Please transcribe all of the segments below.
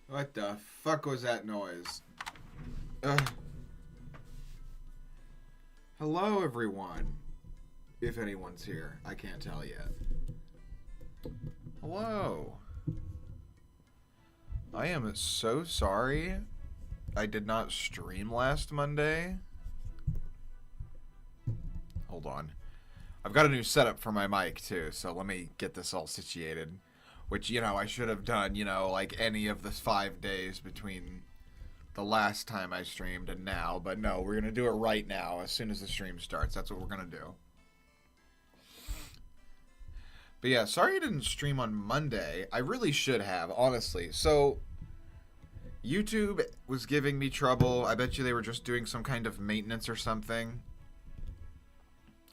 What the fuck was that noise? Ugh. Hello, everyone. If anyone's here, I can't tell yet. Hello. I am so sorry I did not stream last Monday. Hold on. I've got a new setup for my mic, too, so let me get this all situated. Which, I should have done, like any of the 5 days between the last time I streamed and now. But no, we're going to do it right now as soon as the stream starts. That's what we're going to do. But yeah, sorry I didn't stream on Monday. I really should have, honestly. So, YouTube was giving me trouble. I bet you they were just doing some kind of maintenance or something.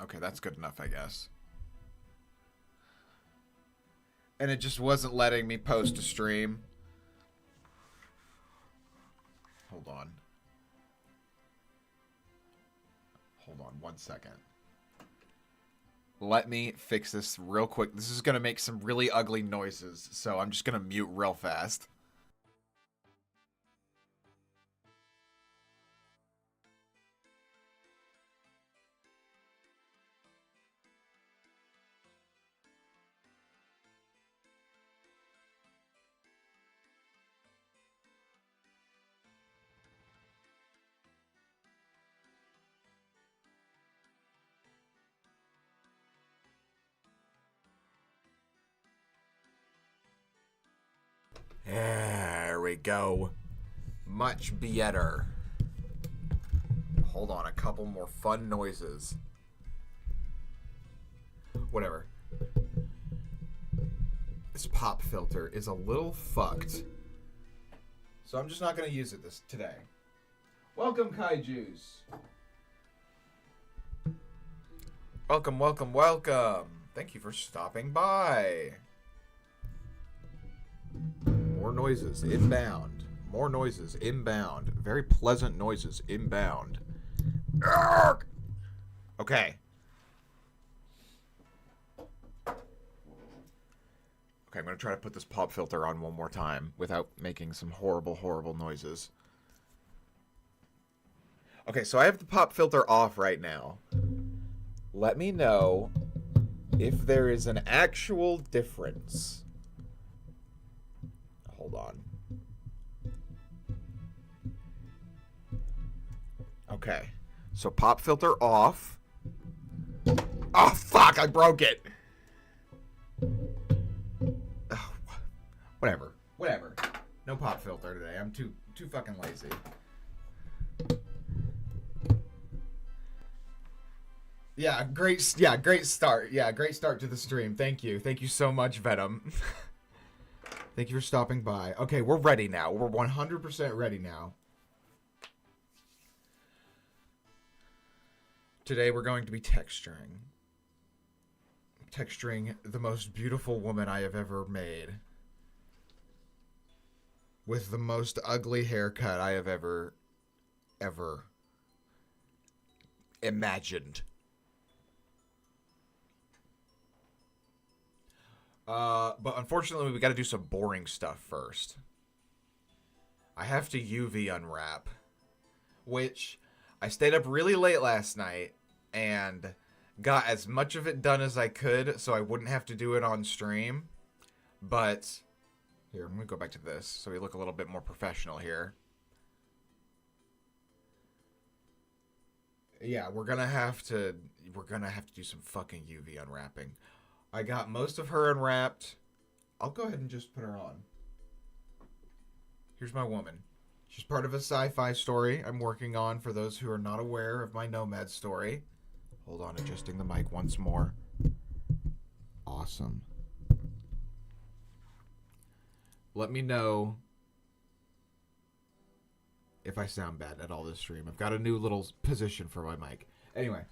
Okay, that's good enough, I guess. And it just wasn't letting me post a stream. Hold on. Hold on 1 second. Let me fix this real quick. This is going to make some really ugly noises, so I'm just going to mute real fast. There we go. Much better. Hold on, a couple more fun noises. Whatever. This pop filter is a little fucked. So I'm just not going to use it today. Welcome, Kaijus. Welcome, welcome, welcome. Thank you for stopping by. More noises inbound. More noises inbound. Very pleasant noises inbound. Arrgh! Okay. Okay, I'm going to try to put this pop filter on one more time without making some horrible, horrible noises. Okay, so I have the pop filter off right now. Let me know if there is an actual difference. Hold on. Okay. So pop filter off. Oh, fuck, I broke it. Oh, whatever. Whatever. No pop filter today. I'm too fucking lazy. Yeah, great start. Yeah, great start to the stream. Thank you. Thank you so much, Venom. Thank you for stopping by. Okay, we're ready now. We're 100% ready now. Today we're going to be texturing. Texturing the most beautiful woman I have ever made. With the most ugly haircut I have ever imagined. But unfortunately, we got to do some boring stuff first. I have to UV unwrap, which I stayed up really late last night and got as much of it done as I could so I wouldn't have to do it on stream. But here, I'm going to go back to this so we look a little bit more professional here. Yeah, we're going to have to do some fucking UV unwrapping. I got most of her unwrapped. I'll go ahead and just put her on. Here's my woman. She's part of a sci-fi story I'm working on for those who are not aware of my Nomad story. Hold on, adjusting the mic once more. Awesome. Let me know if I sound bad at all this stream. I've got a new little position for my mic. Anyway.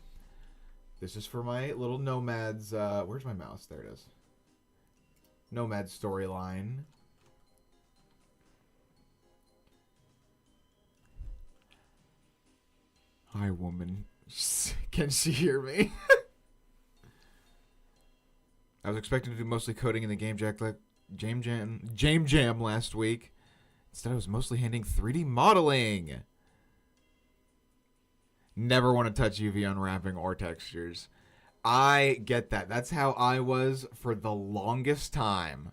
This is for my little Nomads, where's my mouse? There it is. Nomad storyline. Hi, woman. Can she hear me? I was expecting to do mostly coding in the Game Jam last week. Instead, I was mostly handling 3D modeling. Never want to touch UV unwrapping or textures. I get that. That's how I was for the longest time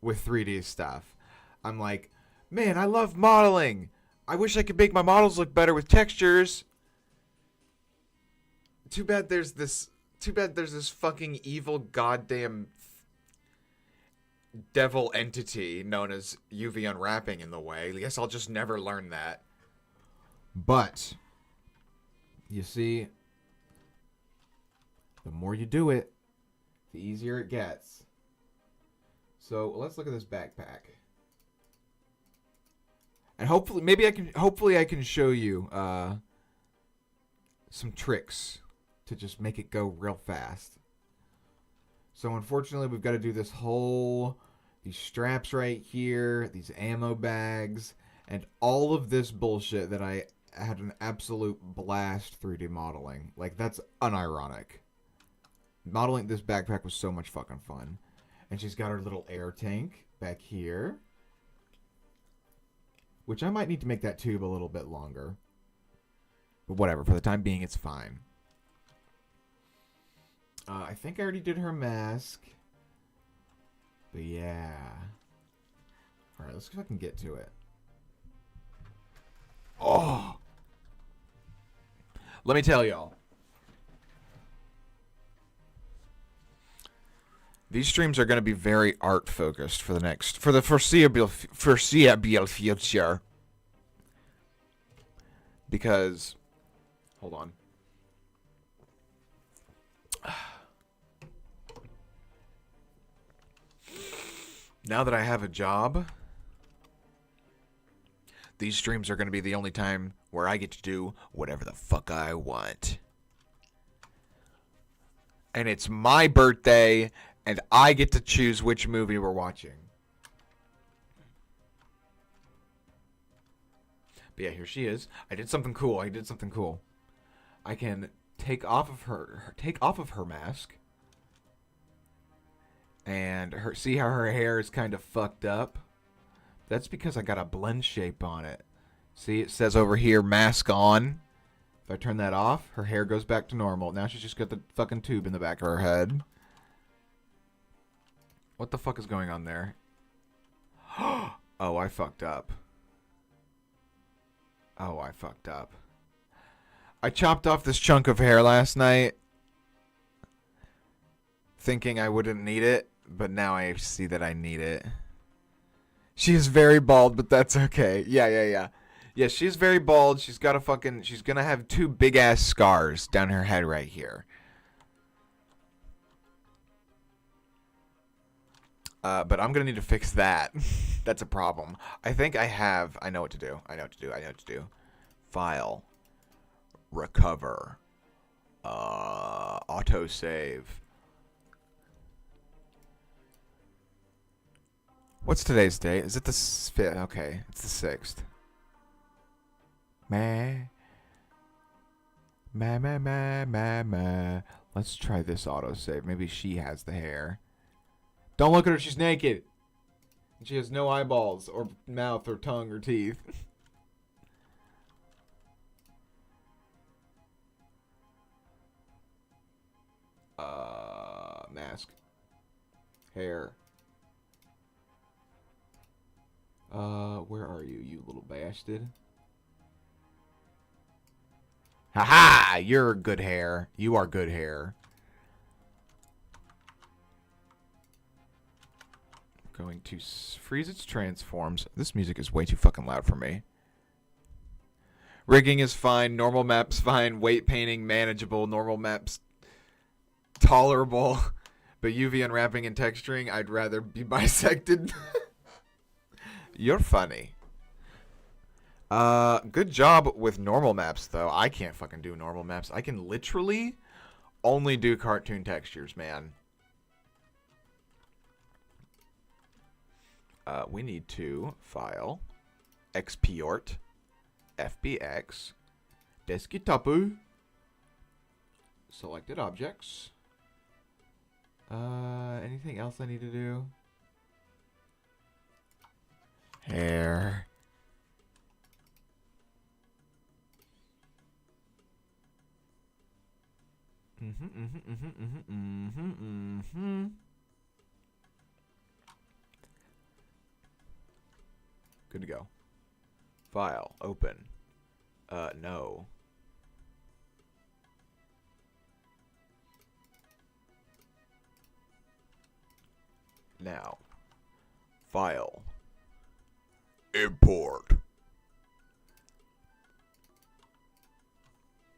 with 3D stuff. I'm like, man, I love modeling. I wish I could make my models look better with textures. Too bad there's this fucking evil goddamn devil entity known as UV unwrapping in the way. I guess I'll just never learn that. But you see, the more you do it, the easier it gets. So let's look at this backpack. And hopefully I can show you some tricks to just make it go real fast. So unfortunately, we've got to do these straps right here, these ammo bags, and all of this bullshit that I had an absolute blast 3D modeling. Like, that's unironic. Modeling this backpack was so much fucking fun. And she's got her little air tank back here, which I might need to make that tube a little bit longer. But whatever, for the time being, it's fine. I think I already did her mask. But yeah. Alright, let's see if I can get to it. Oh! Let me tell y'all. These streams are going to be very art focused for the foreseeable future. Because, hold on. Now that I have a job, these streams are going to be the only time where I get to do whatever the fuck I want. And it's my birthday, and I get to choose which movie we're watching. But yeah, here she is. I did something cool. I can take off of her mask. And see how her hair is kind of fucked up? That's because I got a blend shape on it. See, it says over here, mask on. If I turn that off, her hair goes back to normal. Now she's just got the fucking tube in the back of her head. What the fuck is going on there? Oh, I fucked up. I chopped off this chunk of hair last night, thinking I wouldn't need it, but now I see that I need it. She is very bald, but that's okay. Yeah. Yeah, she's very bald. She's gonna have 2 big ass scars down her head right here. But I'm gonna need to fix that. That's a problem. I know what to do. File. Recover. Autosave. What's today's date? Is it the 5th? Okay, it's the 6th. Let's try this autosave. Maybe she has the hair. Don't look at her, she's naked. And she has no eyeballs, or mouth, or tongue, or teeth. Mask. Hair. Where are you, you little bastard? Haha! You're good hair. You are good hair. Going to freeze its transforms. This music is way too fucking loud for me. Rigging is fine. Normal map's fine. Weight painting, manageable. Normal map's tolerable. But UV unwrapping and texturing, I'd rather be bisected. You're funny. Good job with normal maps, though. I can't fucking do normal maps. I can literally only do cartoon textures, man. We need to file, export, FBX, desktop, selected objects. Anything else I need to do? hair. Good to go. File, open. No. Now. File. Import.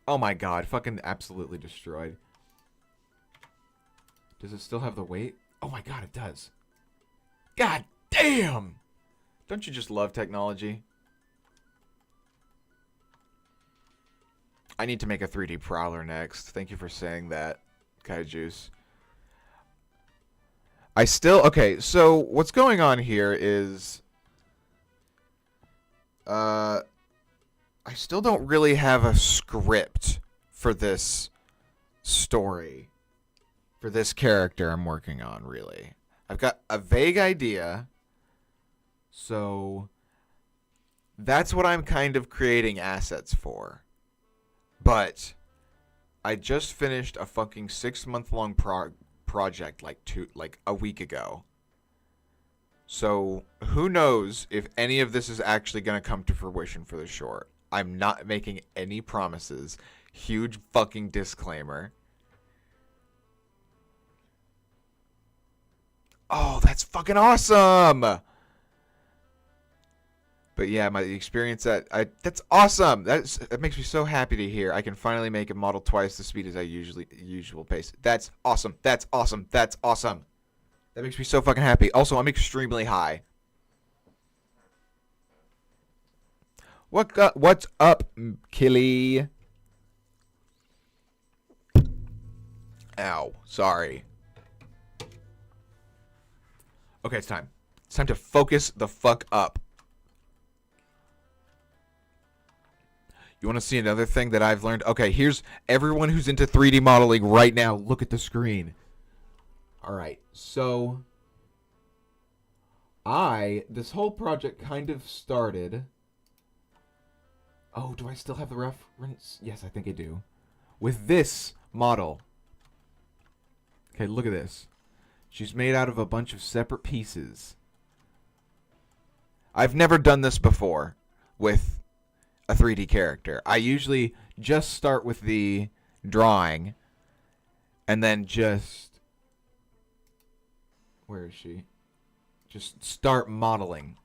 Oh my god, fucking absolutely destroyed. Does it still have the weight? Oh my god, it does. God damn! Don't you just love technology? I need to make a 3D prowler next. Thank you for saying that, Kaijuice. Okay, so what's going on here is... I still don't really have a script for this story. For this character I'm working on, really. I've got a vague idea. So that's what I'm kind of creating assets for. But I just finished a fucking 6-month-long project like a week ago. So who knows if any of this is actually going to come to fruition for the short. I'm not making any promises. Huge fucking disclaimer. Oh, that's fucking awesome! But yeah, my experience that's awesome. That makes me so happy to hear. I can finally make a model twice the speed as I usual pace. That's awesome. That's awesome. That's awesome. That makes me so fucking happy. Also, I'm extremely high. What's up, Killy? Ow. Sorry. Okay, it's time. It's time to focus the fuck up. You want to see another thing that I've learned? Okay, here's everyone who's into 3D modeling right now. Look at the screen. Alright, so... This whole project kind of started... Oh, do I still have the reference? Yes, I think I do. With this model. Okay, look at this. She's made out of a bunch of separate pieces. I've never done this before with a 3D character. I usually just start with the drawing and then just... Where is she? Just start modeling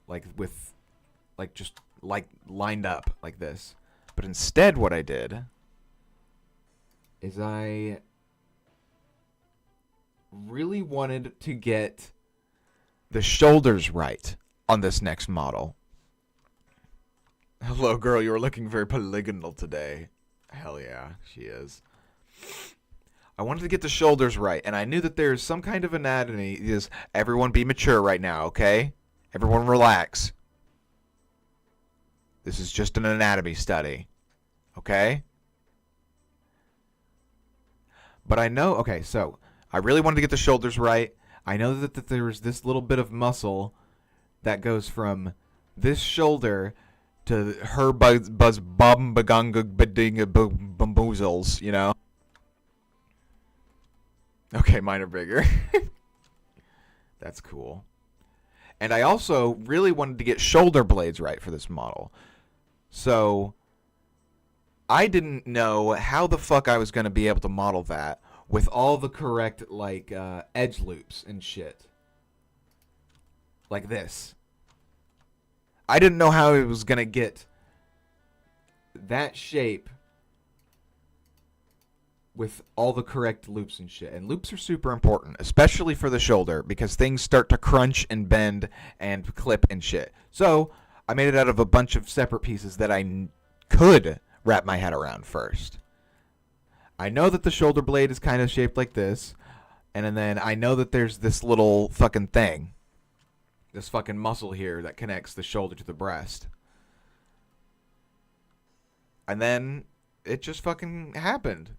just lined up like this. But instead what I did is I really wanted to get the shoulders right on this next model. Hello, girl. You are looking very polygonal today. Hell yeah, she is. I wanted to get the shoulders right, and I knew that there's some kind of anatomy. Everyone be mature right now, okay? Everyone relax. This is just an anatomy study, okay? But I know... Okay, so... I really wanted to get the shoulders right. I know that there's this little bit of muscle that goes from this shoulder to her buzz bum bagunga badinga bamboozles, you know? Okay, mine are bigger. That's cool. And I also really wanted to get shoulder blades right for this model. So I didn't know how the fuck I was going to be able to model that with all the correct, like, edge loops and shit. Like this. I didn't know how it was going to get that shape with all the correct loops and shit. And loops are super important, especially for the shoulder, because things start to crunch and bend and clip and shit. So I made it out of a bunch of separate pieces that I could wrap my head around first. I know that the shoulder blade is kind of shaped like this. And then I know that there's this little fucking thing. This fucking muscle here that connects the shoulder to the breast. And then it just fucking happened.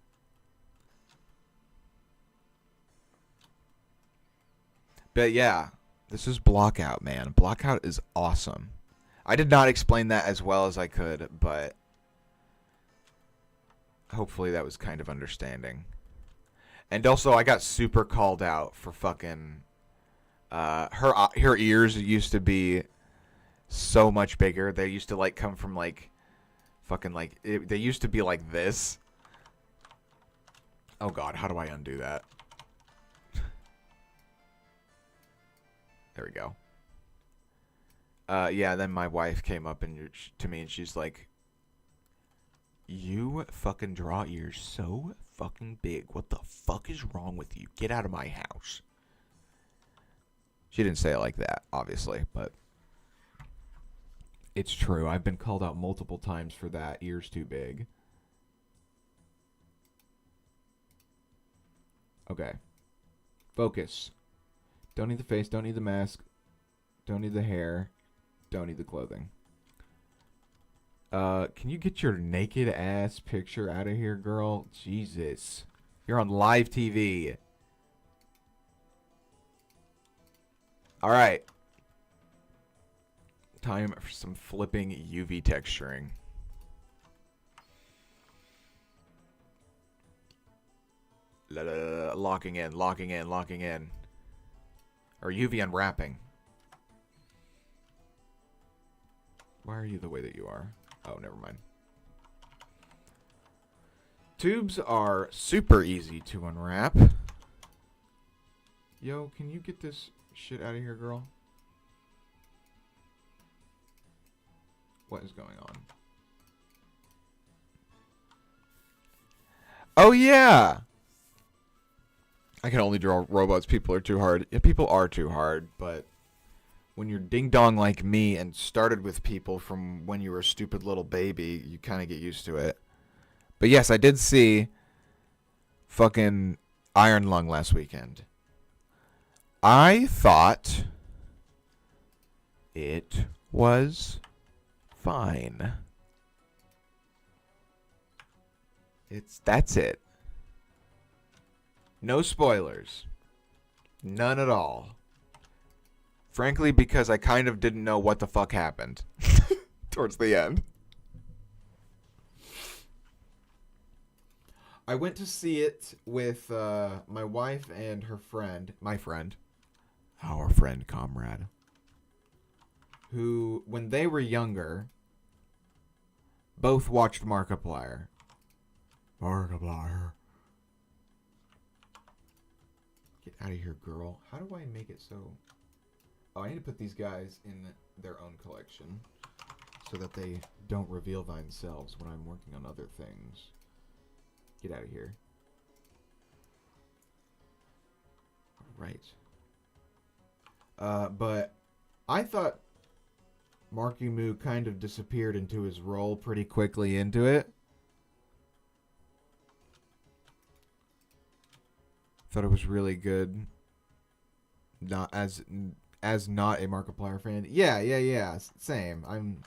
But yeah, this is Blockout, man. Blockout is awesome. I did not explain that as well as I could, but hopefully that was kind of understanding. And also, I got super called out for fucking her ears used to be so much bigger. They used to like come from like fucking like they used to be like this. Oh god, how do I undo that? There we go. Yeah, then my wife came up and to me and she's like, "You fucking draw ears so fucking big. What the fuck is wrong with you? Get out of my house." She didn't say it like that, obviously, but it's true. I've been called out multiple times for that. Ears too big. Okay. Focus. Don't need the face, don't need the mask, don't need the hair, don't need the clothing. Can you get your naked ass picture out of here, girl? Jesus. You're on live TV. Alright. Time for some flipping UV texturing. Locking in, locking in, locking in. Or UV unwrapping. Why are you the way that you are? Oh, never mind. Tubes are super easy to unwrap. Yo, can you get this shit out of here, girl? What is going on? Oh, yeah! I can only draw robots. People are too hard. Yeah, people are too hard, but when you're ding-dong like me and started with people from when you were a stupid little baby, you kind of get used to it. But yes, I did see fucking Iron Lung last weekend. I thought it was fine. That's it. No spoilers. None at all. Frankly, because I kind of didn't know what the fuck happened towards the end. I went to see it with my wife and her friend, our friend comrade, who, when they were younger, both watched Markiplier. Markiplier. Get out of here, girl. How do I make it so... Oh, I need to put these guys in their own collection so that they don't reveal themselves when I'm working on other things. Get out of here. Right. But I thought Marky Moo kind of disappeared into his role pretty quickly into it. Thought it was really good. Not as not a Markiplier fan. Yeah. Same.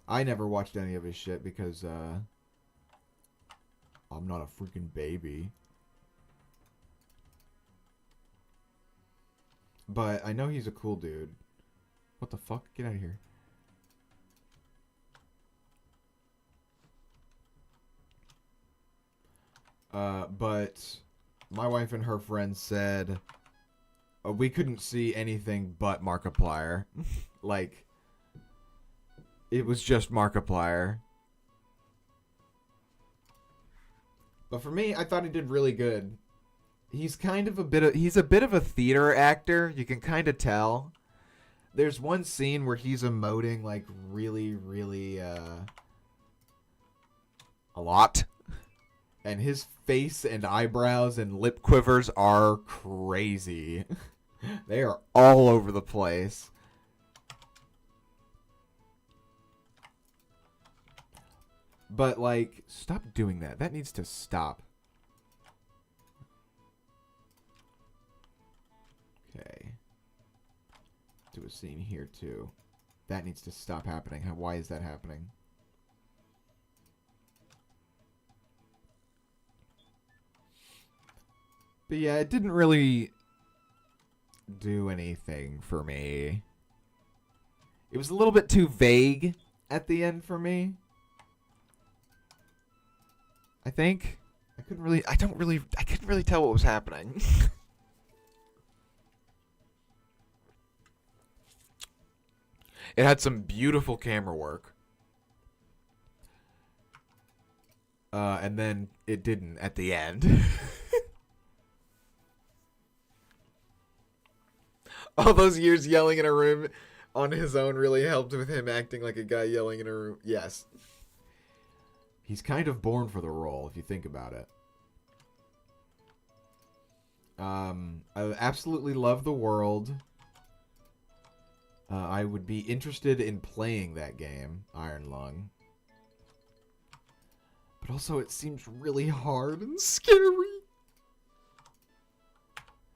I never watched any of his shit because I'm not a freaking baby. But I know he's a cool dude. What the fuck? Get out of here. But my wife and her friends said we couldn't see anything but Markiplier. Like, it was just Markiplier. But for me, I thought he did really good. He's kind of he's a bit of a theater actor. You can kind of tell. There's one scene where he's emoting like really, really a lot. And his face and eyebrows and lip quivers are crazy. They are all over the place. But, like, stop doing that. That needs to stop. Okay. Do a scene here, too. That needs to stop happening. Why is that happening? But yeah, it didn't really do anything for me. It was a little bit too vague at the end for me. I think. I couldn't really tell what was happening. It had some beautiful camera work. And then it didn't at the end. All those years yelling in a room on his own really helped with him acting like a guy yelling in a room. Yes. He's kind of born for the role, if you think about it. I absolutely love the world. I would be interested in playing that game, Iron Lung. But also, it seems really hard and scary.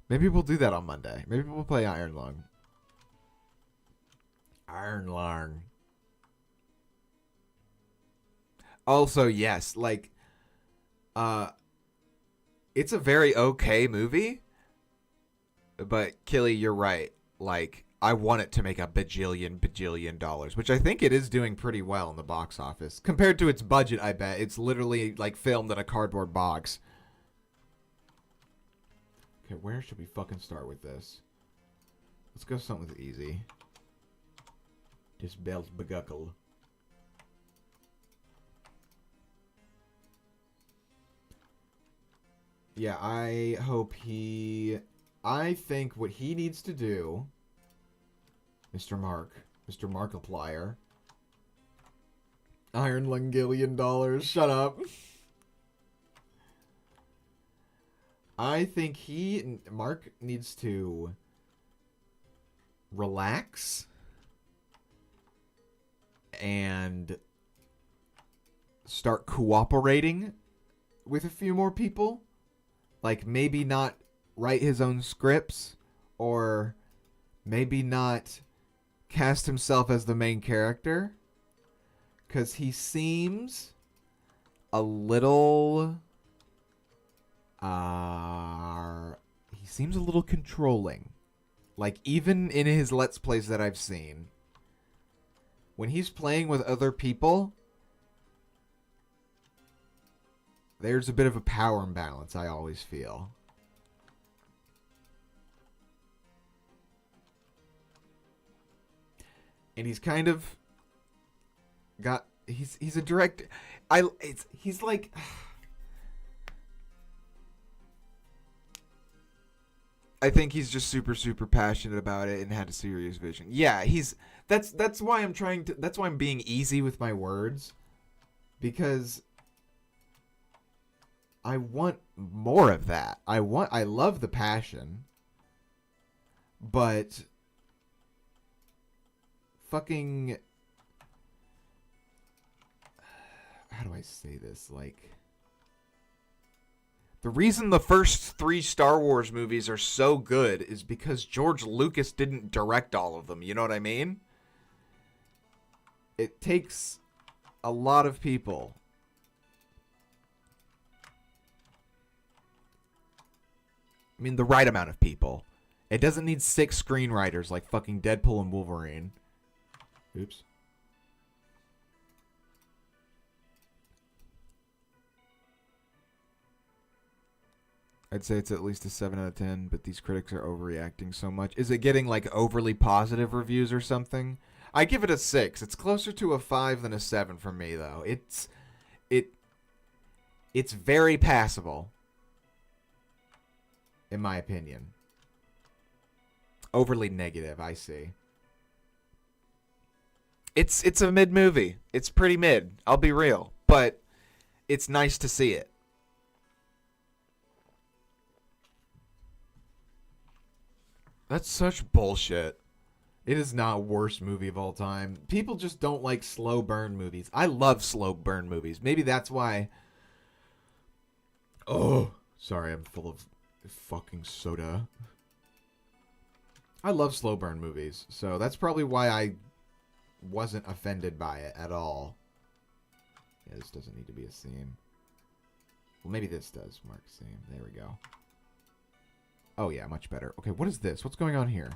Maybe we'll do that on Monday. Maybe we'll play Iron Lung. Iron Lung. Also, yes, like, it's a very okay movie. But, Killy, you're right. Like, I want it to make a bajillion dollars, which I think it is doing pretty well in the box office. Compared to its budget, I bet. It's literally, like, filmed in a cardboard box. Okay, where should we fucking start with this? Let's go something with easy. Just bells beguckle. Yeah, I hope he... I think what he needs to do... Mr. Markiplier. Iron Lungillion dollars, shut up. I think Mark needs to relax and start cooperating with a few more people. Like, maybe not write his own scripts, or maybe not cast himself as the main character, because he seems a little controlling. Like, even in his Let's Plays that I've seen, when he's playing with other people, there's a bit of a power imbalance, I always feel. And he's kind of got... He's a direct... He's like... I think he's just super passionate about it and had a serious vision. Yeah, that's why I'm trying to... That's why I'm being easy with my words. Because I want more of that. I love the passion. But fucking... How do I say this? Like... The reason the first 3 Star Wars movies are so good is because George Lucas didn't direct all of them. You know what I mean? It takes a lot of people. I mean, the right amount of people. It doesn't need 6 screenwriters like fucking Deadpool and Wolverine. Oops. I'd say it's at least a 7 out of 10, but these critics are overreacting so much. Is it getting, like, overly positive reviews or something? I give it a 6. It's closer to a 5 than a 7 for me, though. It's very passable, in my opinion. Overly negative, I see. It's a mid movie. It's pretty mid, I'll be real. But it's nice to see it. That's such bullshit. It is not worst movie of all time. People just don't like slow burn movies. I love slow burn movies. Maybe that's why... Oh, sorry, I'm full of fucking soda. I love slow burn movies, so that's probably why I wasn't offended by it at all. Yeah, this doesn't need to be a seam. Well, maybe this does mark seam. There we go. Oh, yeah, much better. Okay, what is this? What's going on here?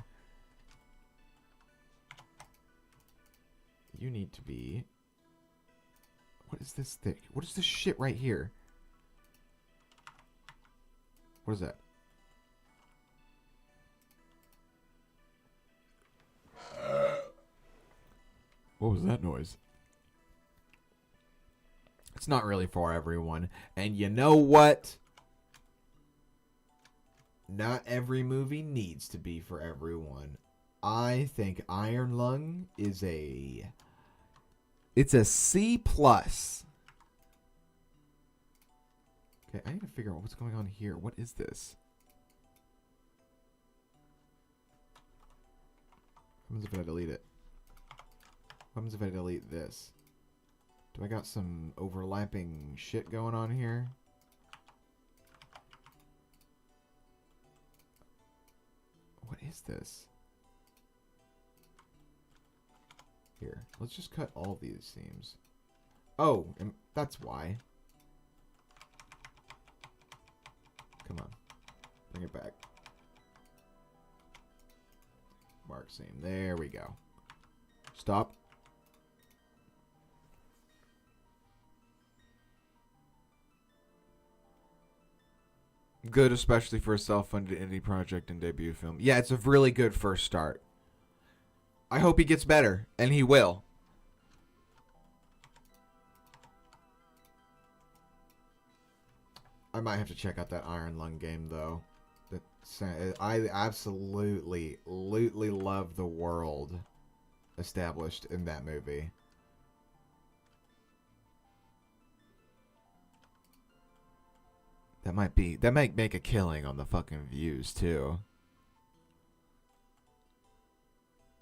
You need to be... What is this thing? What is this shit right here? What is that? What was that noise? It's not really for everyone. And you know what? Not every movie needs to be for everyone. I think Iron Lung is a... It's a C+. Okay, I need to figure out what's going on here. What is this? What happens if I delete it? What happens if I delete this? Do I got some overlapping shit going on here? What is this? Here, let's just cut all these seams. Oh, and that's why. Come on. Bring it back. Mark seam. There we go. Stop. Good, especially for a self-funded indie project and debut film. Yeah, it's a really good first start. I hope he gets better, and he will. I might have to check out that Iron Lung game, though. I absolutely love the world established in that movie. That might make a killing on the fucking views, too.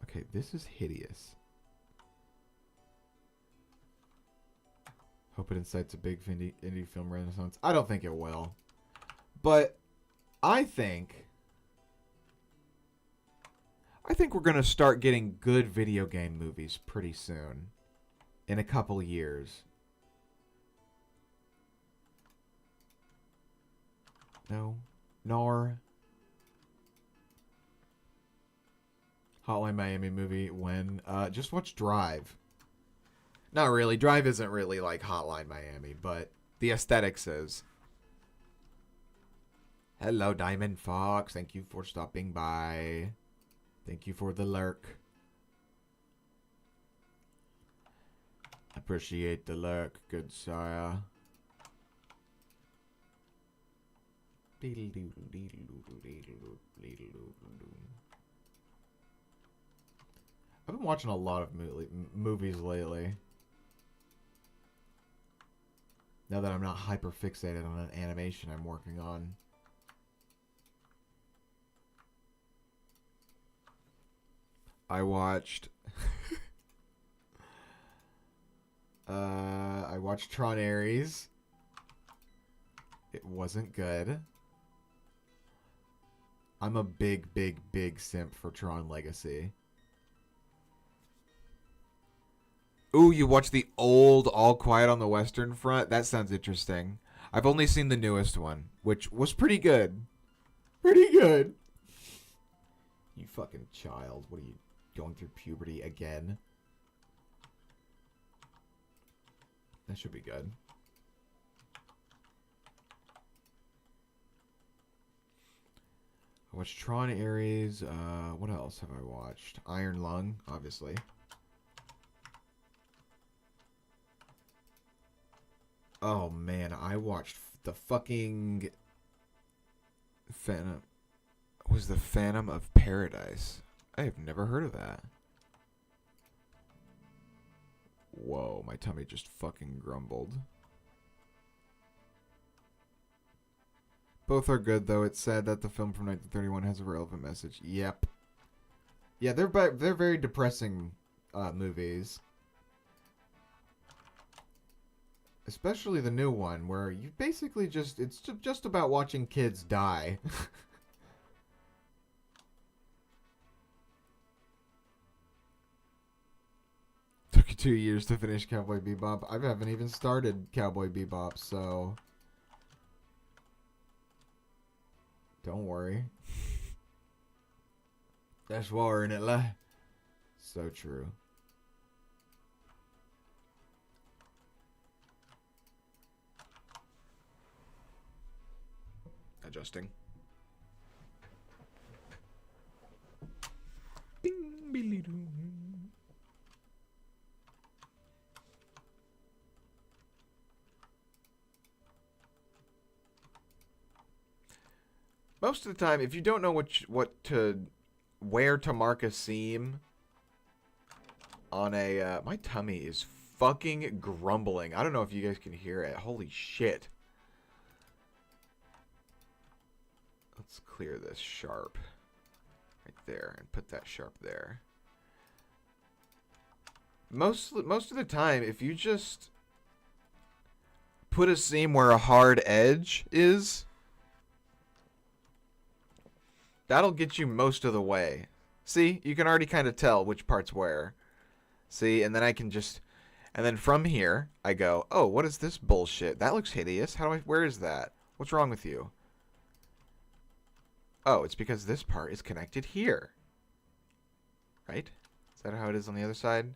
Okay, this is hideous. Hope it incites a big indie film renaissance. I don't think it will. But I think we're going to start getting good video game movies pretty soon. In a couple years. No. Nor. Hotline Miami movie when? Just watch Drive. Not really. Drive isn't really like Hotline Miami, but the aesthetics is. Hello, Diamond Fox. Thank you for stopping by. Thank you for the lurk. Appreciate the lurk, good sire. I've been watching a lot of movies lately. Now that I'm not hyper fixated on an animation I'm working on. I watched I watched Tron Ares. It wasn't good. I'm a big simp for Tron Legacy. Ooh, you watched the old All Quiet on the Western Front? That sounds interesting. I've only seen the newest one, which was pretty good. Pretty good. You fucking child. What are you, going through puberty again? That should be good. I watched Tron Ares. What else have I watched? Iron Lung, obviously. Oh man, I watched the fucking Phantom. Was the Phantom of Paradise? I have never heard of that. Whoa, my tummy just fucking grumbled. Both are good, though. It's sad that the film from 1931 has a relevant message. Yep. Yeah, they're very depressing movies. Especially the new one, where you basically it's just about watching kids die. Took you 2 years to finish Cowboy Bebop. I haven't even started Cowboy Bebop, so... Don't worry. That's war in it, lah. So true. adjusting. Bing, billy-doo. Most of the time, if you don't know where to mark a seam on a, my tummy is fucking grumbling. I don't know if you guys can hear it. Holy shit. Let's clear this sharp right there and put that sharp there. Most of the time, if you just put a seam where a hard edge is, that'll get you most of the way. See, you can already kind of tell which part's where. See, and then I can just, and then from here, I go, oh, what is this bullshit? That looks hideous. Where is that? What's wrong with you? Oh, it's because this part is connected here. Right? Is that how it is on the other side?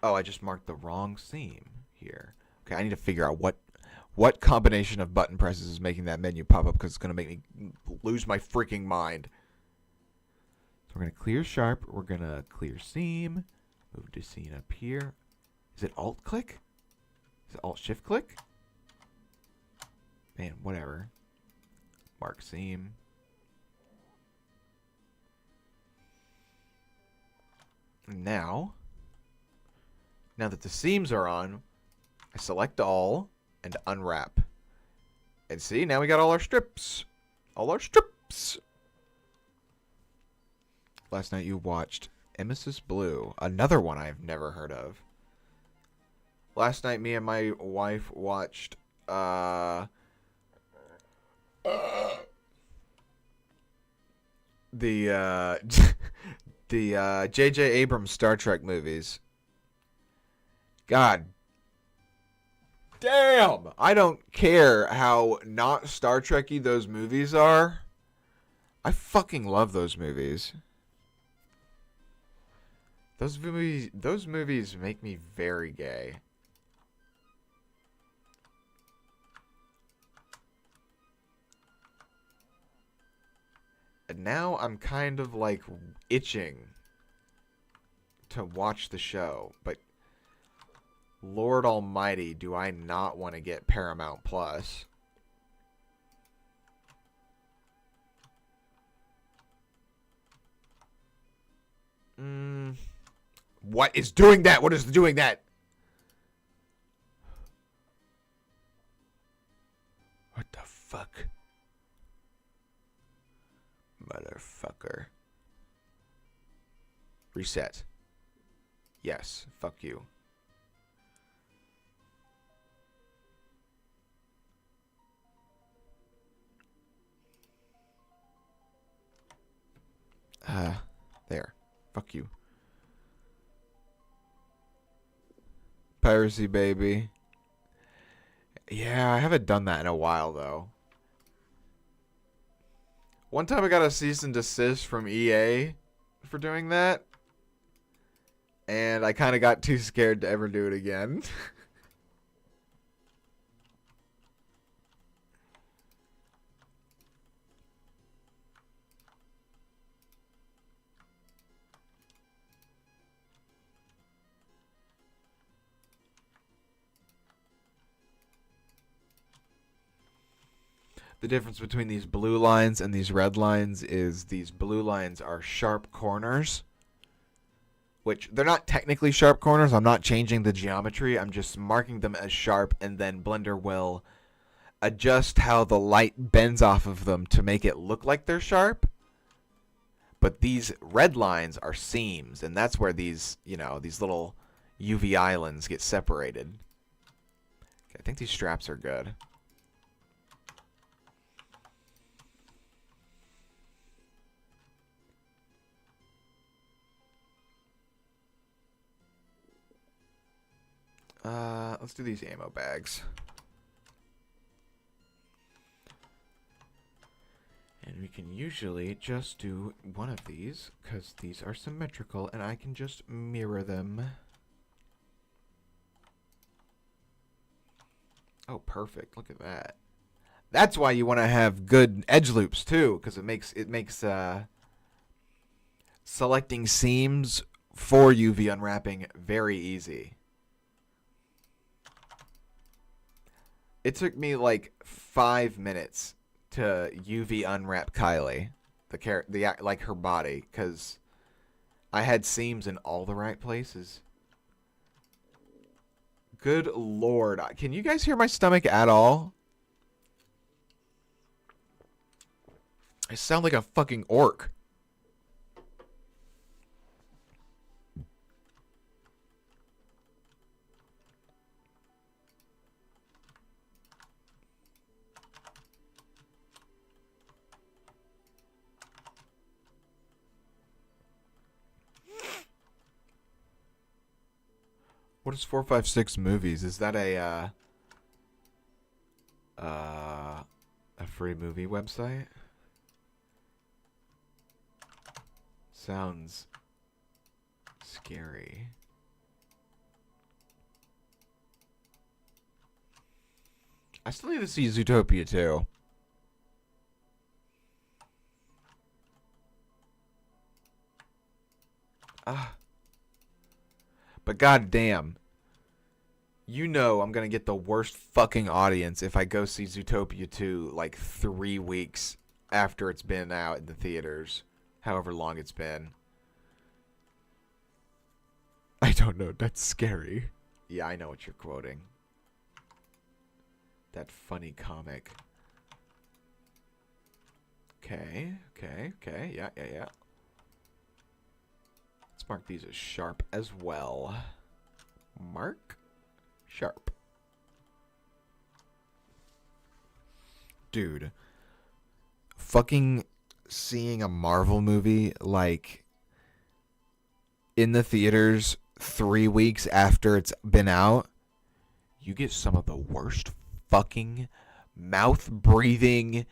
Oh, I just marked the wrong seam here. Okay, I need to figure out what combination of button presses is making that menu pop up, because it's going to make me lose my freaking mind. So we're going to clear sharp. We're going to clear seam. Move to scene up here. Is it alt-click? Is it alt-shift-click? Man, whatever. Mark seam. Now that the seams are on, I select all and unwrap. And see, now we got all our strips. All our strips. Last night you watched Emesis Blue, another one I've never heard of. Last night me and my wife watched the J.J. Abrams Star Trek movies. God damn! I don't care how not Star Trek-y those movies are. I fucking love those movies. Those movies make me very gay. And now I'm kind of like itching to watch the show, but Lord Almighty, do I not want to get Paramount Plus. What is doing that? What is doing that? What the fuck? Motherfucker. Reset. Yes, fuck you. There. Fuck you. Piracy, baby. Yeah, I haven't done that in a while, though. One time I got a cease and desist from EA for doing that. And I kind of got too scared to ever do it again. The difference between these blue lines and these red lines is these blue lines are sharp corners, which they're not technically sharp corners. I'm not changing the geometry. I'm just marking them as sharp, and then Blender will adjust how the light bends off of them to make it look like they're sharp. But these red lines are seams, and that's where these, these little UV islands get separated. Okay, I think these straps are good. Let's do these ammo bags. And we can usually just do one of these, because these are symmetrical, and I can just mirror them. Oh, perfect. Look at that. That's why you want to have good edge loops too, because it makes selecting seams for UV unwrapping very easy. It took me like 5 minutes to UV unwrap Kylie, like her body, because I had seams in all the right places. Good lord. Can you guys hear my stomach at all? I sound like a fucking orc. What is 456 Movies? Is that a free movie website? Sounds scary. I still need to see Zootopia too. But goddamn, you know I'm gonna get the worst fucking audience if I go see Zootopia 2 like 3 weeks after it's been out in the theaters, however long it's been. I don't know, that's scary. Yeah, I know what you're quoting. That funny comic. Okay, yeah. Let's mark these as sharp as well. Mark sharp. Dude, fucking seeing a Marvel movie like in the theaters 3 weeks after it's been out, you get some of the worst fucking mouth breathing,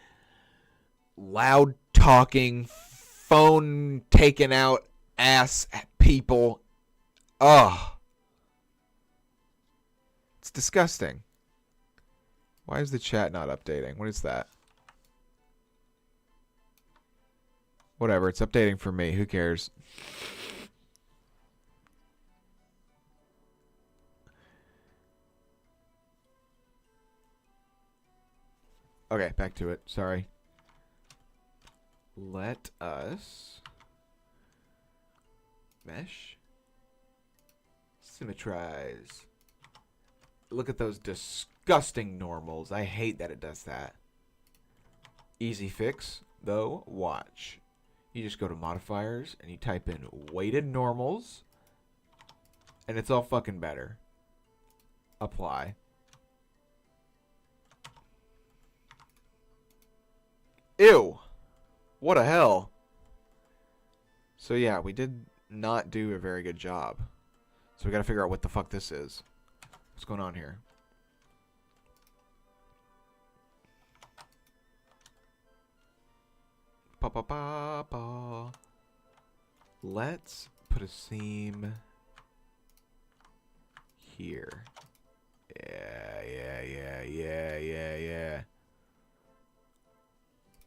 loud talking, phone taken out ass people. Ugh. It's disgusting. Why is the chat not updating? What is that? Whatever, it's updating for me. Who cares? Okay, back to it. Sorry. Let us mesh symmetrize. Look at those disgusting normals. I hate that it does that. Easy fix, though. Watch. You just go to modifiers and you type in weighted normals, and it's all fucking better. Apply. Ew. What a hell. So yeah, we did not do a very good job. So we gotta figure out what the fuck this is. What's going on here? Pa pa pa pa. Let's put a seam here. Yeah.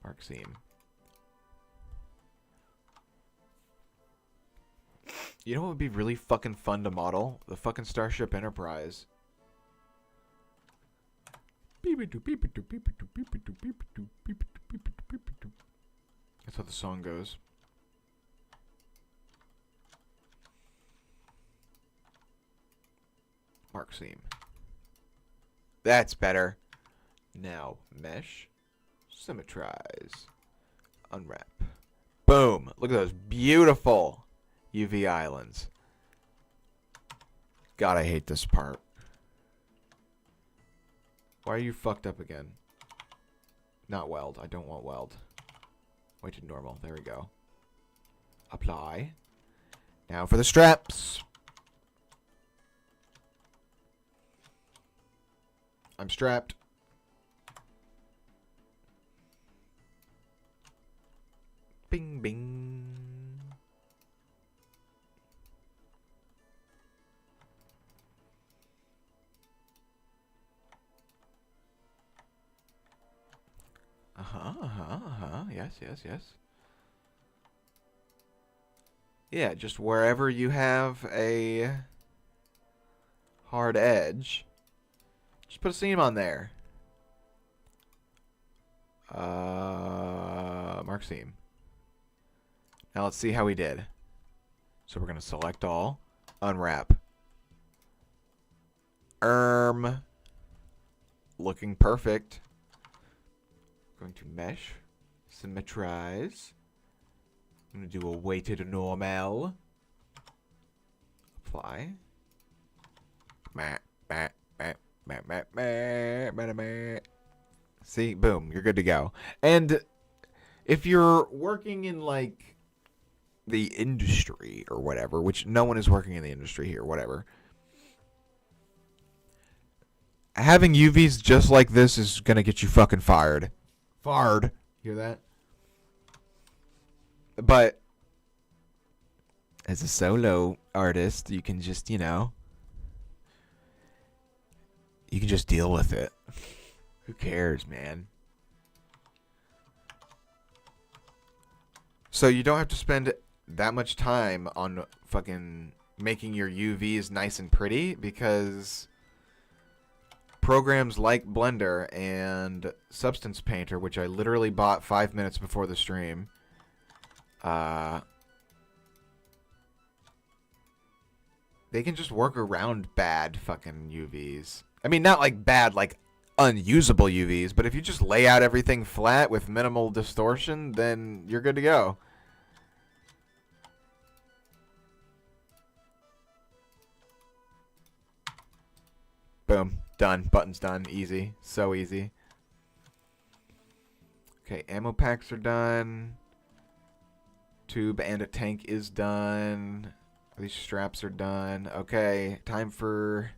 Mark seam. You know what would be really fucking fun to model? The fucking Starship Enterprise. That's how the song goes. Mark seam. That's better. Now, mesh. Symmetrize. Unwrap. Boom. Look at those beautiful UV islands. God, I hate this part. Why are you fucked up again? Not weld. I don't want weld. Weighted normal. There we go. Apply. Now for the straps. I'm strapped. Bing, bing. Yes, yes, yes. Yeah, just wherever you have a hard edge, just put a seam on there. Mark seam. Now let's see how we did. So we're going to select all, unwrap. Looking perfect. Going to mesh, symmetrize. I'm going to do a weighted normal. Apply. See, boom, you're good to go. And if you're working in like the industry or whatever, which no one is working in the industry here, whatever. Having UVs just like this is going to get you fucking fired. Fired. Hear that? But as a solo artist, you can just, you know, you can just deal with it. Who cares, man? So you don't have to spend that much time on fucking making your UVs nice and pretty because programs like Blender and Substance Painter, which I literally bought 5 minutes before the stream, they can just work around bad fucking UVs. I mean, not like bad, like unusable UVs, but if you just lay out everything flat with minimal distortion, then you're good to go. Boom. Done. Button's done. Easy. So easy. Okay, ammo packs are done. Tube and a tank is done. These straps are done. Okay, time for...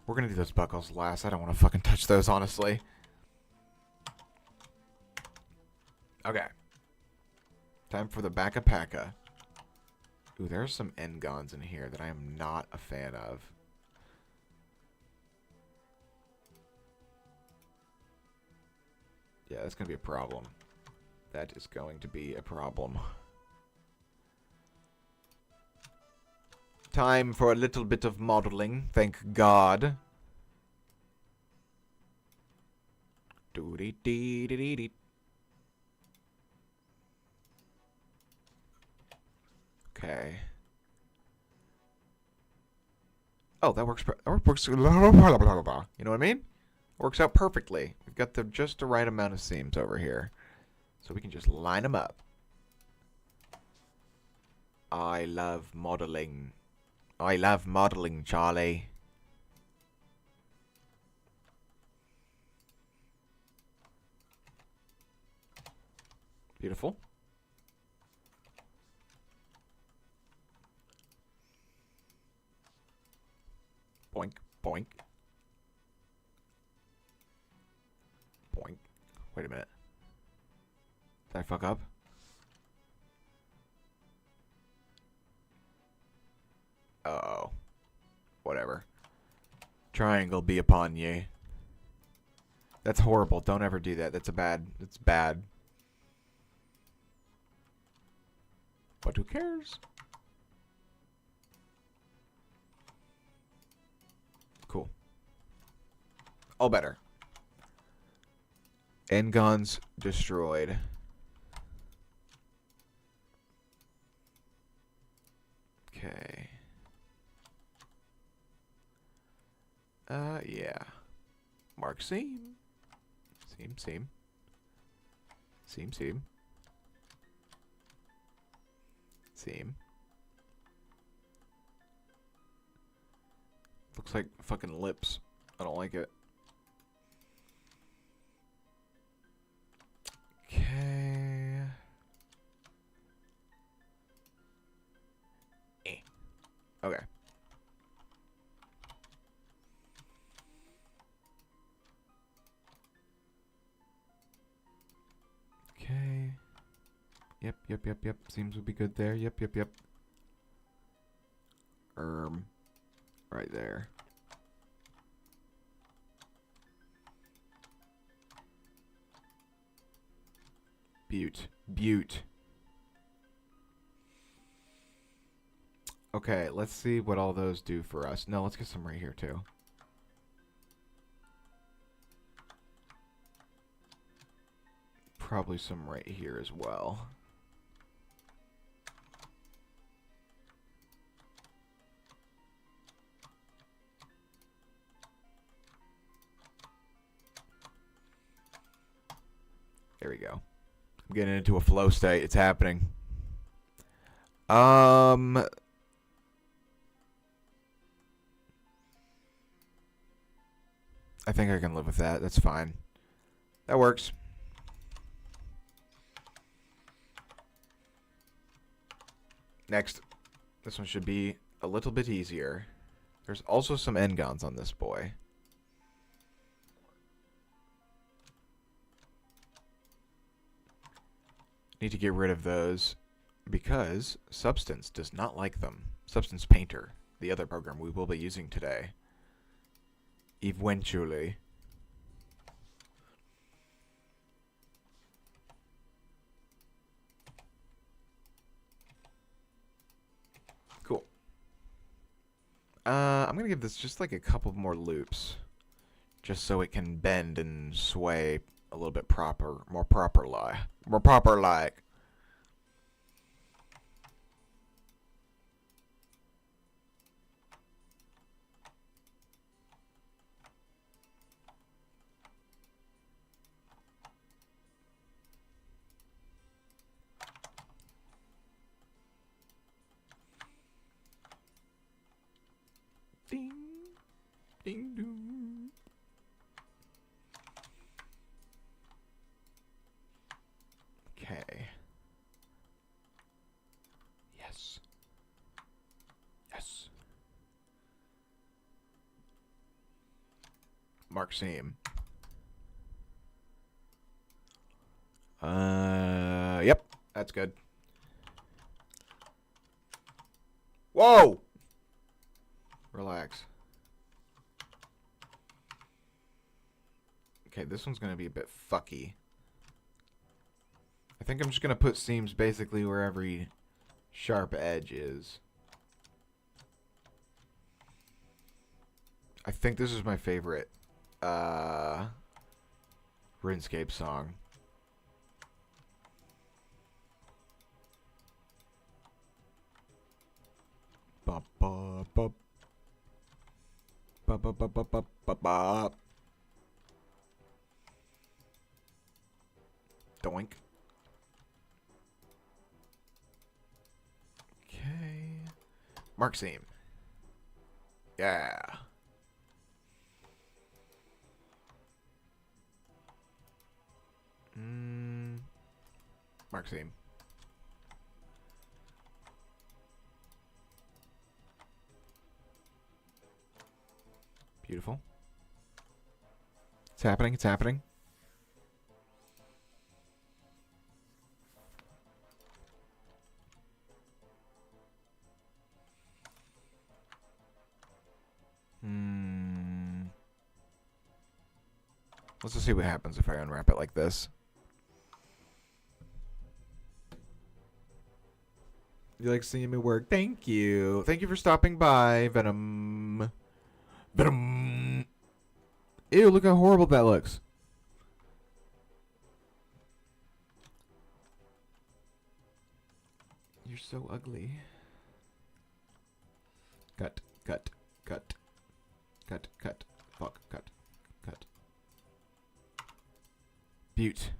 We're gonna do those buckles last. I don't want to fucking touch those, honestly. Okay. Time for the Backa-Packa. Ooh, there's some N-Gons in here that I am not a fan of. Yeah, that's going to be a problem. That is going to be a problem. Time for a little bit of modeling, thank God. Doo-dee-dee-dee-dee-dee. Okay. Oh, that works. That works. You know what I mean? Works out perfectly. We've got the just the right amount of seams over here, so we can just line them up. I love modeling. I love modeling, Charlie. Beautiful. Boink, boink. Boink. Wait a minute. Did I fuck up? Uh-oh. Whatever. Triangle be upon ye. That's horrible. Don't ever do that. That's it's bad. But who cares? Cool. All better. N-Gons destroyed. Okay. Yeah. Mark seam. Seam, seam. Seam, seam. Seam. Looks like fucking lips. I don't like it. Okay. Okay. Okay. Yep. Seems would be good there. Yep. Right there. Butte. Butte. Okay, let's see what all those do for us. No, let's get some right here, too. Probably some right here as well. There we go. I'm getting into a flow state. It's happening. I think I can live with that. That's fine. That works. Next. This one should be a little bit easier. There's also some N-gons on this boy. Need to get rid of those because Substance does not like them. Substance Painter, the other program we will be using today. Eventually. Cool. I'm gonna give this just like a couple more loops, just so it can bend and sway a little bit more proper like. Ding, ding, dong. Okay. Yes. Yes. Mark seam. Yep. That's good. Whoa! Relax. Okay, this one's gonna be a bit fucky. I think I'm just gonna put seams basically where every sharp edge is. I think this is my favorite RuneScape song. Ba ba ba ba ba ba ba ba ba ba. Doink. Okay. Mark seam. Yeah. Mark seam. Beautiful. It's happening. It's happening. Let's just see what happens if I unwrap it like this. You like seeing me work? Thank you. Thank you for stopping by, Venom. Venom. Ew, look how horrible that looks. You're so ugly. Cut, cut, cut. Cut, cut. Fuck, cut, cut. Butte.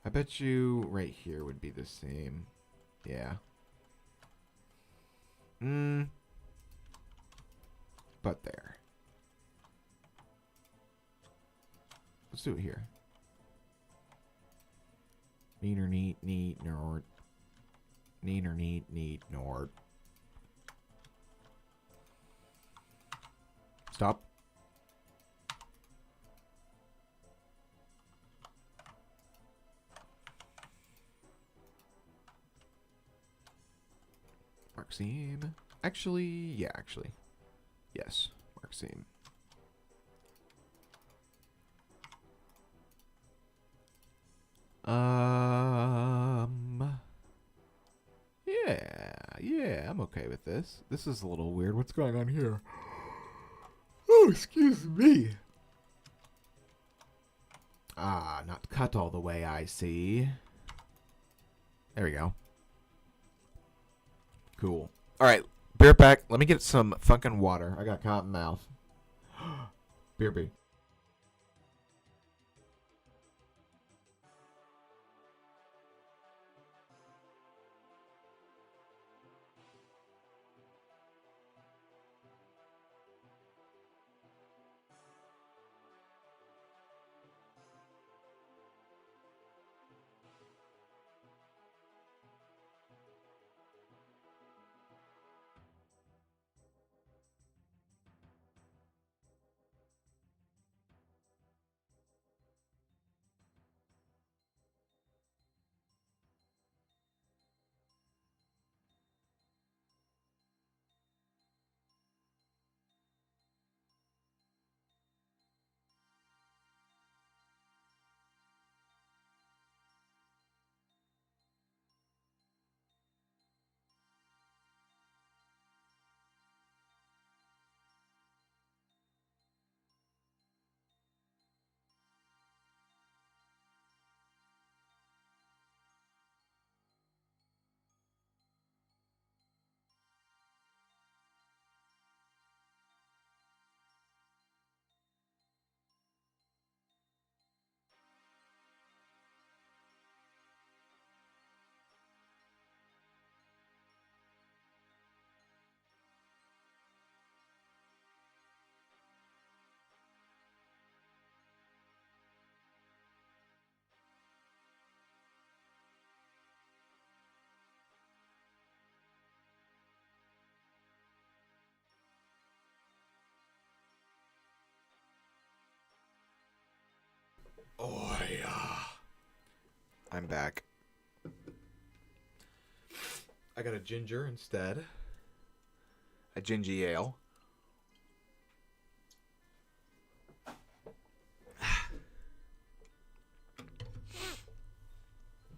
I bet you right here would be the same. Yeah. But there. Let's do it here. Neener, neat, neat, nord. Neener, neat, neat, nord. Stop. Mark seam. Actually, yeah, actually. Yes, mark seam. Um. Yeah, I'm okay with this. This is a little weird. What's going on here? Oh, excuse me. Ah, not cut all the way, I see. There we go. Cool. All right, beer back. Let me get some fucking water. I got cotton mouth. Beer B. Oh, yeah. I'm back. I got a ginger instead. A gingy ale.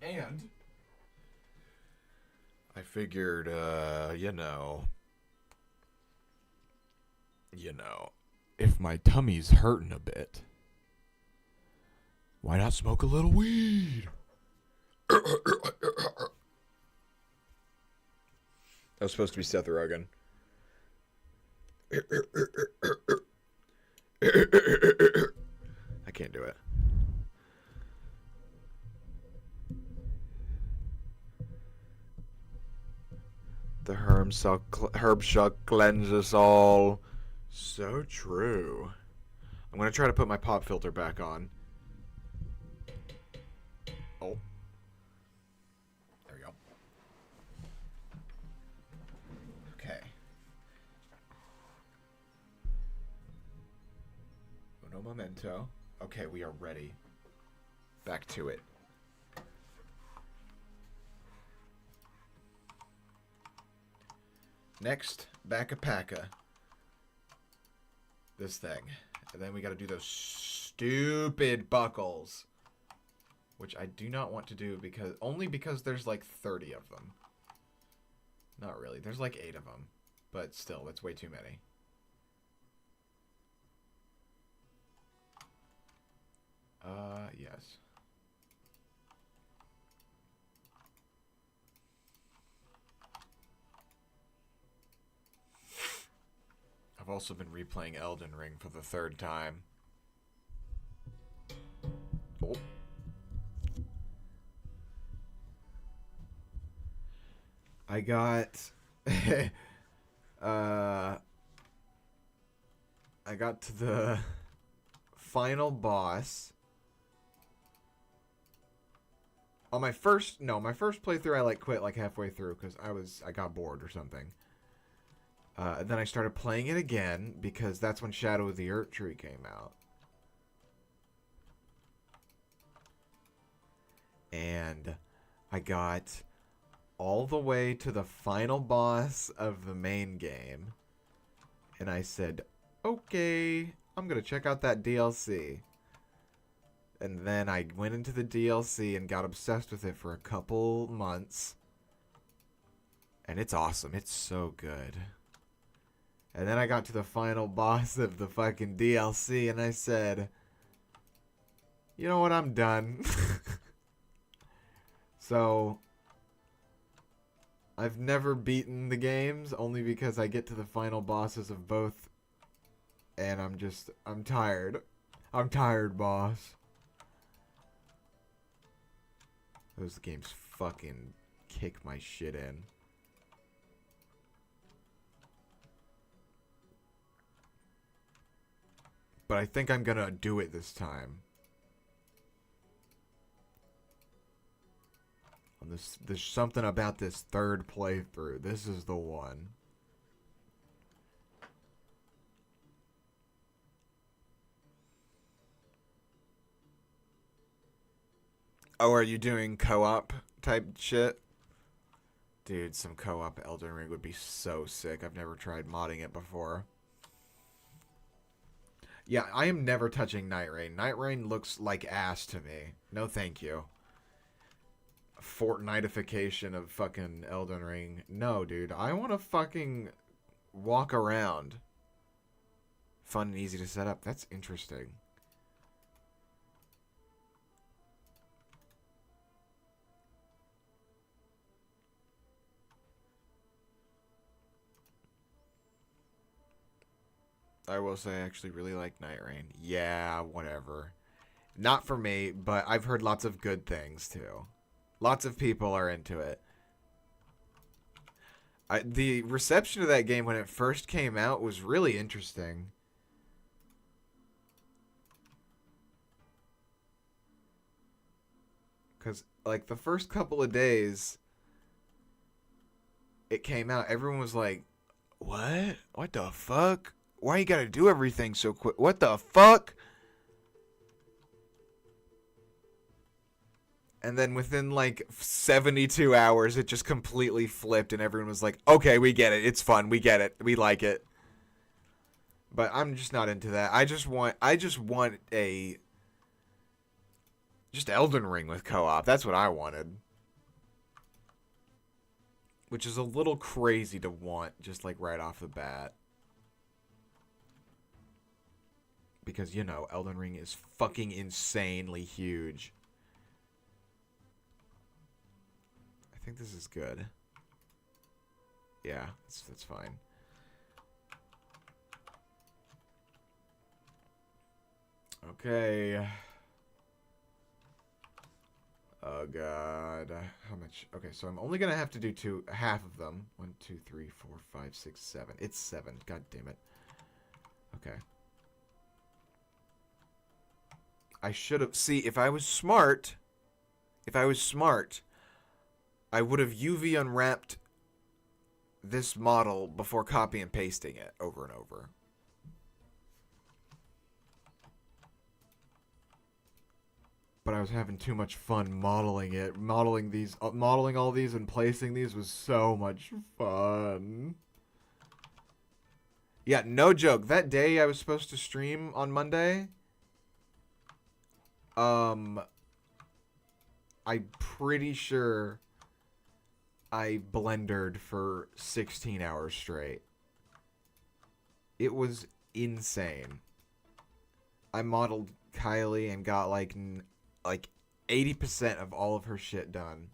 And I figured, if my tummy's hurting a bit, why not smoke a little weed? That was supposed to be Seth Rogen. I can't do it. The herb shall cleanse us all. So true. I'm gonna try to put my pop filter back on. Oh. There we go. Okay. Uno momento. Okay, we are ready. Back to it. Next, Backa-Packa. This thing. And then we gotta do those stupid buckles. Which I do not want to do only because there's like 30 of them. Not really. There's like 8 of them. But still, that's way too many. Yes. I've also been replaying Elden Ring for the 3rd time. Oh. I got I got to the final boss. On my first playthrough I quit halfway through cuz I got bored or something. And then I started playing it again because that's when Shadow of the Earth Tree came out. And I got all the way to the final boss of the main game. And I said, okay, I'm going to check out that DLC. And then I went into the DLC and got obsessed with it for a couple months. And it's awesome. It's so good. And then I got to the final boss of the fucking DLC and I said, you know what, I'm done. So, I've never beaten the games only because I get to the final bosses of both and I'm tired. I'm tired, boss. Those games fucking kick my shit in. But I think I'm gonna do it this time. On there's something about this third playthrough. This is the one. Oh, are you doing co-op type shit? Dude, some co-op Elden Ring would be so sick. I've never tried modding it before. Yeah, I am never touching Night Rain. Night Rain looks like ass to me. No thank you. Fortnitification of fucking Elden Ring. No, dude. I want to fucking walk around. Fun and easy to set up. That's interesting. I will say I actually really like Night Rain. Yeah, whatever. Not for me, but I've heard lots of good things too. Lots of people are into it. The reception of that game when it first came out was really interesting. Because, like, the first couple of days it came out, everyone was like, what? What the fuck? Why you gotta do everything so quick? What the fuck? And then within like 72 hours, it just completely flipped, and everyone was like, okay, we get it. It's fun. We get it. We like it. But I'm just not into that. I just want just Elden Ring with co-op. That's what I wanted. Which is a little crazy to want, just like right off the bat. Because, you know, Elden Ring is fucking insanely huge. I think this is good. Yeah, that's fine. Okay. Oh god. How much? Okay, so I'm only gonna have to do half of them. 1, 2, 3, 4, 5, 6, 7. It's 7. God damn it. Okay. I should have. See, if I was smart, I would have UV unwrapped this model before copy and pasting it over and over. But I was having too much fun modeling it. Modeling all these and placing these was so much fun. Yeah, no joke. That day I was supposed to stream on Monday, I'm pretty sure I blendered for 16 hours straight. It was insane. I modeled Kylie and got like 80% of all of her shit done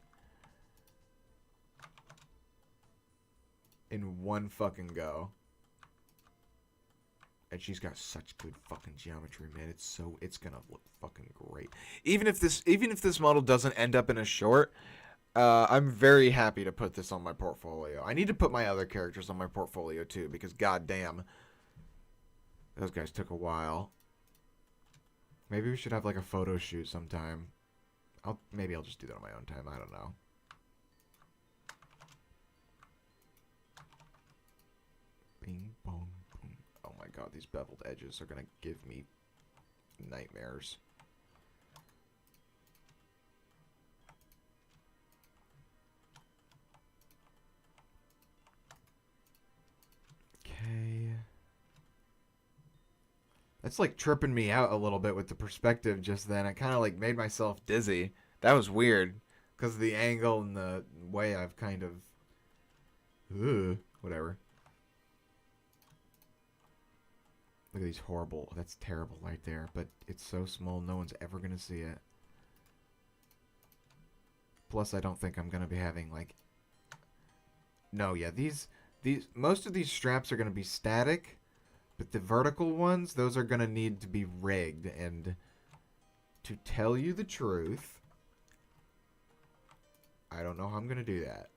in one fucking go. And she's got such good fucking geometry, man. It's gonna look fucking great. Even if this model doesn't end up in a short, I'm very happy to put this on my portfolio. I need to put my other characters on my portfolio too, because goddamn, those guys took a while. Maybe we should have like a photo shoot sometime. Maybe I'll just do that on my own time. I don't know. Bing bong boom. Oh my god, these beveled edges are gonna give me nightmares. Okay. That's like tripping me out a little bit with the perspective just then. I kind of like made myself dizzy. That was weird because of the angle and the way I've kind of... whatever. Look at these horrible... That's terrible right there. But it's so small, no one's ever going to see it. Plus, I don't think I'm going to be having, like... No, yeah, these... Most of these straps are going to be static. But the vertical ones, those are going to need to be rigged. And to tell you the truth, I don't know how I'm going to do that.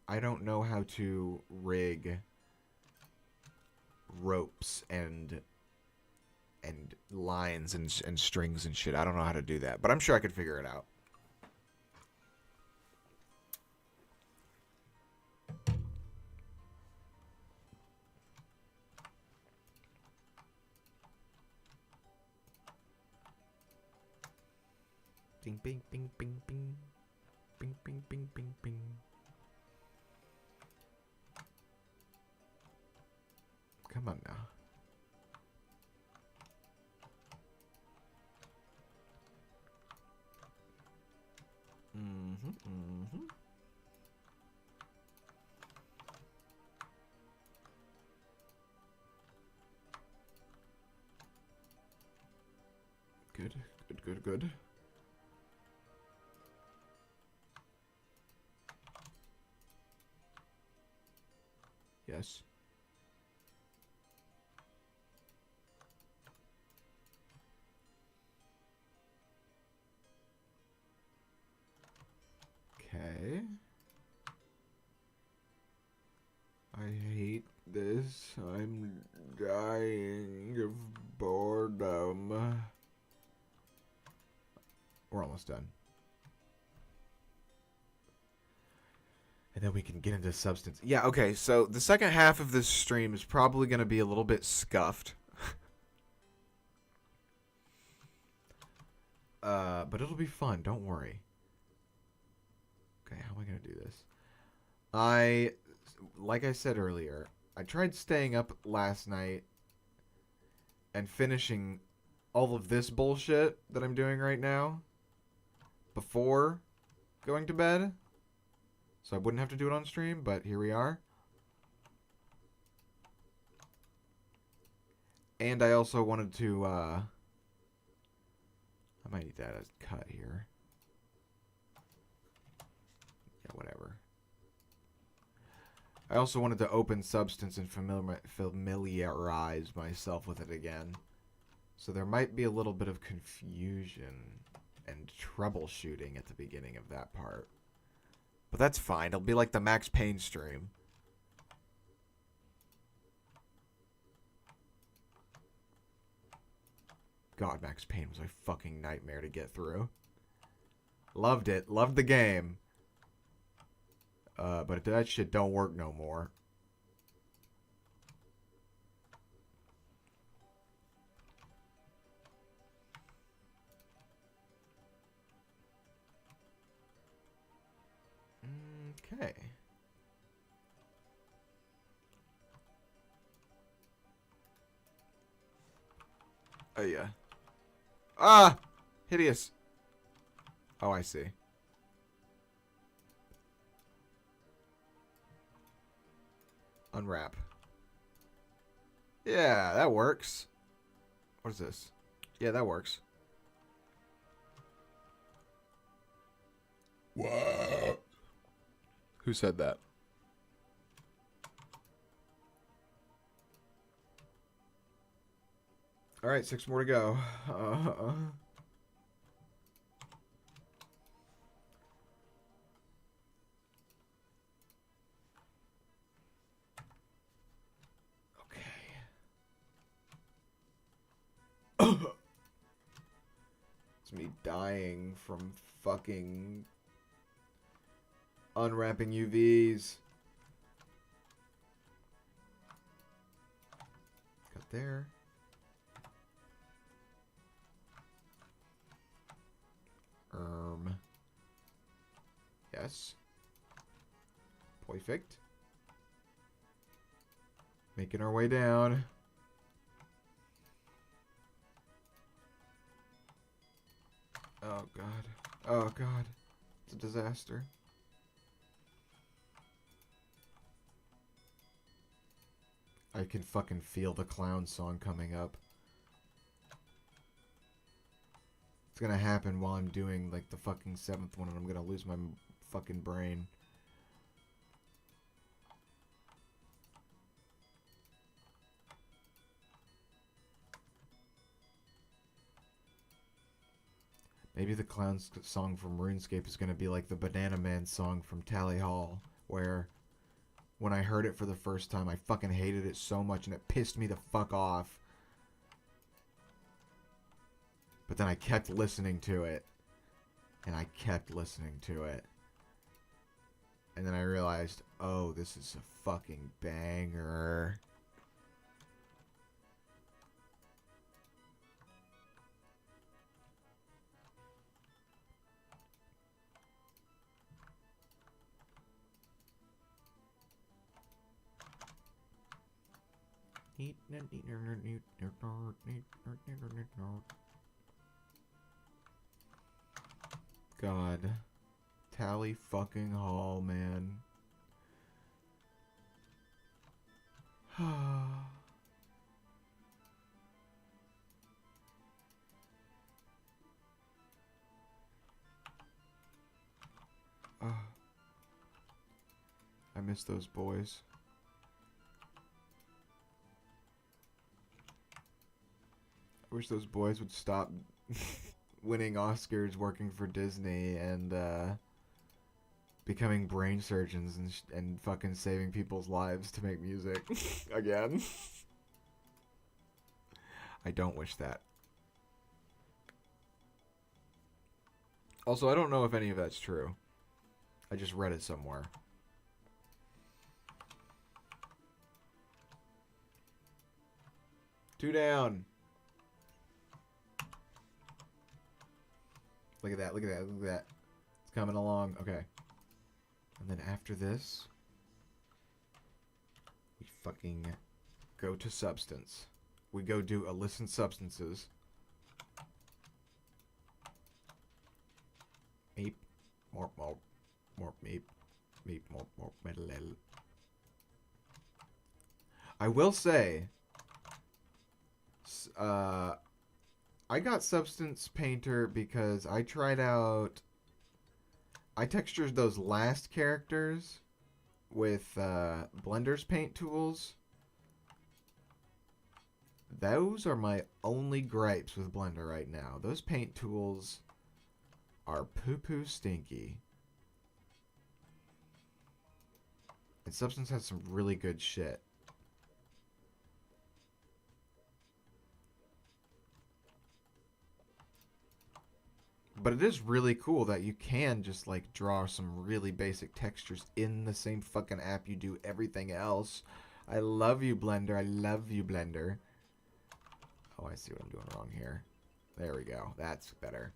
I don't know how to rig ropes and lines and strings and shit. I don't know how to do that, but I'm sure I could figure it out. Bing, bing, bing, bing, bing. Bing, bing, bing, bing, bing. Come on now. Good, good, good, good. Yes. Okay. I hate this. I'm dying of boredom. We're almost done. And then we can get into substance. Yeah, okay, so the second half of this stream is probably going to be a little bit scuffed. But it'll be fun, don't worry. Okay, how am I going to do this? Like I said earlier, I tried staying up last night and finishing all of this bullshit that I'm doing right now before going to bed. So I wouldn't have to do it on stream, but here we are. And I also wanted to, I might need that as cut here. Yeah, whatever. I also wanted to open Substance and familiarize myself with it again. So there might be a little bit of confusion and troubleshooting at the beginning of that part. But that's fine. It'll be like the Max Payne stream. God, Max Payne was a fucking nightmare to get through. Loved it. Loved the game. But that shit don't work no more. Okay. Oh, yeah. Ah! Hideous. Oh, I see. Unwrap. Yeah, that works. What is this? Yeah, that works. What? Who said that? All right, 6 more to go. It's me dying from fucking unwrapping UVs. Got there. Yes. Perfect. Making our way down. Oh god. Oh god. It's a disaster. I can fucking feel the clown song coming up. It's gonna happen while I'm doing like the fucking 7th one and I'm gonna lose my fucking brain. Maybe the clown song from RuneScape is gonna be like the Banana Man song from Tally Hall, where when I heard it for the first time, I fucking hated it so much and it pissed me the fuck off. But then I kept listening to it. And I kept listening to it. And then I realized, oh, this is a fucking banger. God. Tally fucking Hall, man. I miss those boys. I wish those boys would stop winning Oscars working for Disney and becoming brain surgeons and fucking saving people's lives to make music again. I don't wish that. Also, I don't know if any of that's true. I just read it somewhere. Two down. Look at that, look at that, look at that. It's coming along. Okay. And then after this, we fucking go to Substance. We go do illicit substances. Meep. Morp, morp. Morp, meep. Meep, morp, morp, meddle. I will say, I got Substance Painter because I tried out... I textured those last characters with Blender's paint tools. Those are my only gripes with Blender right now. Those paint tools are poo-poo stinky. And Substance has some really good shit. But it is really cool that you can just like draw some really basic textures in the same fucking app you do everything else. I love you, Blender. I love you, Blender. Oh, I see what I'm doing wrong here. There we go. That's better.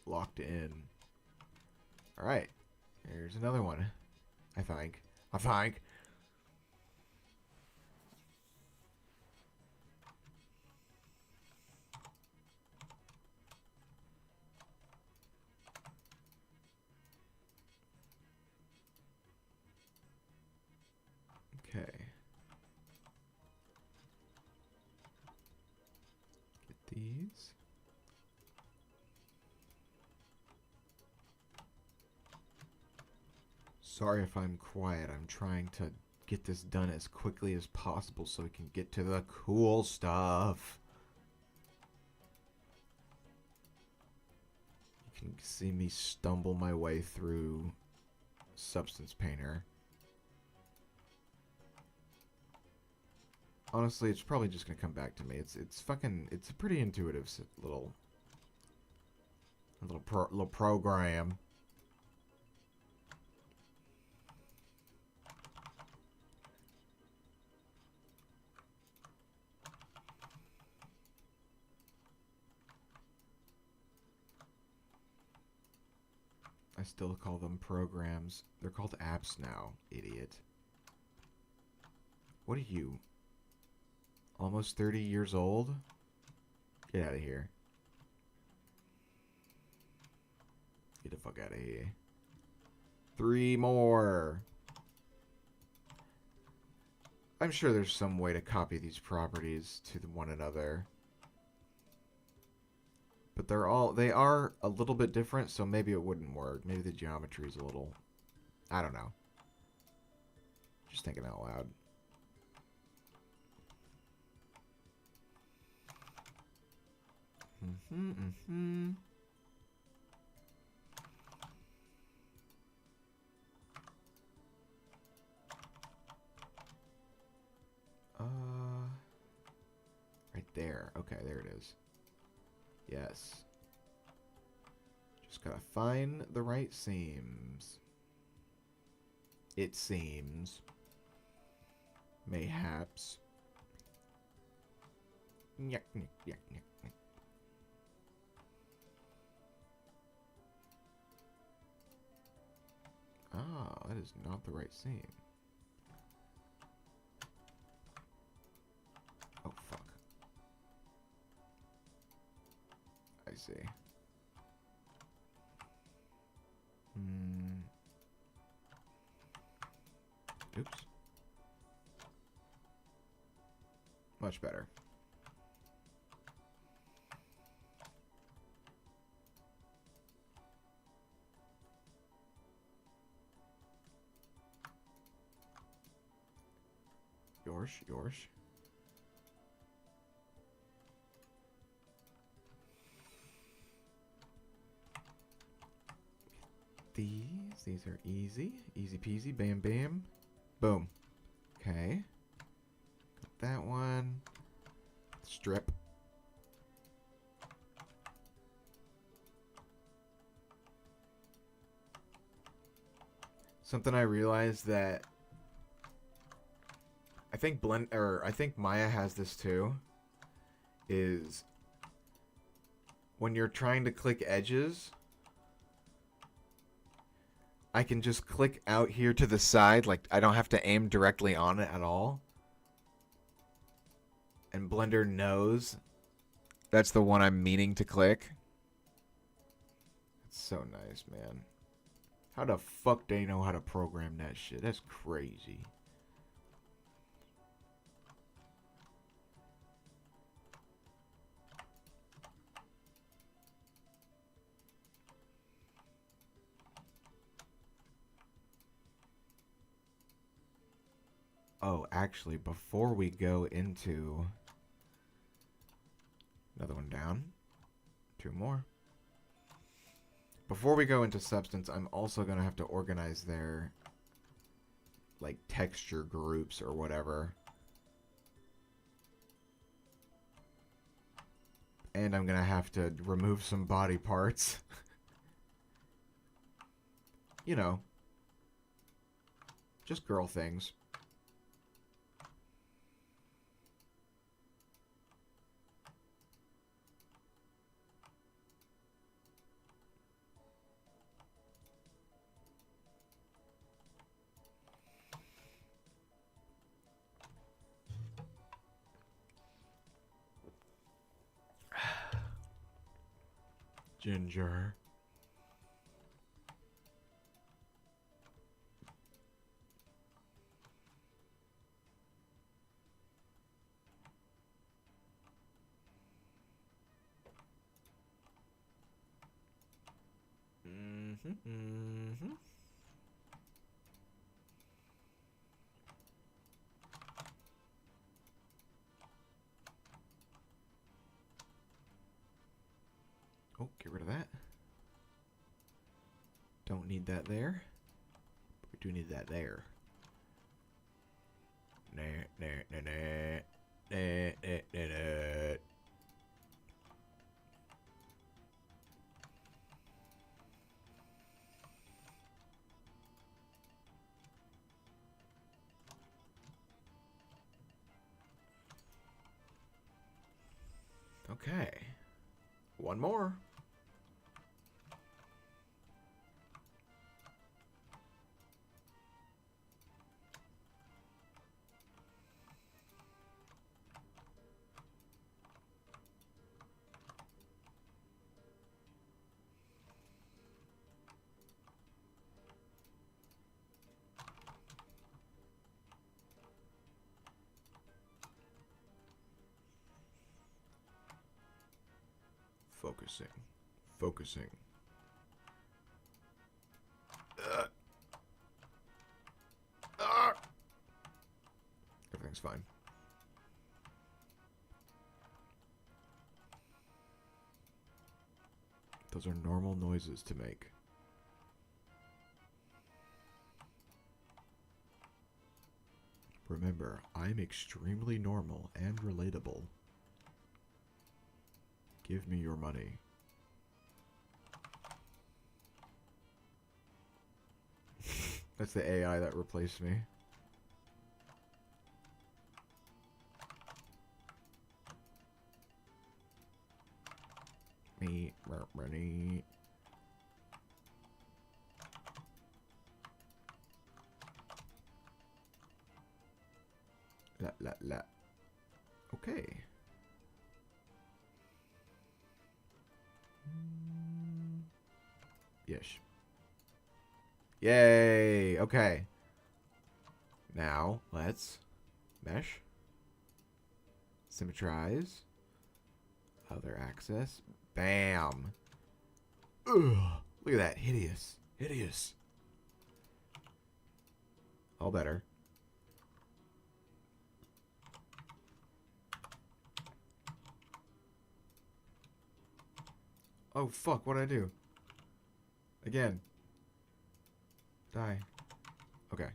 Locked in. Alright. Here's another one. I think. Okay. Get these. Sorry if I'm quiet. I'm trying to get this done as quickly as possible so we can get to the cool stuff. You can see me stumble my way through Substance Painter. Honestly, it's probably just gonna come back to me. It's a pretty intuitive little program. I still call them programs. They're called apps now, idiot. What are you? Almost 30 years old? Get out of here. Get the fuck out of here. 3 more. I'm sure there's some way to copy these properties to one another. But they are a little bit different, so maybe it wouldn't work. Maybe the geometry is a little, I don't know. Just thinking out loud. Right there. Okay, there it is. Yes. Just gotta find the right seams. It seems. Mayhaps. Yuck, yuck, yuck, yuck, yuck. Ah, that is not the right seam. Oh, fuck. I see. Oops. Much better. Yours. These are easy. Easy peasy, bam bam. Boom. Okay. Got that one. Strip. Something I realized that I think I think Maya has this too, is when you're trying to click edges, I can just click out here to the side, like I don't have to aim directly on it at all. And Blender knows that's the one I'm meaning to click. It's so nice, man. How the fuck they know how to program that shit? That's crazy. Oh, actually, before we go into... Another one down. 2 more. Before we go into Substance, I'm also going to have to organize their, like, texture groups or whatever. And I'm going to have to remove some body parts. You know. Just girl things. Ginger. Don't need that there. We do need that there. Nah, nah, nah, nah. Nah, nah, nah, nah. Okay. One more. Focusing. Focusing. Everything's fine. Those are normal noises to make. Remember, I'm extremely normal and relatable. Give me your money. That's the AI that replaced me. Me, money. La. Okay. Yes. Yay! Okay. Now, let's mesh. Symmetrize. Other access. Bam! Ugh! Look at that. Hideous. Hideous. All better. Oh, fuck. What'd I do? Again. Die. Okay.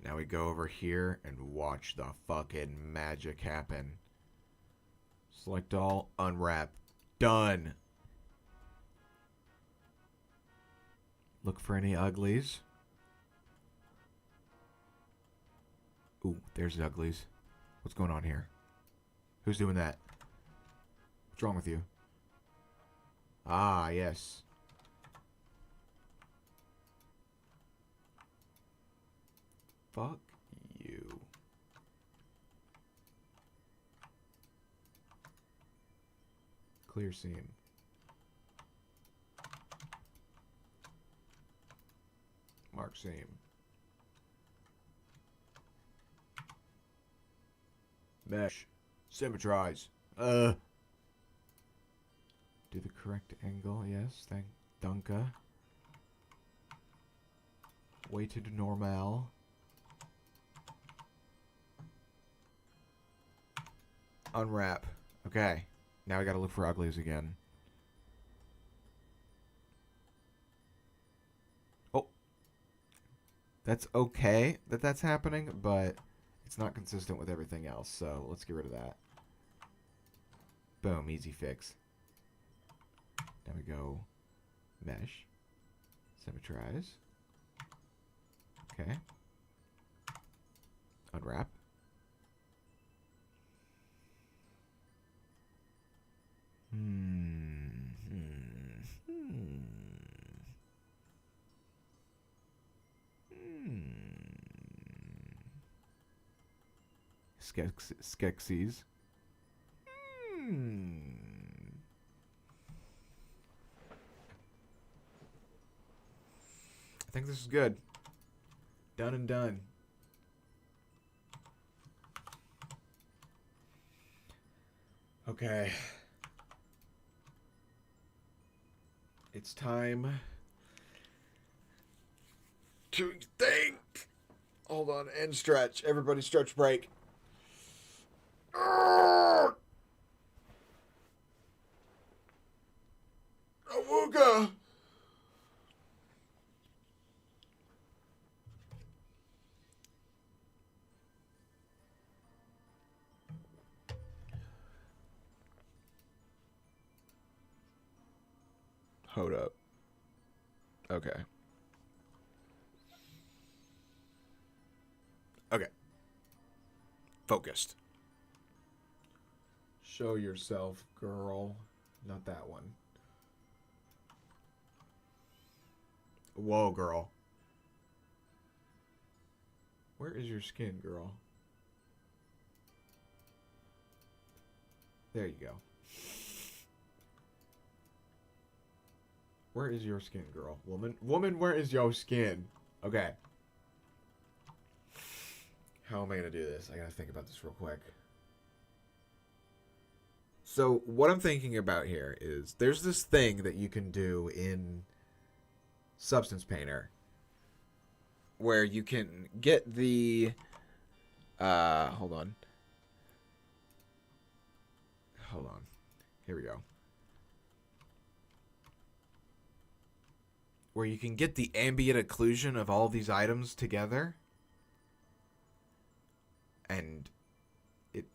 Now we go over here and watch the fucking magic happen. Select all. Unwrap. Done. Look for any uglies. Ooh, there's the uglies. What's going on here? Who's doing that? What's wrong with you? Ah, yes. Fuck you. Clear seam. Mark seam. Mesh. Symmetrize. Do the correct angle, yes. Thank Dunka. Weighted normal. Unwrap. Okay. Now we gotta look for uglies again. Oh. That's okay that that's happening, but it's not consistent with everything else, so let's get rid of that. Boom. Easy fix. Now we go mesh. Symmetrize. Okay. Unwrap. Skeksis. I think this is good. Done and done. Okay. It's time to think. Hold on and stretch. Everybody stretch break. Awooga. Hold up. Okay. Okay. Focused. Show yourself, girl. Not that one. Whoa, girl. Where is your skin, girl? There you go. Where is your skin, girl? Woman, where is your skin? Okay. How am I gonna do this? I gotta think about this real quick. So, what I'm thinking about here is there's this thing that you can do in Substance Painter where you can get the hold on. Here we go. Where you can get the ambient occlusion of all these items together. And it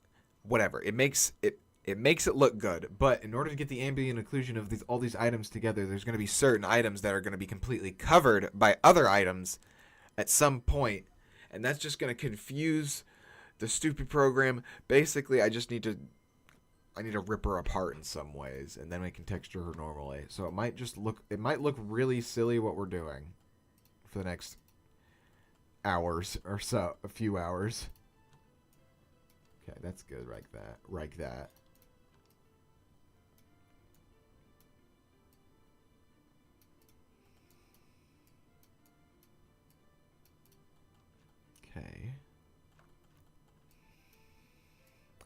makes it look good, but in order to get the ambient occlusion of all these items together, there's going to be certain items that are going to be completely covered by other items at some point, and that's just going to confuse the stupid program. Basically, I need to rip her apart in some ways, and then I can texture her normally. So it might look really silly what we're doing for the next hours or so, a few hours. Okay, that's good, like that. Okay.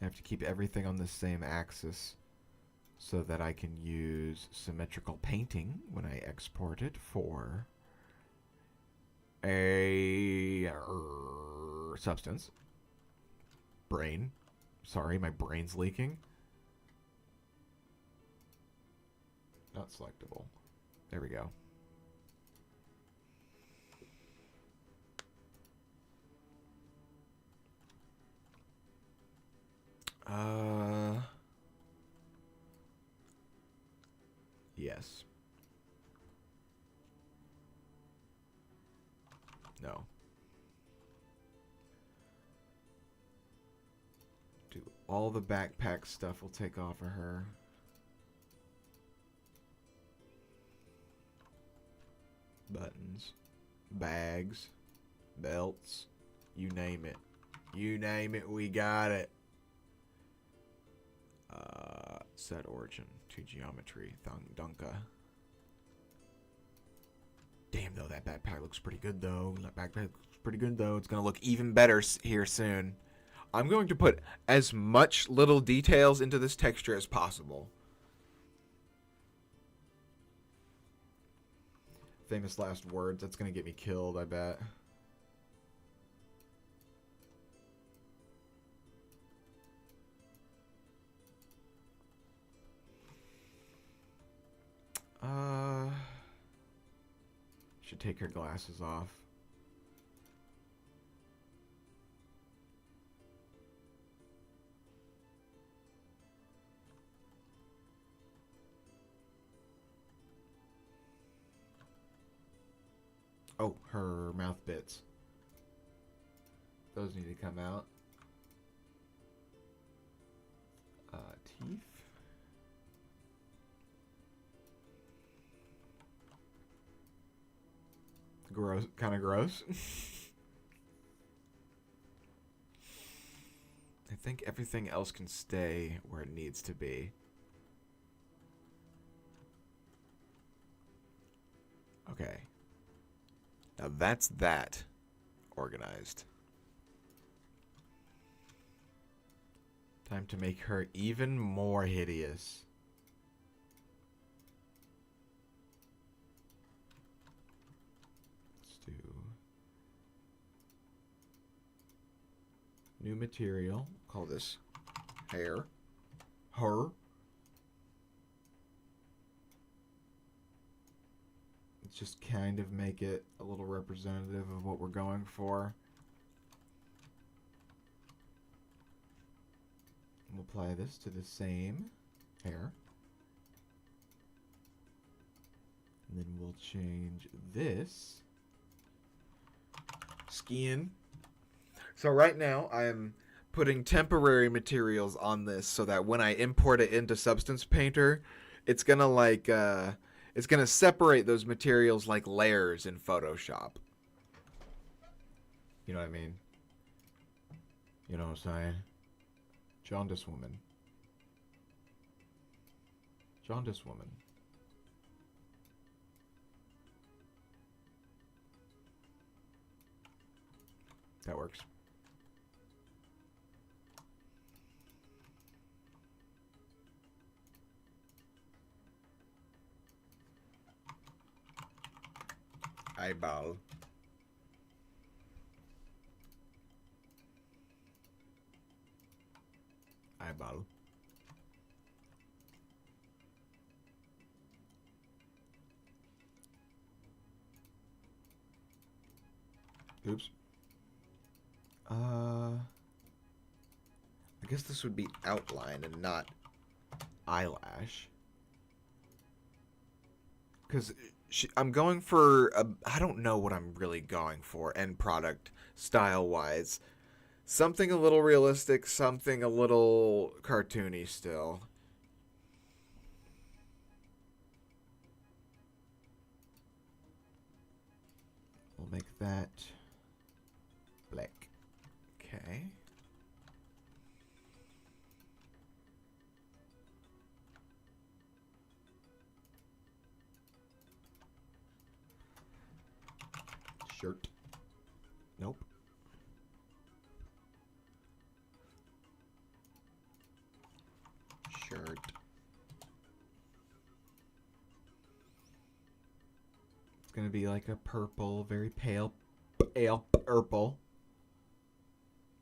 I have to keep everything on the same axis so that I can use symmetrical painting when I export it for a substance. Brain. Sorry, my brain's leaking. Not selectable. There we go. Yes. No. Do all the backpack stuff we'll take off of her. Buttons. Bags. Belts. You name it. You name it, we got it. Set origin to geometry. Dunka. Damn, though, that backpack looks pretty good, though. It's gonna look even better here soon. I'm going to put as much little details into this texture as possible. Famous last words. That's gonna get me killed, I bet. Should take her glasses off. Oh, her mouth bits. Those need to come out. Teeth. Gross, kind of gross. I think everything else can stay where it needs to be. Okay. Now that's that organized. Time to make her even more hideous. Let's do new material. Call this hair. Her. Let's just kind of make it a little representative of what we're going for. We'll apply this to the same hair. And then we'll change this. Skin. So right now I'm putting temporary materials on this so that when I import it into Substance Painter, it's gonna it's gonna separate those materials like layers in Photoshop. You know what I mean? You know what I'm saying? Jaundice woman. Jaundice woman. That works. Eyeball. Eyeball. Oops. I guess this would be outline and not eyelash. Because I'm going for I don't know what I'm really going for end product style wise. Something a little realistic, something a little cartoony still. We'll make that black. Okay. Shirt. Nope. Shirt. It's gonna be like a purple, very pale purple.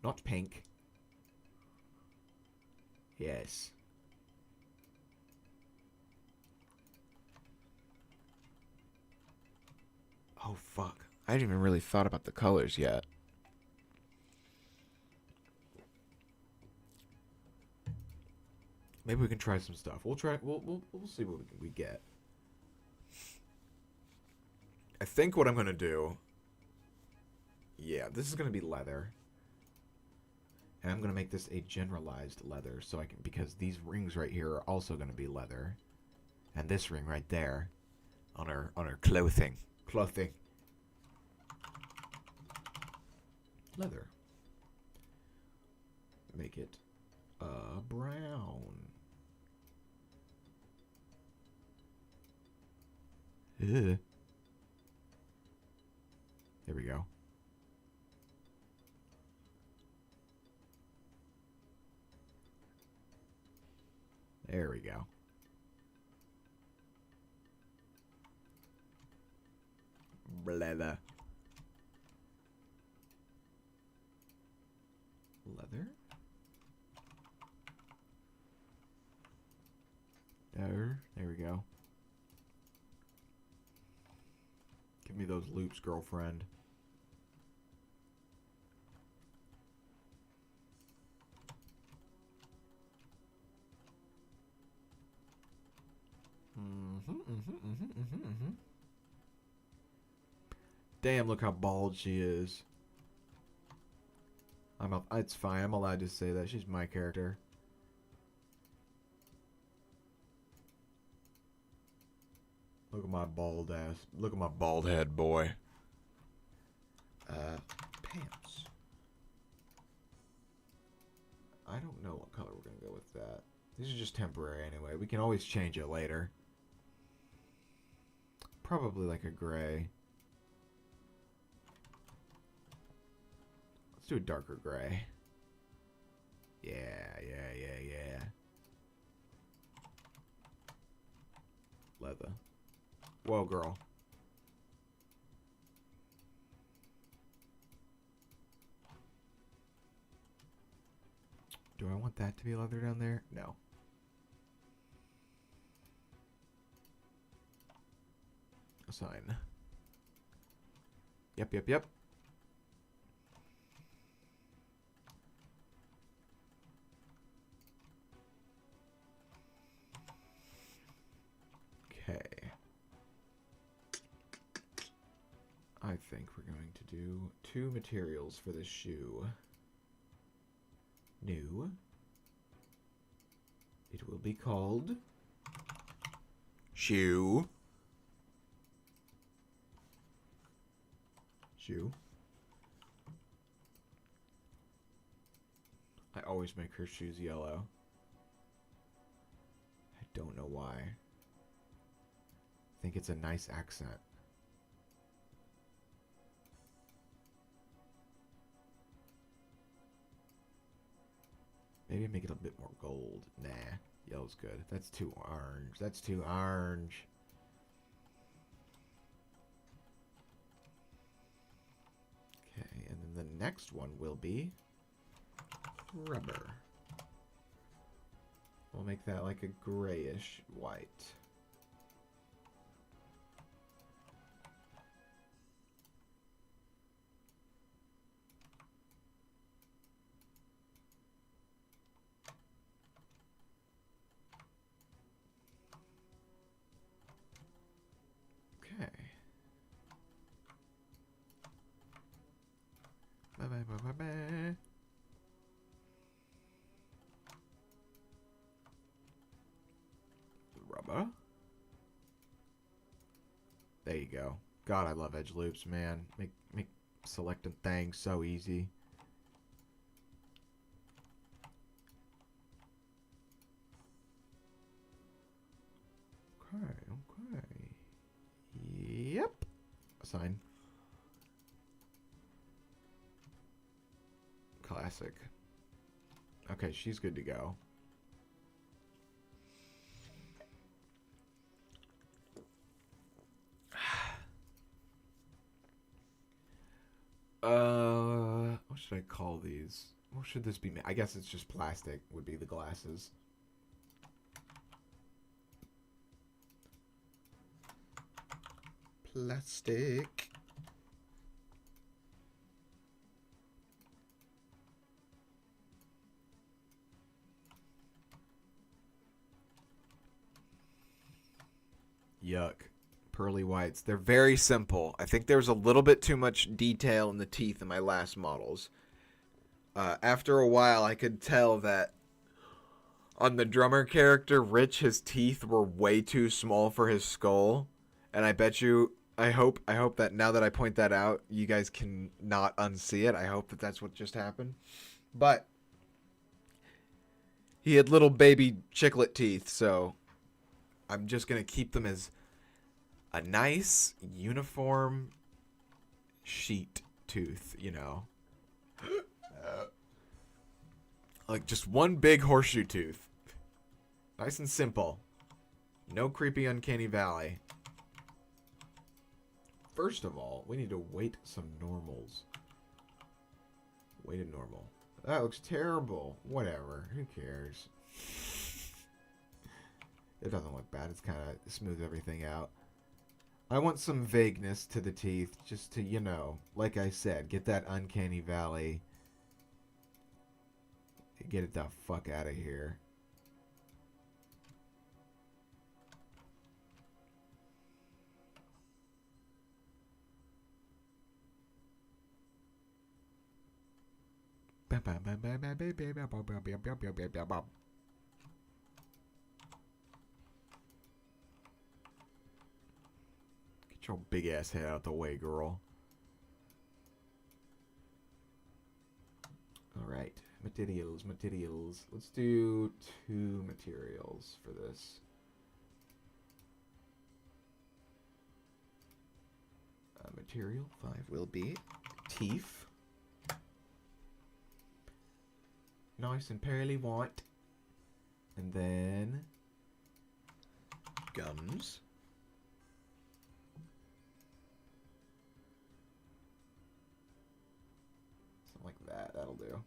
Not pink. Yes. Oh, fuck. I hadn't even really thought about the colors yet. Maybe we can try some stuff. We'll try. We'll see what we get. I think what I'm gonna do. Yeah, this is gonna be leather, and I'm gonna make this a generalized leather, so I can because these rings right here are also gonna be leather, and this ring right there, on our clothing. Leather. Make it brown. Ugh. There we go. There we go. Leather. Leather. There we go. Give me those loops, girlfriend. Damn, look how bald she is. It's fine. I'm allowed to say that. She's my character. Look at my bald ass. Look at my bald head, boy. Pants. I don't know what color we're gonna go with that. These are just temporary anyway. We can always change it later. Probably like a gray. Let's do a darker gray. Yeah. Leather. Whoa, girl. Do I want that to be leather down there? No. Assign. Yep. Okay. I think we're going to do 2 materials for this shoe. New. It will be called shoe. Shoe. I always make her shoes yellow. I don't know why. I think it's a nice accent. Maybe make it a bit more gold. Nah, yellow's good. That's too orange. That's too orange. Okay, and then the next one will be rubber. We'll make that like a grayish white. Okay. Bye-bye. Rubber. There you go. God, I love edge loops, man. Make selecting things so easy. Okay. Yep. Assign. Classic. Okay, she's good to go. What should I call these? What should this be? I guess it's just plastic would be the glasses. Plastic. Yuck. Pearly whites. They're very simple. I think there was a little bit too much detail in the teeth in my last models. After a while, I could tell that on the drummer character, Rich, his teeth were way too small for his skull. And I bet you, I hope that now that I point that out, you guys can not unsee it. I hope that that's what just happened. But he had little baby chiclet teeth, so I'm just going to keep them as a nice, uniform sheet tooth, you know. Like just one big horseshoe tooth. Nice and simple. No creepy uncanny valley. First of all, we need to weight some normals. Weighted normal. That looks terrible. Whatever. Who cares? It doesn't look bad. It's kind of smooth everything out. I want some vagueness to the teeth, just to, you know, like I said, get that uncanny valley. Get it the fuck out of here. Get your big ass head out the way, girl. Alright. Materials. Let's do 2 materials for this. Material 5 will be teeth. Nice and pearly white. And then gums. Something like that. That'll do.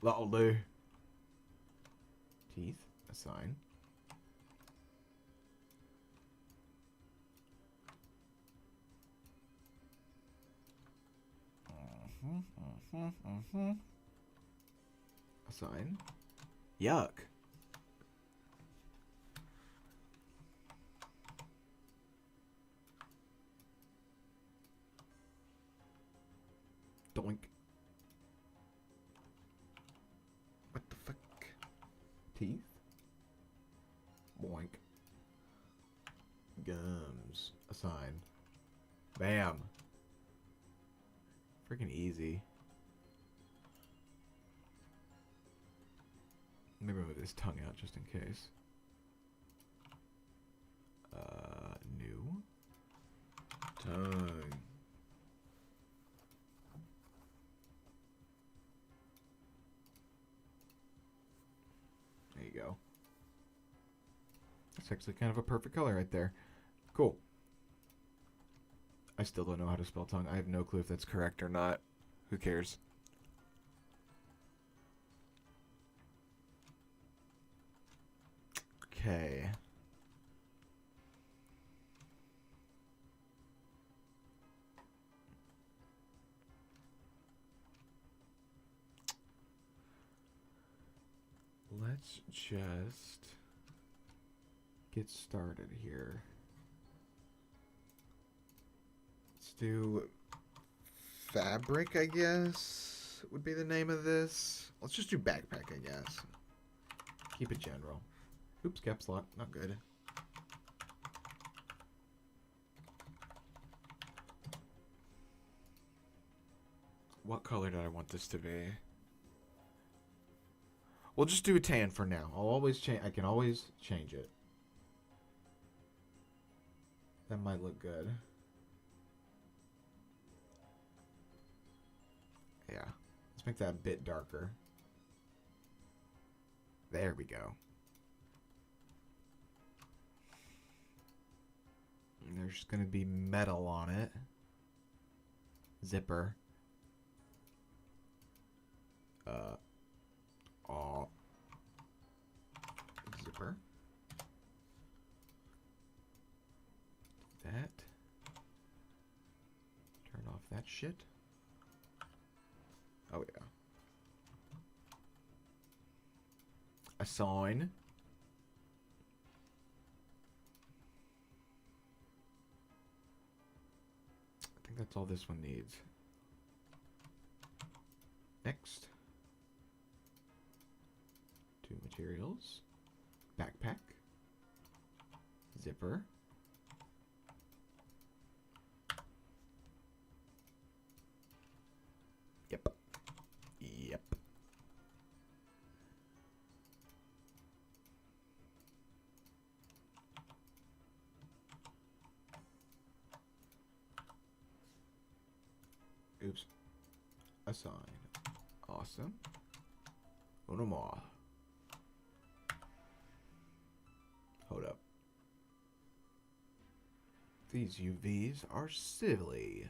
That'll do. Teeth. Assign. Assign. Yuck. Doink. What the fuck? Teeth? Boink. Gums. A sign. Bam. Freaking easy. Let me move his tongue out just in case. New. Tongue. There you go. That's actually kind of a perfect color right there. Cool. I still don't know how to spell tongue. I have no clue if that's correct or not. Who cares? Okay. Let's just get started here. Let's do fabric, I guess, would be the name of this. Let's just do backpack, I guess. Keep it general. Oops, caps lock. Not good. What color did I want this to be? We'll just do a tan for now. I'll always change. I can always change it. That might look good. Yeah. Let's make that a bit darker. There we go. And there's going to be metal on it. Zipper. Zipper. That. Turn off that shit. Oh yeah. A sign. I think that's all this one needs. Next. 2 materials. Backpack. Zipper. Yep. Yep. Oops. A sign. Awesome. Uno more. Hold up. These UVs are silly.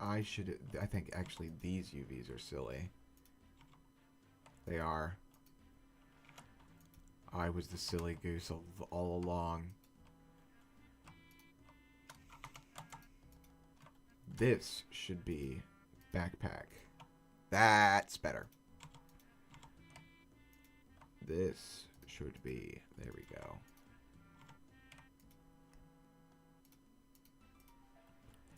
I think actually these UVs are silly. They are. I was the silly goose all along. This should be backpack. That's better. This should be, there we go.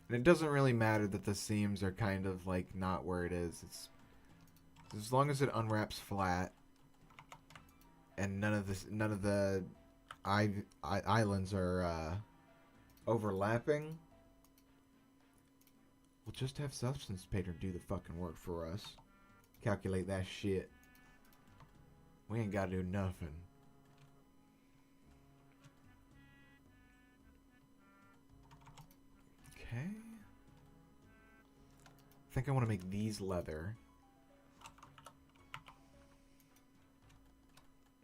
And it doesn't really matter that the seams are kind of like not where it is. It's as long as it unwraps flat and none of the islands are overlapping. We'll just have Substance Painter do the fucking work for us. Calculate that shit. We ain't gotta do nothing. Okay. I think I want to make these leather.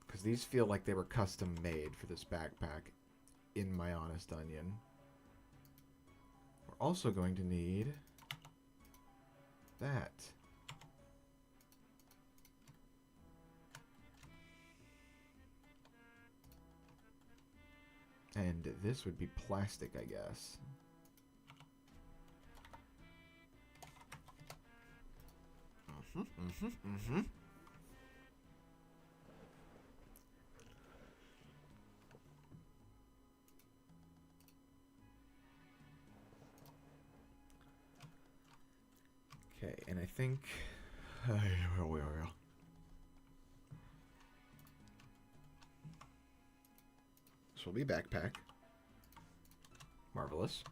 Because these feel like they were custom made for this backpack, in my honest onion. We're also going to need that. And this would be plastic, I guess. and I think... This will be backpack. Marvelous.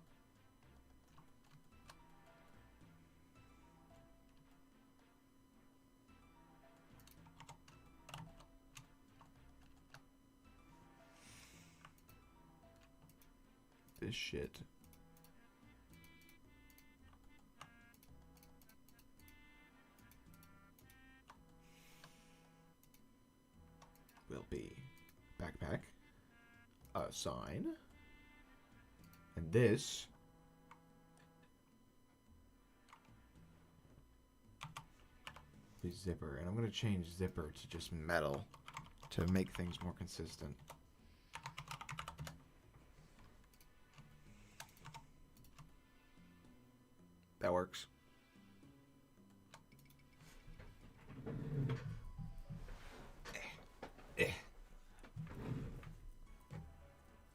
This shit. Will be backpack, a sign, and this is zipper. And I'm going to change zipper to just metal to make things more consistent. That works.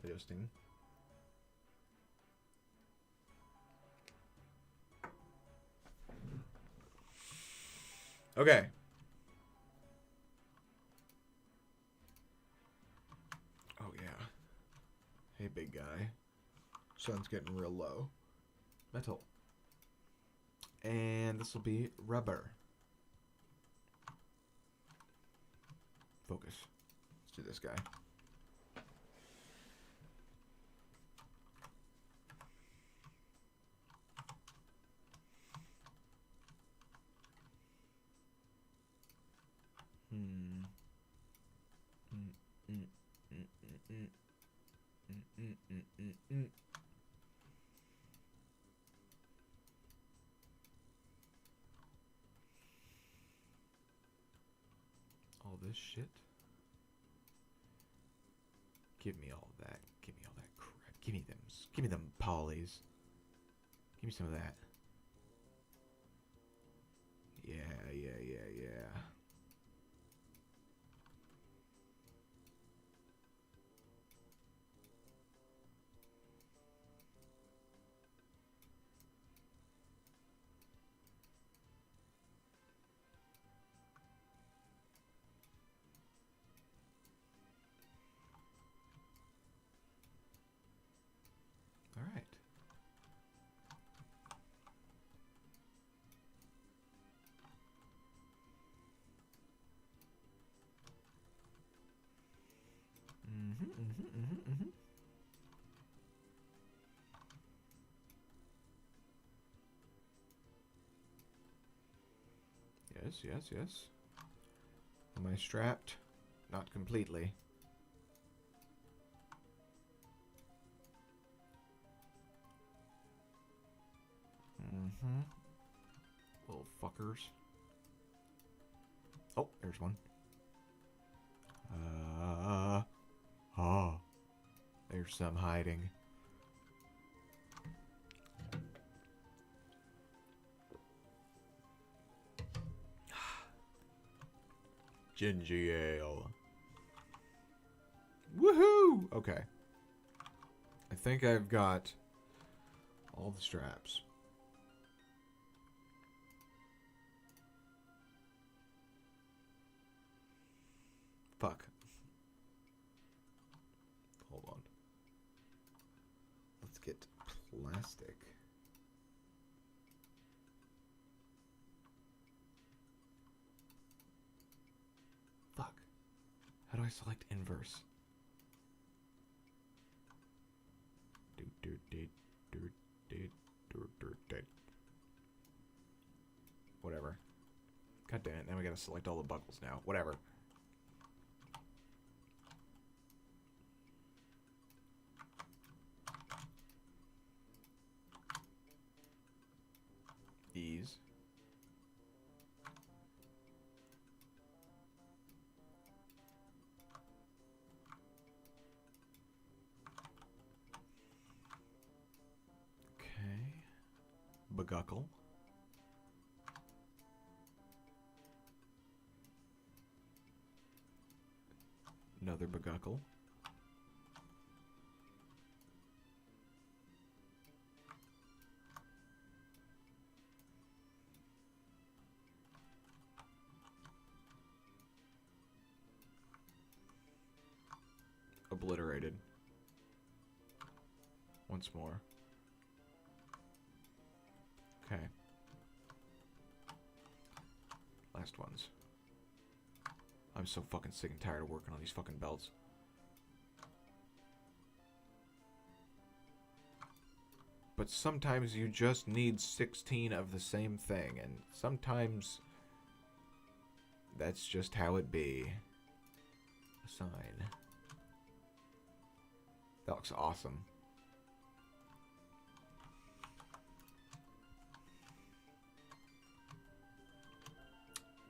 Adjusting. Okay. Oh yeah. Hey big guy. Sun's getting real low. Metal. And this will be rubber. Focus. Let's do this guy. All this shit. Give me all that. Give me all that crap. Give me them. Give me them polys. Give me some of that. Yeah. All right. Yes. Am I strapped? Not completely. Little fuckers. Oh, there's one. There's some hiding. Ginger ale. Woohoo! Okay. I think I've got all the straps. Fuck. Hold on. Let's get plastic. Fuck. How do I select inverse? Whatever. God damn it, now we gotta select all the buckles now. Whatever. Ease. Okay. Baguckle. Another baguckle. obliterated. Once more. Okay. Last ones. I'm so fucking sick and tired of working on these fucking belts. But sometimes you just need 16 of the same thing, and sometimes that's just how it be. A sign. That looks awesome.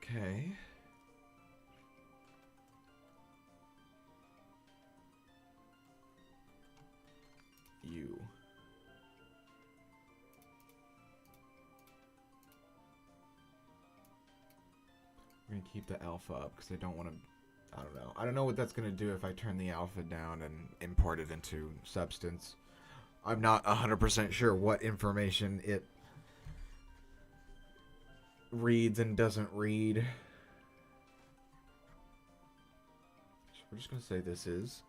Okay. You. We're gonna keep the alpha up because I don't want to. I don't know. I don't know what that's gonna do if I turn the alpha down and import it into substance. I'm not 100% sure what information it reads and doesn't read. So we're just gonna say this is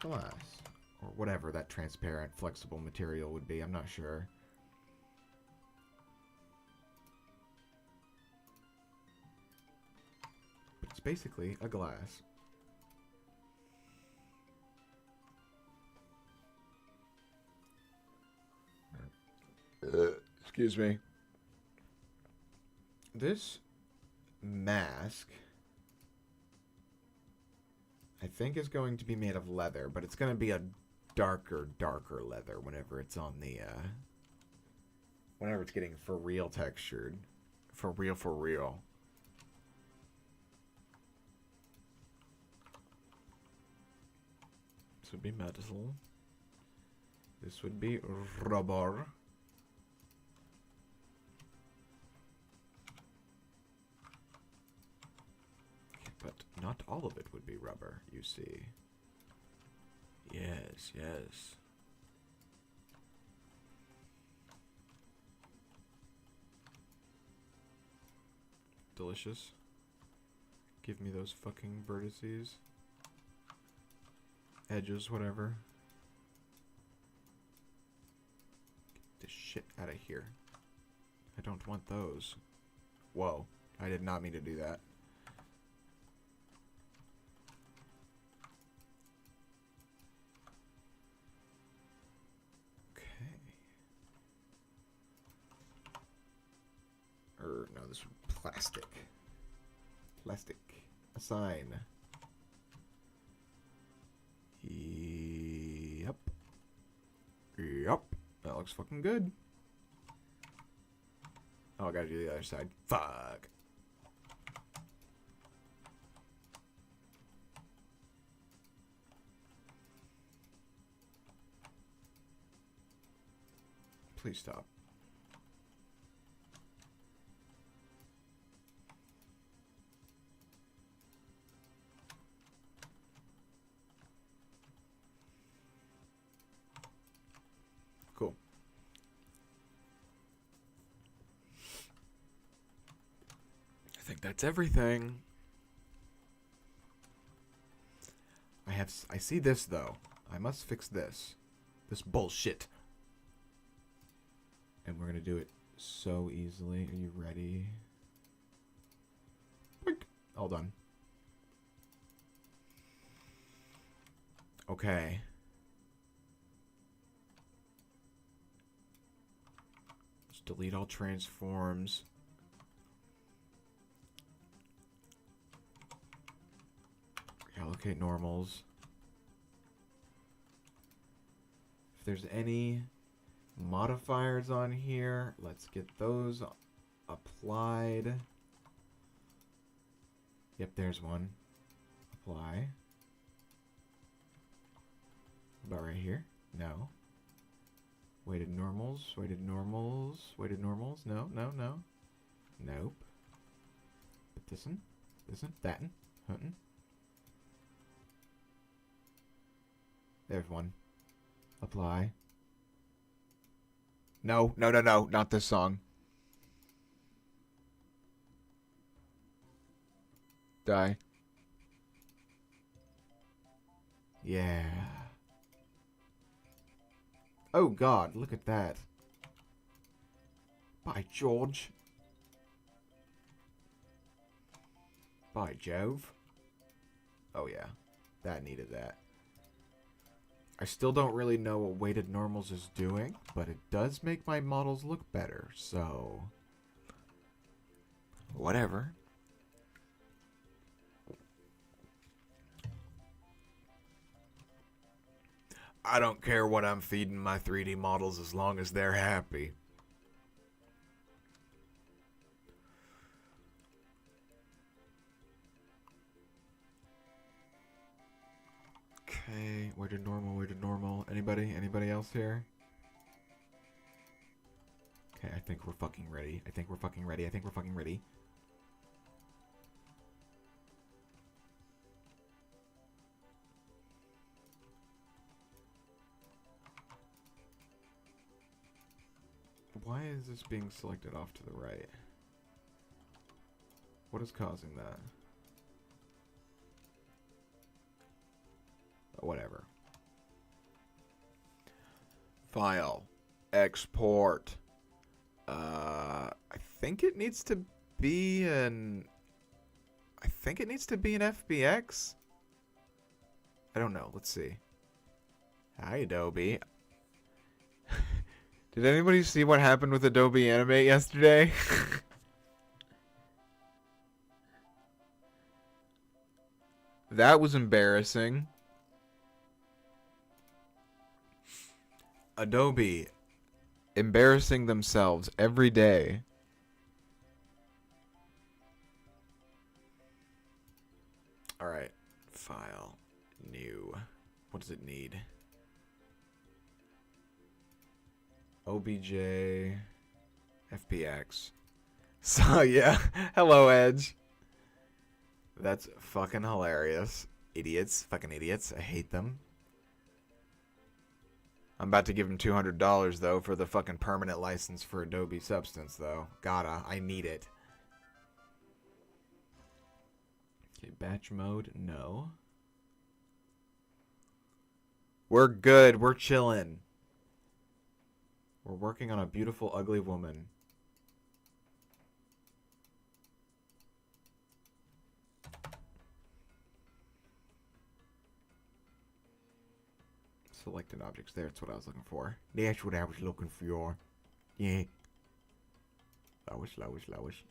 glass. Or whatever that transparent, flexible material would be. I'm not sure. But it's basically a glass. Excuse me. This mask, I think, is going to be made of leather, but it's going to be a darker leather whenever it's on the, whenever it's getting for real textured. For real. This would be metal. This would be rubber. But not all of it would be rubber, you see. Yes. Delicious. Give me those fucking vertices. Edges, whatever. Get this shit out of here. I don't want those. Whoa. I did not mean to do that. No, this was plastic. Plastic. A sign. Yep. That looks fucking good. Oh, I gotta do the other side. Fuck. Please stop. Cool. I think that's everything. I see this though. I must fix this. This bullshit. And we're gonna do it so easily. Are you ready? Boink. All done. Okay. Just delete all transforms. Allocate normals. If there's any modifiers on here, let's get those applied. Yep, there's one. Apply. About right here? No. Weighted normals, weighted normals, weighted normals. No. Nope. But this'n, that'n, huntin'. There's one. Apply. No, not this song. Die. Yeah. Oh god, look at that. By George. By Jove. Oh yeah, that needed that. I still don't really know what weighted normals is doing, but it does make my models look better, so... whatever. I don't care what I'm feeding my 3D models as long as they're happy. Okay, weighted normal, weighted normal. Anybody? Anybody else here? Okay, I think we're fucking ready. I think we're fucking ready. I think we're fucking ready. Why is this being selected off to the right? What is causing that? Whatever. File. Export. I think it needs to be an... I think it needs to be an FBX? I don't know. Let's see. Hi, Adobe. Did anybody see what happened with Adobe Animate yesterday? That was embarrassing. Adobe embarrassing themselves every day. Alright. File. New. What does it need? OBJ. FBX. So, yeah. Hello, Edge. That's fucking hilarious. Idiots. Fucking idiots. I hate them. I'm about to give him $200, though, for the fucking permanent license for Adobe Substance, though. Gotta. I need it. Okay, batch mode. No. We're good. We're chilling. We're working on a beautiful, ugly woman. Selected objects. There, that's what I was looking for. That's what I was looking for. Yeah. Lowish, lowish, lowish.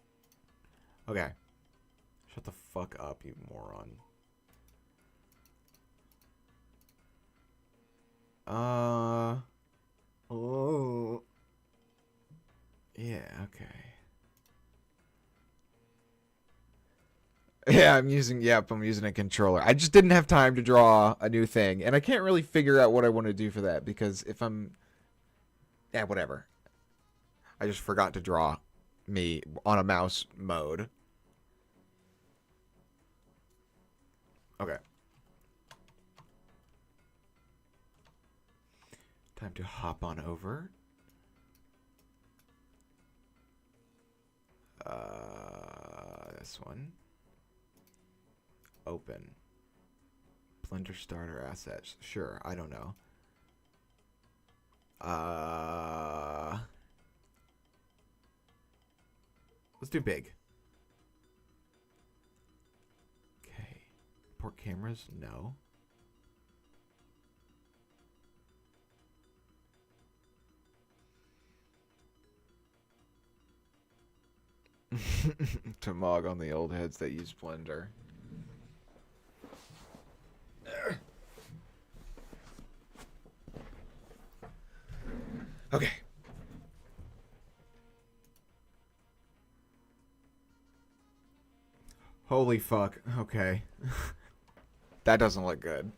Okay. Shut the fuck up, you moron. Oh. Yeah, okay. Yeah, I'm using a controller. I just didn't have time to draw a new thing, and I can't really figure out what I want to do for that, because if I'm... yeah, whatever. I just forgot to draw me on a mouse mode. Okay. Time to hop on over. This one. Open. Blender starter assets. Sure, I don't know. Let's do big. Okay. Port cameras? No. To mog on the old heads that use Blender. Okay. Holy fuck. Okay. That doesn't look good.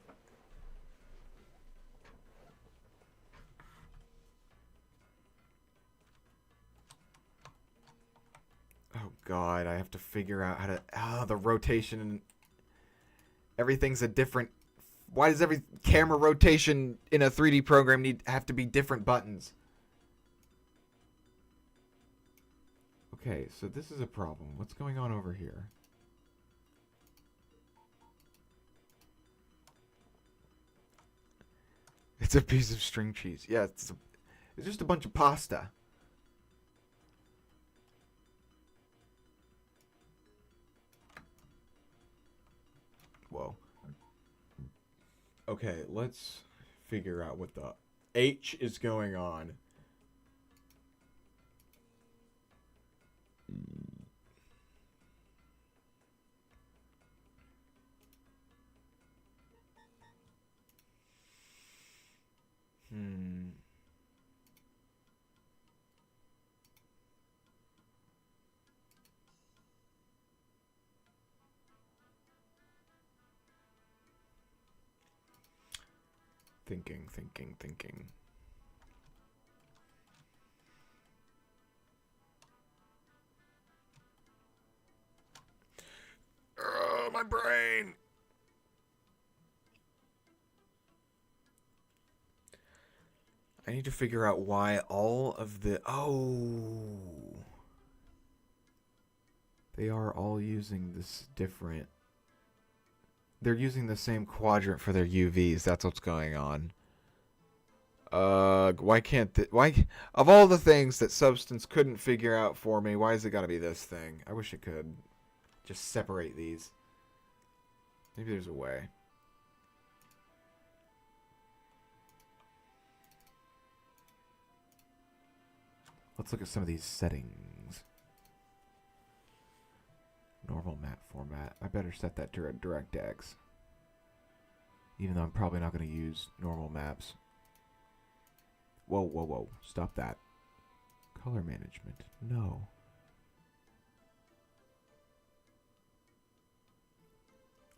Oh god, I have to figure out how to... the rotation... Everything's a different... Why does every camera rotation in a 3D program have to be different buttons? Okay, so this is a problem. What's going on over here? It's a piece of string cheese. Yeah, it's just a bunch of pasta. Whoa. Okay, let's figure out what the H is going on. Hmm. Thinking. Oh, my brain. I need to figure out why all of the... Oh. They are all using this different... They're using the same quadrant for their UVs. That's what's going on. Why can't why of all the things that Substance couldn't figure out for me, why is it gotta be this thing? I wish it could just separate these. Maybe there's a way. Let's look at some of these settings. Normal map format. I better set that to DirectX. Even though I'm probably not going to use normal maps. Whoa. Stop that. Color management. No.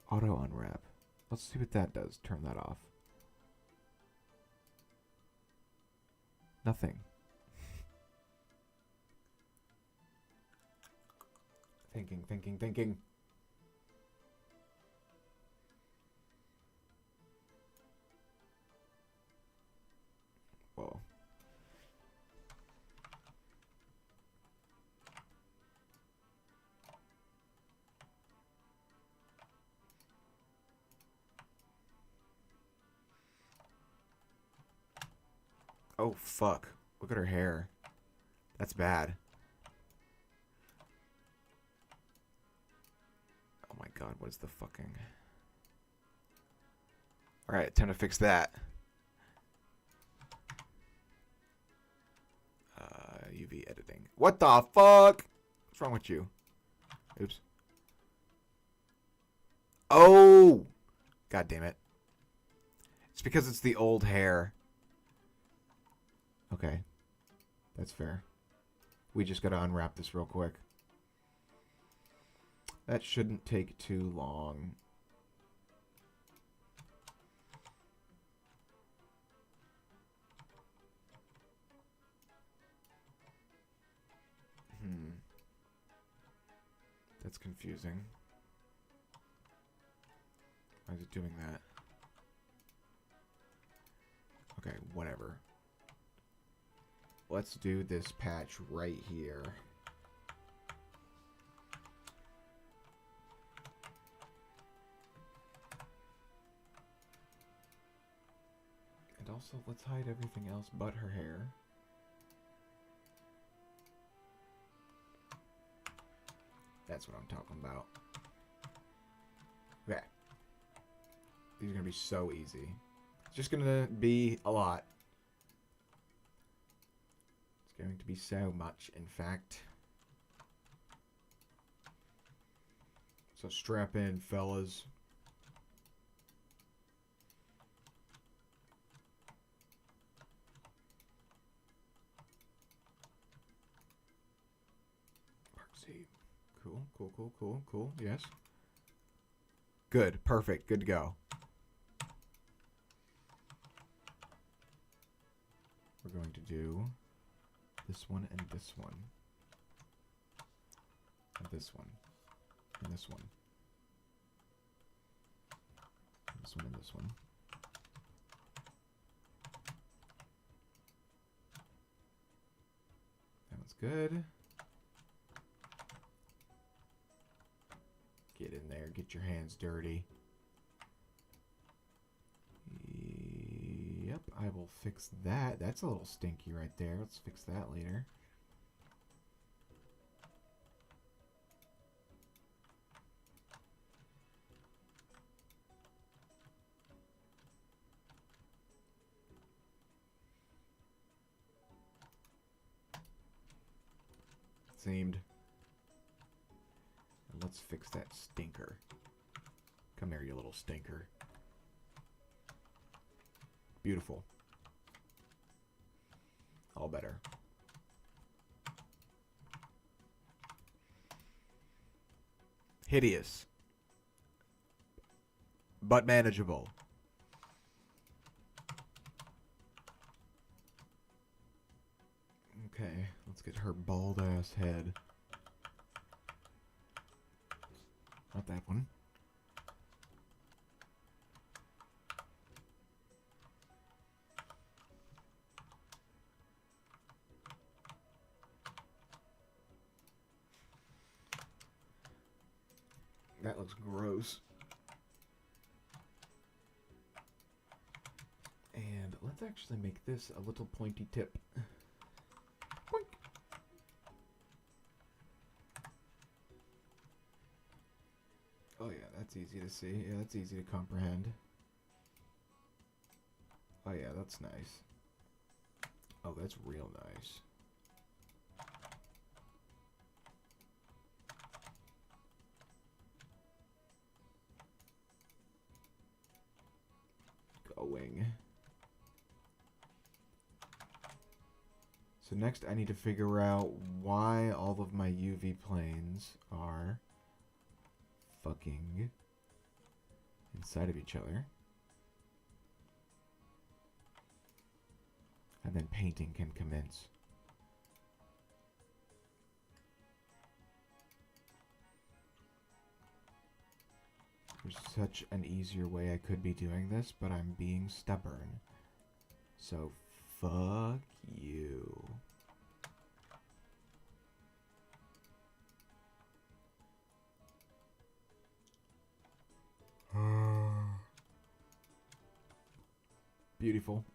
Auto unwrap. Let's see what that does. Turn that off. Nothing. Thinking. Whoa. Oh, fuck. Look at her hair. That's bad. Oh my god, what is the fucking... Alright, time to fix that. UV editing. What the fuck? What's wrong with you? Oops. Oh! God damn it. It's because it's the old hair. Okay. That's fair. We just gotta unwrap this real quick. That shouldn't take too long. That's confusing. Why is it doing that? Okay, whatever. Let's do this patch right here. And also, let's hide everything else but her hair. That's what I'm talking about. Okay. These are going to be so easy. It's just going to be a lot. It's going to be so much, in fact. So strap in, fellas. Cool. Yes. Good. Perfect. Good to go. We're going to do this one and this one. And this one. And this one. And this one and this one. That one's good. Get in there, get your hands dirty. Yep, we'll fix that. That's a little stinky right there. Let's fix that later. Seemed. And let's fix that stinker. Come here, you little stinker. Beautiful. All better. Hideous. But manageable. Okay, let's get her bald ass head. Not that one. That looks gross. And let's actually make this a little pointy tip. Boink. Oh yeah, that's easy to see. Yeah, that's easy to comprehend. Oh yeah, that's nice. Oh, that's real nice. Going. So next I need to figure out why all of my UV planes are fucking inside of each other. And then painting can commence. There's such an easier way I could be doing this, but I'm being stubborn. So, fuck you. Beautiful.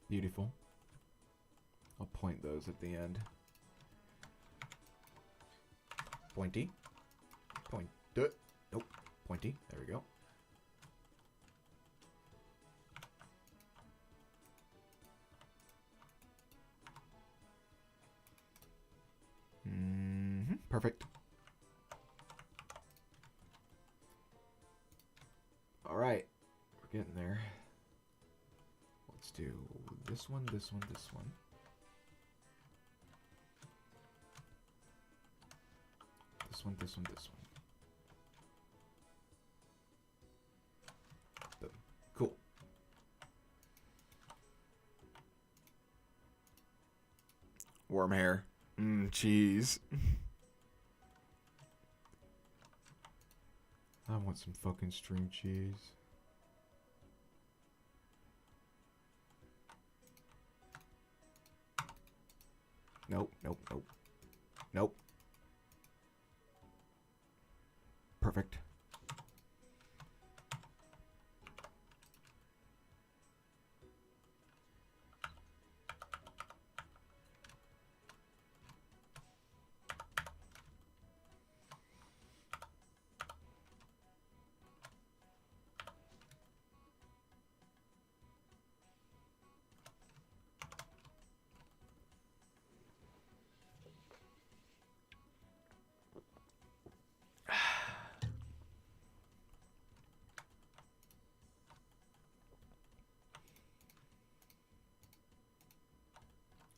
Beautiful. I'll point those at the end. Pointy. Point. Nope. Pointy. There we go. Perfect. All right. We're getting there. Let's do this one, this one, this one. This one, this one, this one. Boom. Cool. Worm hair. Cheese. I want some fucking string cheese. Nope, nope, nope. Nope. Perfect.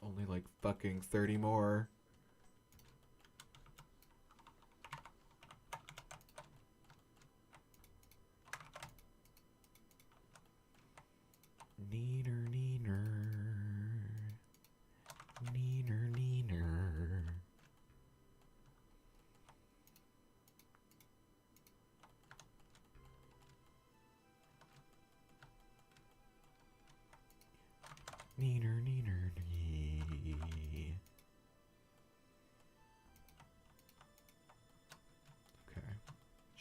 Only like fucking 30 more. Neener, neener. Neener, neener. Neener, neener, nee.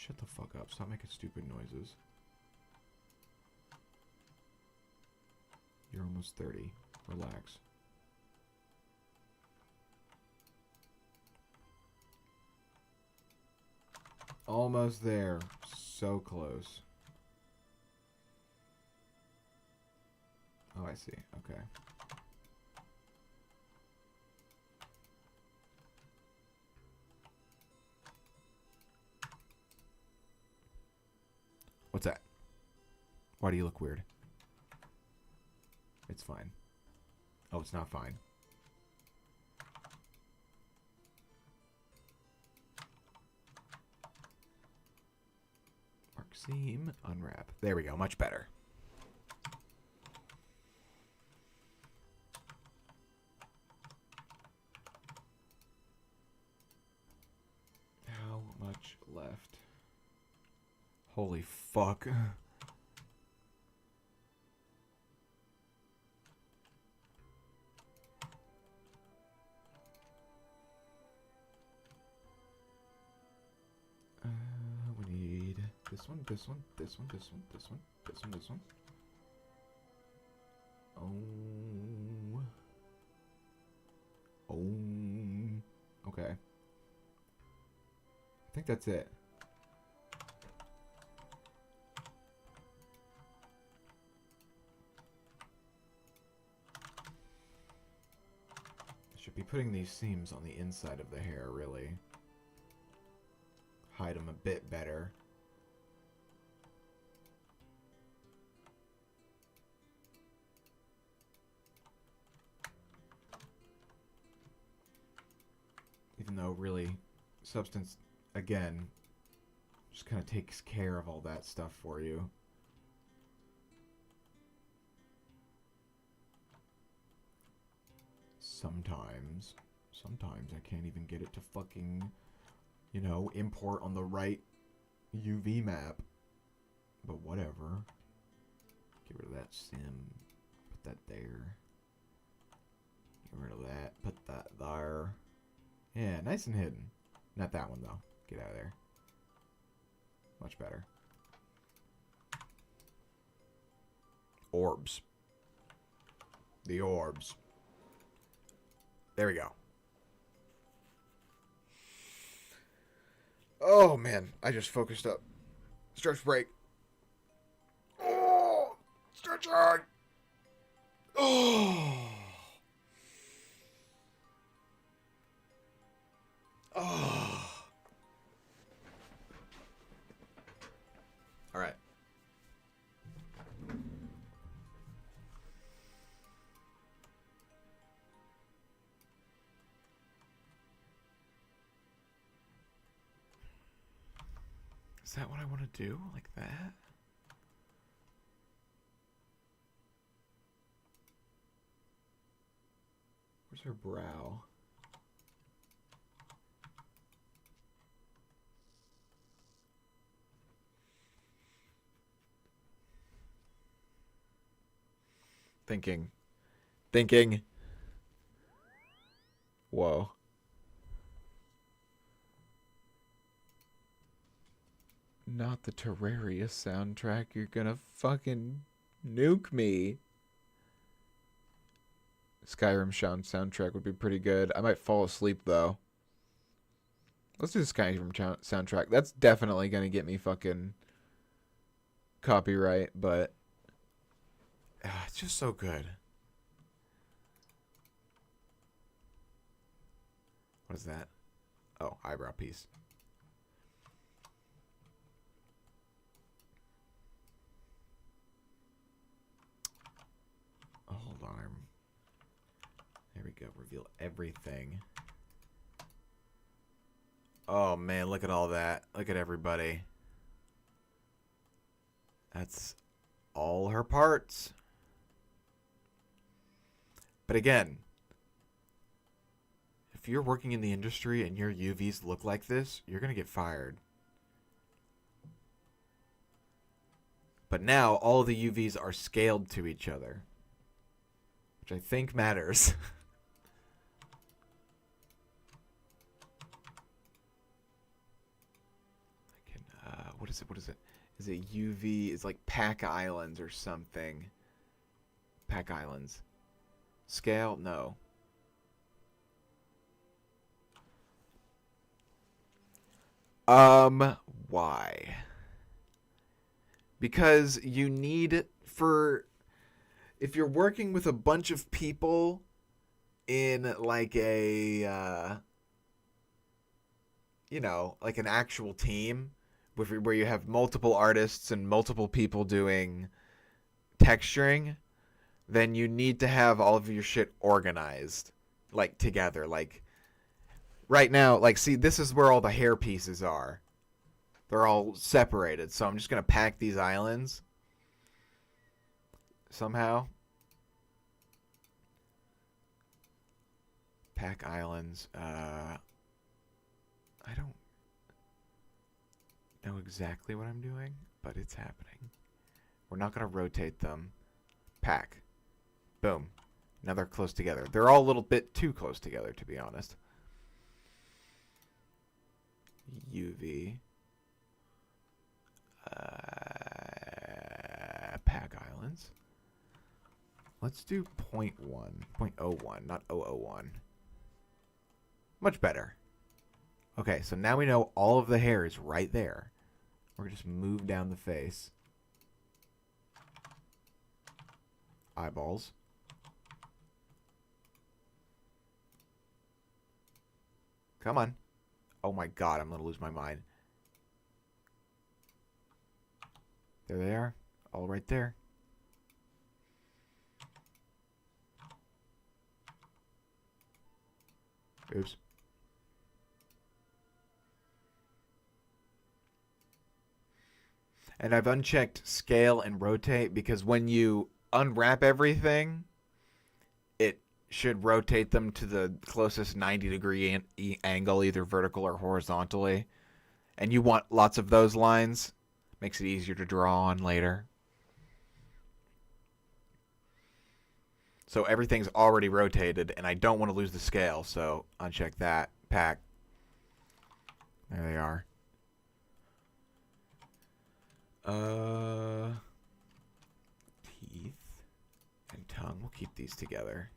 Shut the fuck up. Stop making stupid noises. You're almost 30. Relax. Almost there. So close. Oh, I see. Okay. What's that? Why do you look weird? It's fine. Oh, it's not fine. Mark seam, unwrap. There we go, much better. How much left? Holy fuck. We need this one, this one, this one, this one, this one, this one, this one. Oh. Okay. I think that's it. I should be putting these seams on the inside of the hair, really. Hide them a bit better. Even though, really, Substance, again, just kind of takes care of all that stuff for you. Sometimes I can't even get it to fucking, you know, import on the right UV map. But whatever. Get rid of that sim. Put that there. Get rid of that. Put that there. Yeah, nice and hidden. Not that one, though. Get out of there. Much better. Orbs. The orbs. There we go. Oh, man. I just focused up. Stretch break. Oh! Stretch on! Oh! Oh! All right. Is that what I want to do? Like that? Where's her brow? Thinking. Whoa. Not the Terraria soundtrack. You're gonna fucking nuke me. Skyrim soundtrack would be pretty good. I might fall asleep though. Let's do the Skyrim soundtrack. That's definitely gonna get me fucking copyright, but it's just so good. What is that? Oh, eyebrow piece. Hold on. There we go. Reveal everything. Oh, man. Look at all that. Look at everybody. That's all her parts. But again, if you're working in the industry and your UVs look like this, you're going to get fired. But now all of the UVs are scaled to each other, which I think matters. I can What is it? What is it? Is it UV? It's like Pack Islands or something. Pack Islands. Scale? No. Why? Because you need if you're working with a bunch of people in like a like an actual team where you have multiple artists and multiple people doing texturing, then you need to have all of your shit organized like together. Like right now, like see, this is where all the hair pieces are. They're all separated, so I'm just gonna pack these islands somehow. Pack islands. I don't know exactly what I'm doing, but it's happening. We're not gonna rotate them. Pack. Boom. Now they're close together. They're all a little bit too close together, to be honest. UV. Pack islands. Let's do 0.1. 0.01, not 001. Much better. Okay, so now we know all of the hair is right there. We're going to just move down the face. Eyeballs. Come on. Oh my god, I'm going to lose my mind. There they are. All right there. Oops. And I've unchecked scale and rotate because when you unwrap everything, it should rotate them to the closest 90-degree angle, either vertical or horizontally. And you want lots of those lines. Makes it easier to draw on later. So everything's already rotated, and I don't want to lose the scale, so uncheck that. Pack. There they are. Teeth and tongue. We'll keep these together.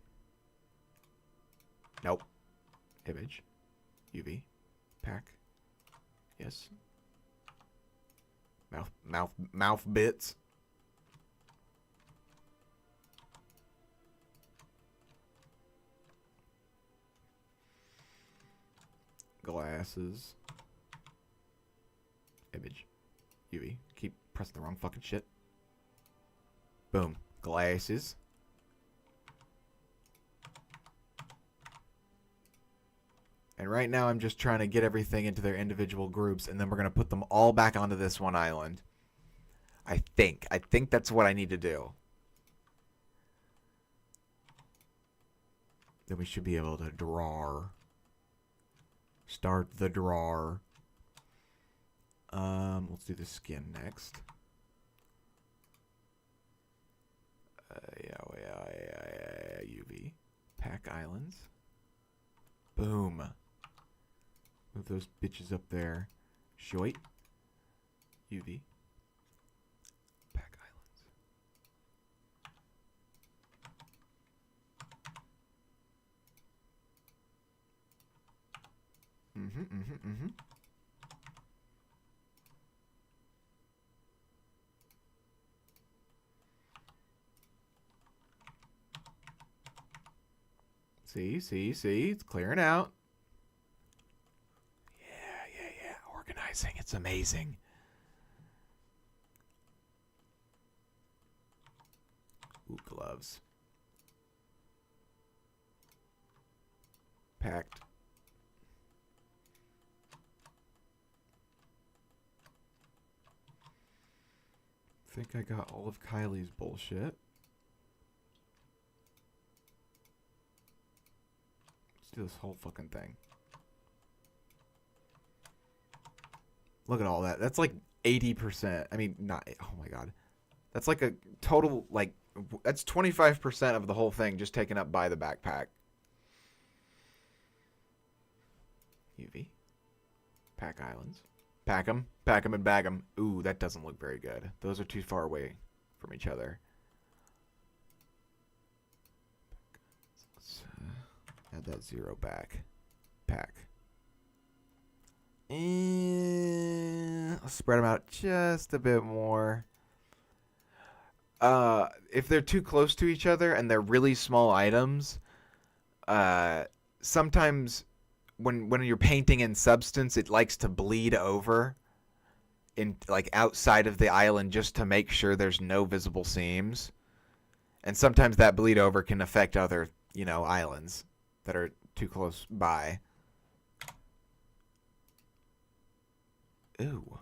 Nope. Image. UV. Pack. Yes. Mouth bits. Glasses. Image. UV. Keep pressing the wrong fucking shit. Boom. Glasses. And right now I'm just trying to get everything into their individual groups, and then we're going to put them all back onto this one island. I think that's what I need to do. Then we should be able to draw. Start the draw. Let's do the skin next. Yeah. UV. Pack islands. Boom. Move those bitches up there. Shoit. UV. Pack islands. See, it's clearing out. Yeah. Organizing, it's amazing. Ooh, gloves. Packed. Think I got all of Kylie's bullshit. Let's do this whole fucking thing. Look at all that. That's like 80%. I mean, not... Oh my god. That's like a total, like... That's 25% of the whole thing just taken up by the backpack. UV. Pack islands. Pack them. Pack them and bag them. Ooh, that doesn't look very good. Those are too far away from each other. Let's add that 0 back. Pack. And I'll spread them out just a bit more. If they're too close to each other and they're really small items, sometimes when you're painting in substance, it likes to bleed over in like outside of the island just to make sure there's no visible seams. And sometimes that bleed over can affect other, islands that are too close by. Ooh.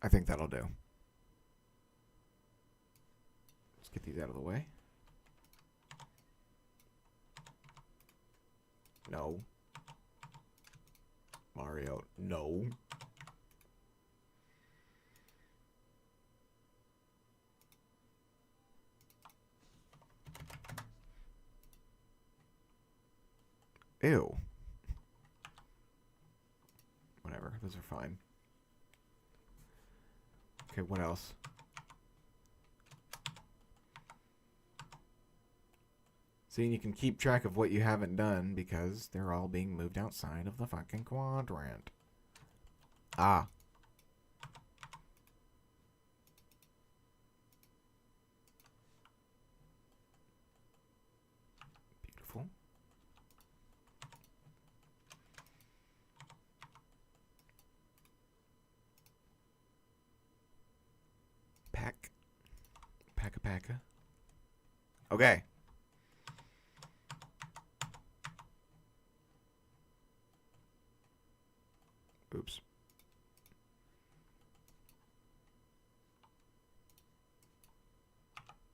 I think that'll do. Let's get these out of the way. No. Mario, no. Ew. Whatever, those are fine. Okay, what else? See, you can keep track of what you haven't done because they're all being moved outside of the fucking quadrant. Ah. Beautiful. Pack. Packa. Okay. Oops.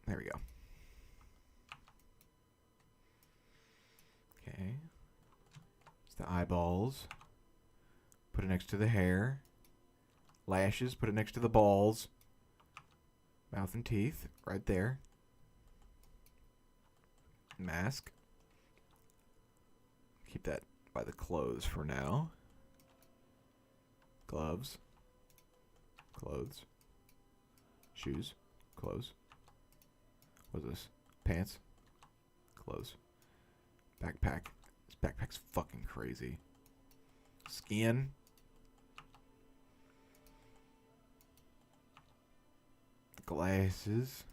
There we go. Okay. It's the eyeballs. Put it next to the hair. Lashes. Put it next to the balls. Mouth and teeth. Right there. Mask. Keep that by the clothes for now. Gloves. Clothes. Shoes. Clothes. What's this? Pants. Clothes. Backpack. This backpack's fucking crazy. Skin. Glasses.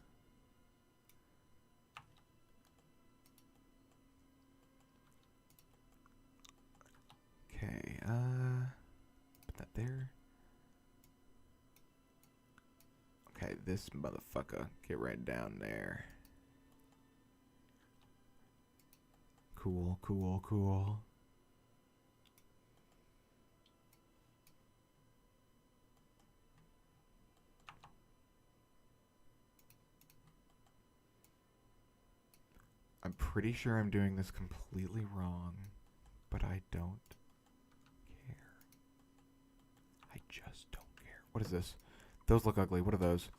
Okay, put that there. Okay, this motherfucker, get right down there. Cool. I'm pretty sure I'm doing this completely wrong, but I don't care. I just don't care. What is this? Those look ugly. What are those?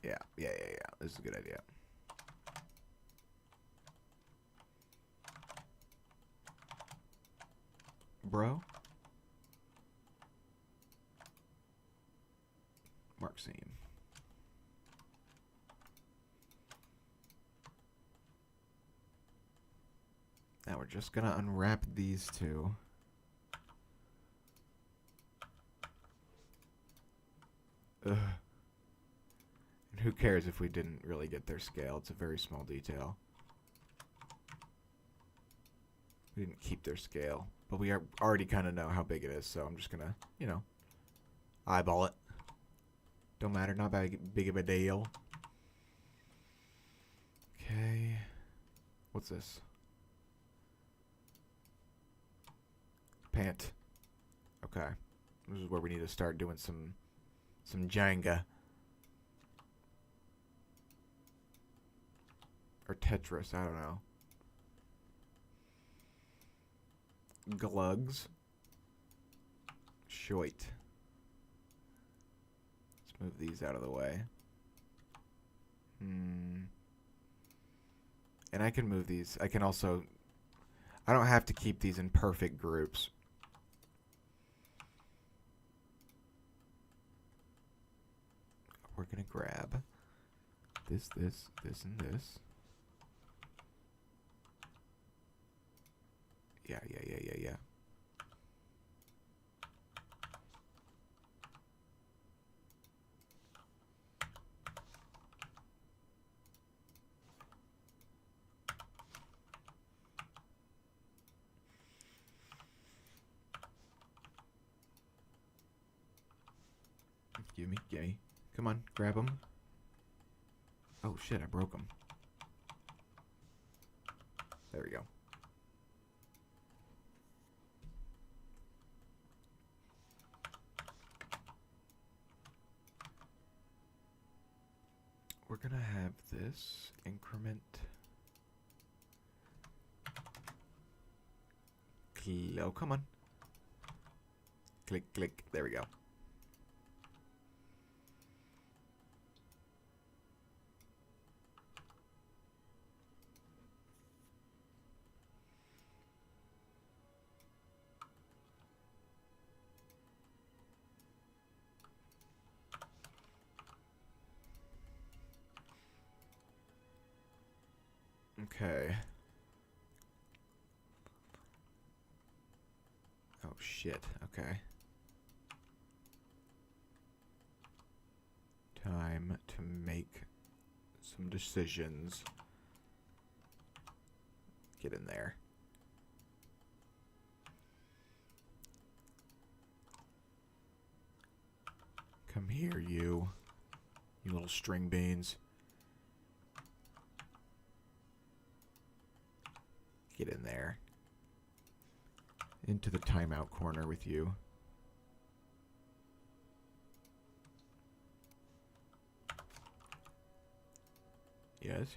Yeah. This is a good idea. Bro? Mark seam. Now we're just gonna unwrap these two. Ugh. And who cares if we didn't really get their scale? It's a very small detail. We didn't keep their scale, but we already kind of know how big it is, so I'm just gonna, eyeball it. Don't matter, not big of a deal. Okay. What's this? Pant. Okay. This is where we need to start doing some Jenga. Or Tetris, I don't know. Glugs. Shoit. Let's move these out of the way. And I can move these. I can also... I don't have to keep these in perfect groups. We're going to grab this, and this. Yeah. Gimme. Come on, grab them. Oh shit, I broke them. There we go. We're gonna have this increment. Oh, come on. Click. There we go. Okay. Oh shit, okay. Time to make some decisions. Get in there. Come here, you little string beans. Get in there. Into the timeout corner with you. Yes.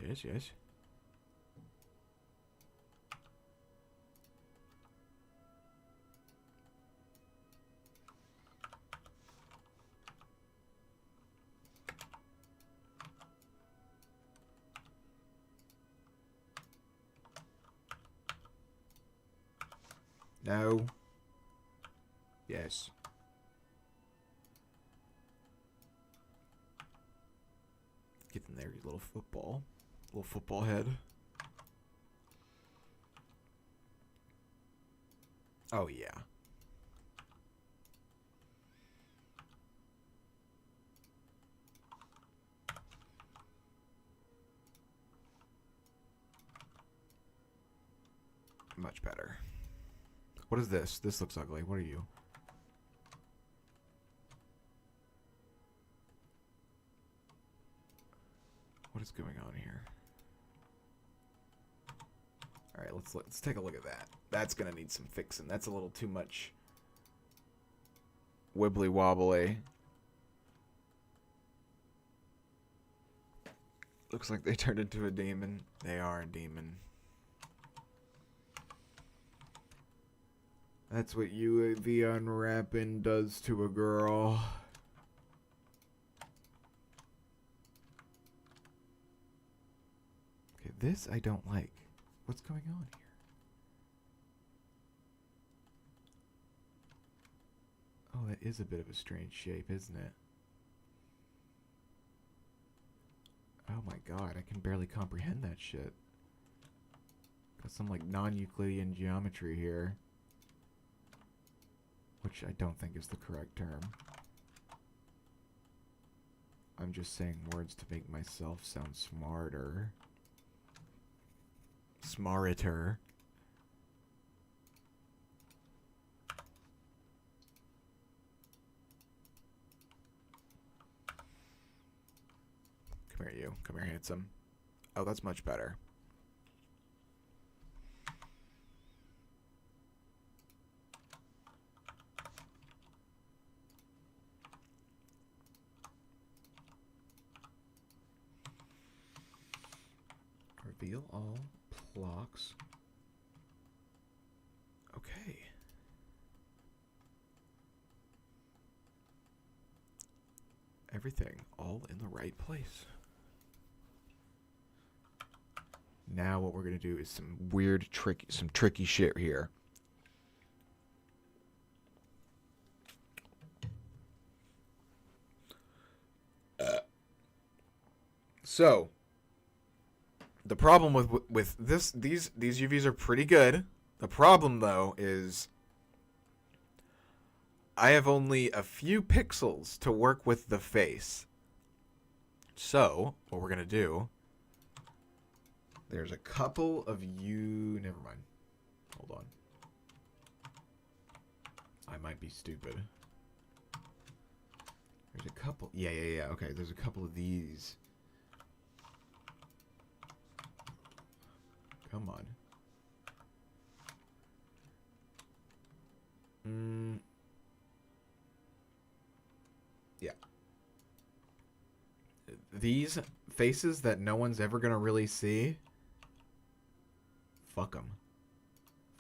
No. Yes. Get in there, you little football head. Oh yeah. Much better. What is this? This looks ugly. What are you? What is going on here? All right, let's take a look at that. That's gonna need some fixing. That's a little too much wibbly wobbly. Looks like they turned into a demon. They are a demon. That's what UAV unwrapping does to a girl. Okay, this I don't like. What's going on here? Oh, that is a bit of a strange shape, isn't it? Oh my god, I can barely comprehend that shit. Got some like non-Euclidean geometry here. Which I don't think is the correct term. I'm just saying words to make myself sound smarter. Smarter. Come here, you. Come here, handsome. Oh, that's much better. Reveal all blocks. Okay. Everything all in the right place. Now what we're going to do is some weird tricky shit here. So, the problem with these UVs are pretty good. The problem though is I have only a few pixels to work with the face. So, what we're going to do, there's a couple of never mind. Hold on. I might be stupid. There's a couple. Yeah. Okay, there's a couple of these. Come on. Yeah. These faces that no one's ever gonna really see. Fuck them.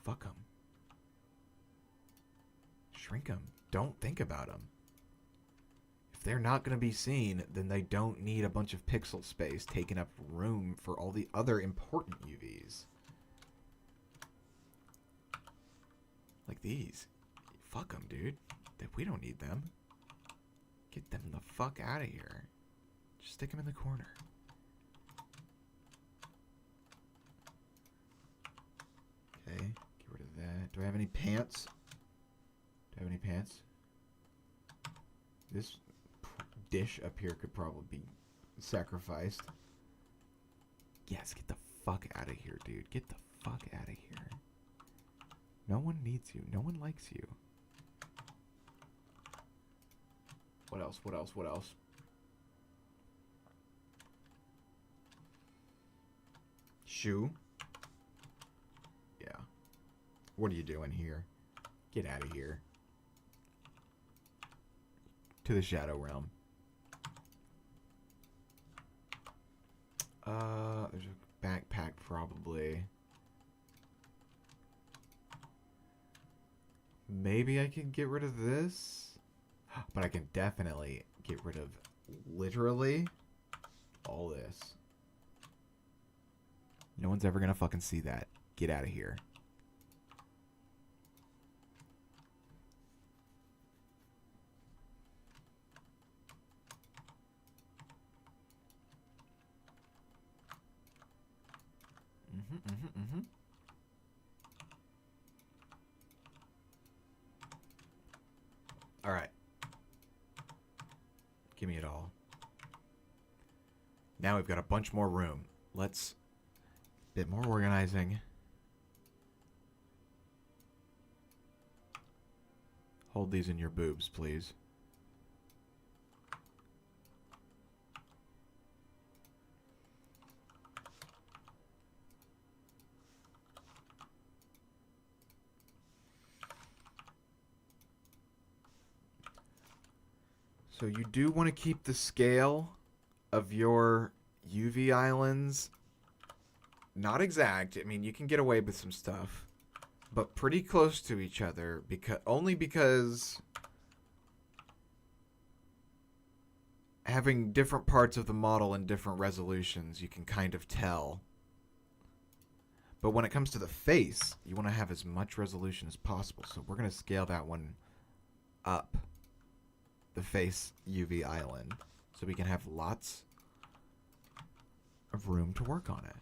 Fuck them. Shrink them. Don't think about them. If they're not gonna be seen, then they don't need a bunch of pixel space taking up room for all the other important UVs. Like these. Fuck them, dude. We don't need them. Get them the fuck out of here. Just stick them in the corner. Okay, get rid of that. Do I have any pants? This dish up here could probably be sacrificed. Yes, get the fuck out of here, dude. Get the fuck out of here. No one needs you. No one likes you. What else? Shoe? Yeah. What are you doing here? Get out of here. To the Shadow Realm. There's a backpack probably. Maybe I can get rid of this? But I can definitely get rid of literally all this. No one's ever gonna fucking see that. Get out of here. All right. Give me it all. Now we've got a bunch more room. Let's... bit more organizing. Hold these in your boobs, please. So you do want to keep the scale of your UV islands not exact. I mean, you can get away with some stuff, but pretty close to each other because having different parts of the model in different resolutions, you can kind of tell. But when it comes to the face, you want to have as much resolution as possible. So we're going to scale that one up. The face UV island, so we can have lots of room to work on it.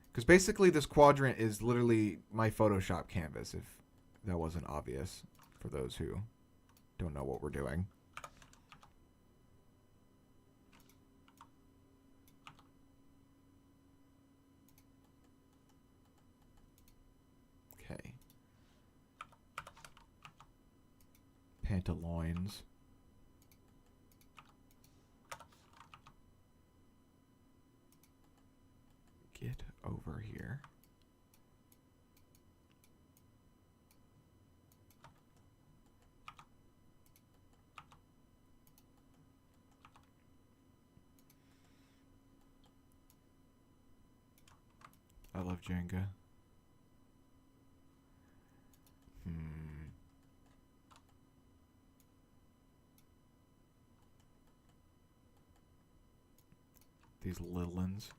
Because basically this quadrant is literally my Photoshop canvas, if that wasn't obvious for those who don't know what we're doing. Okay. Pantaloons. Get over here. I love Jenga. These little ones.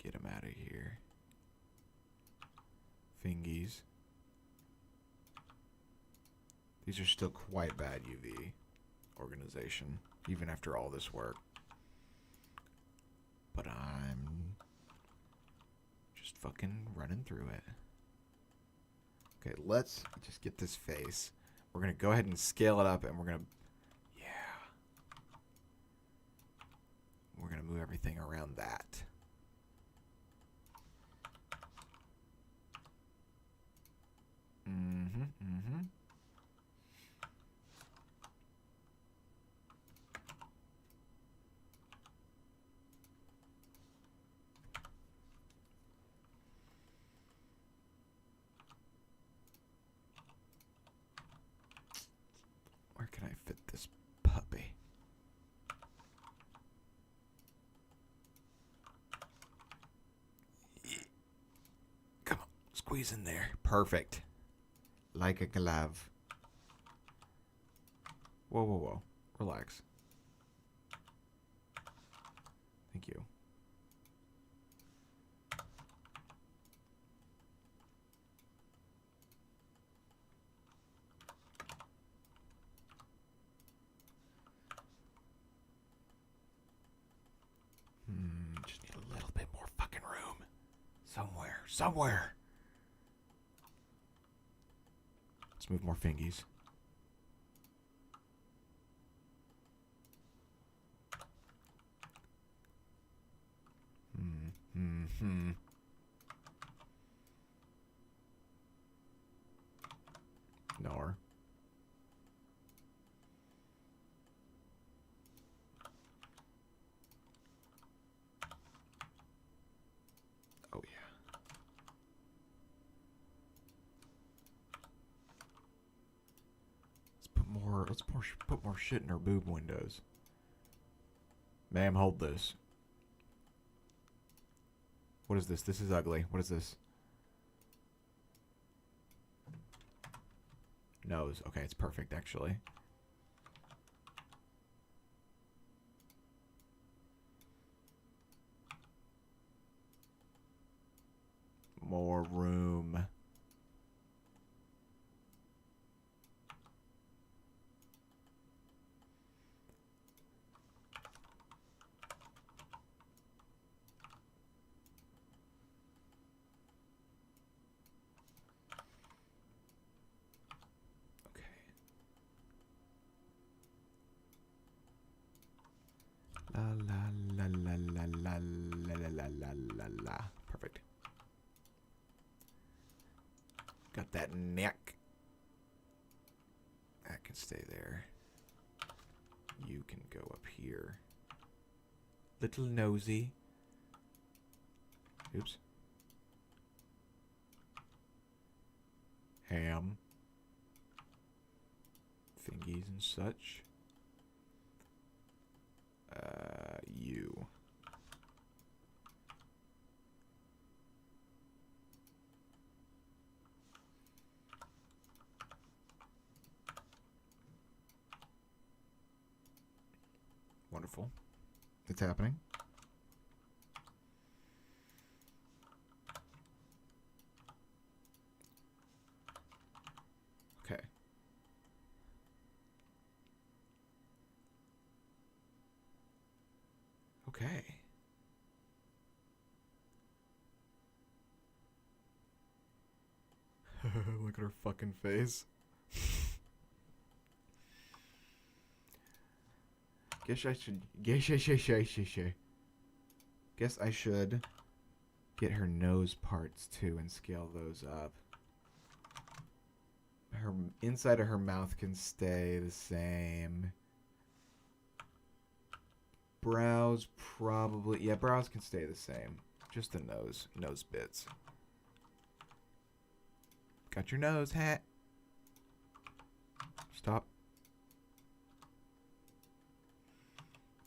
Get them out of here. Fingies. These are still quite bad UV organization, even after all this work. But I'm just fucking running through it. Okay, let's just get this face. We're going to go ahead and scale it up, and we're going to... Yeah. We're going to move everything around that. Where can I fit this puppy? Come on, squeeze in there. Perfect. Like a glove. Whoa, whoa, whoa. Relax. Thank you. Just need a little bit more fucking room. Somewhere. Let's move more fingies. Nar. Oh yeah. Let's put more shit in our boob windows. Ma'am, hold this. What is this? This is ugly. What is this? Nose. Okay, it's perfect actually. More room. La. Perfect. Got that neck. That can stay there. You can go up here. Little nosy. Oops. Ham. Fingies and such. You. Wonderful. It's happening. Okay. Okay. Look at her fucking face. Guess I should get her nose parts too and scale those up. Her inside of her mouth can stay the same. Brows probably, yeah, brows can stay the same. Just the nose bits. Got your nose hat. Stop.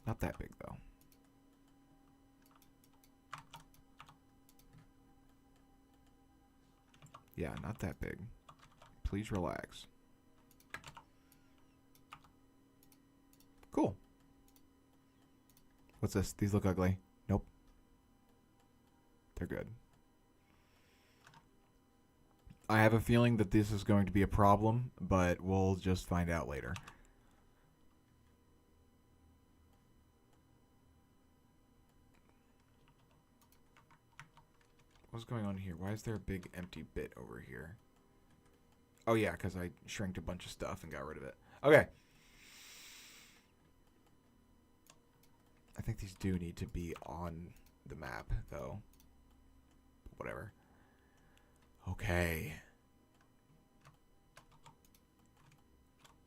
Not that big though. Yeah, not that big. Please relax. Cool. What's this? These look ugly. Nope. They're good. I have a feeling that this is going to be a problem, but we'll just find out later. What's going on here? Why is there a big empty bit over here? Oh yeah, because I shrinked a bunch of stuff and got rid of it. Okay. I think these do need to be on the map, though. Whatever. Okay.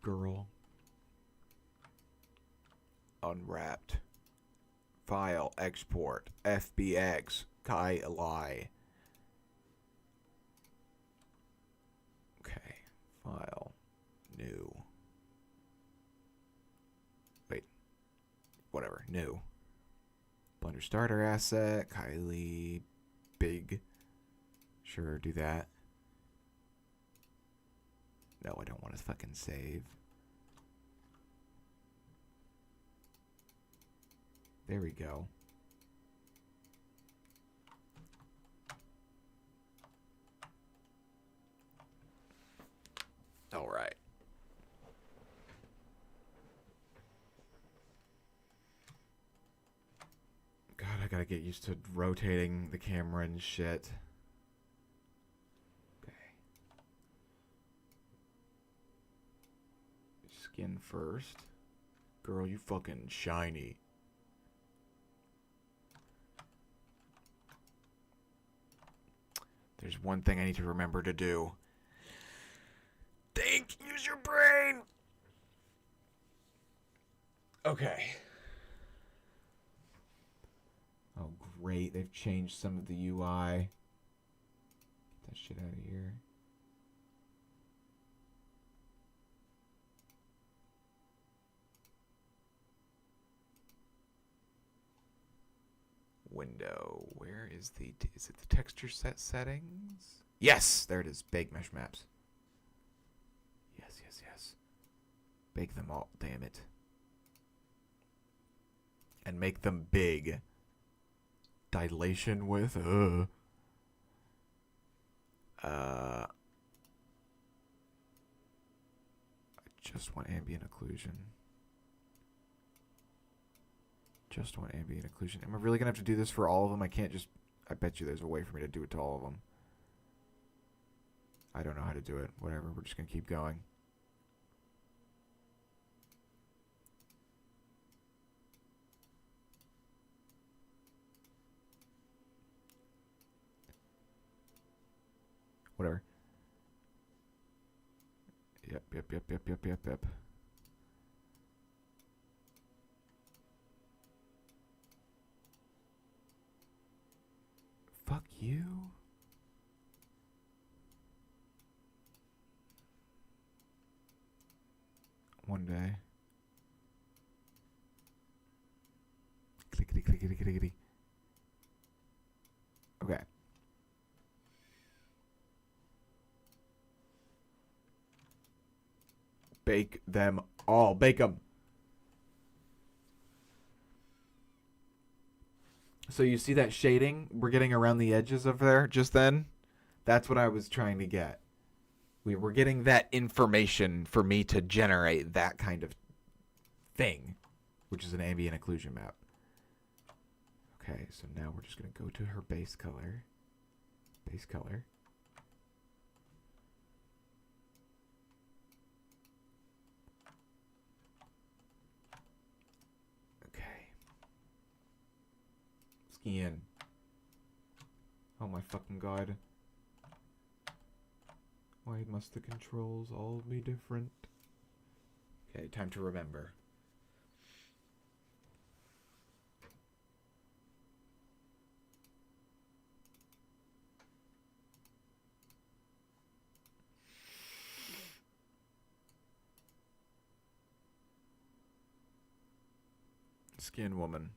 Girl. Unwrapped. File. Export. FBX. Kai Eli. Okay. File. New. Wait. Whatever. New. Blender starter asset. Kylie. Big. Sure, do that. No, I don't want to fucking save. There we go. All right. God, I gotta get used to rotating the camera and shit. Okay. Skin first. Girl, you fucking shiny. There's one thing I need to remember to do. Think! Use your brain! Okay. Oh, great. They've changed some of the UI. Get that shit out of here. Window. Where is the... Is it the texture set settings? Yes! There it is. Bake mesh maps. Yes, yes, yes. Bake them all. Damn it. And make them big. Dilation with... I just want ambient occlusion. Just want ambient occlusion. Am I really going to have to do this for all of them? I can't just... I bet you there's a way for me to do it to all of them. I don't know how to do it. Whatever. We're just going to keep going. Whatever. Yep. Fuck you. One day. Clickety, clickety, clickety. Okay. Bake them all. Bake them. So you see that shading we're getting around the edges of there just then? That's what I was trying to get. We were getting that information for me to generate that kind of thing, which is an ambient occlusion map. Okay, so now we're just going to go to her base color. Base color. Skin. Oh my fucking god. Why must the controls all be different? Okay, time to remember. Skin woman.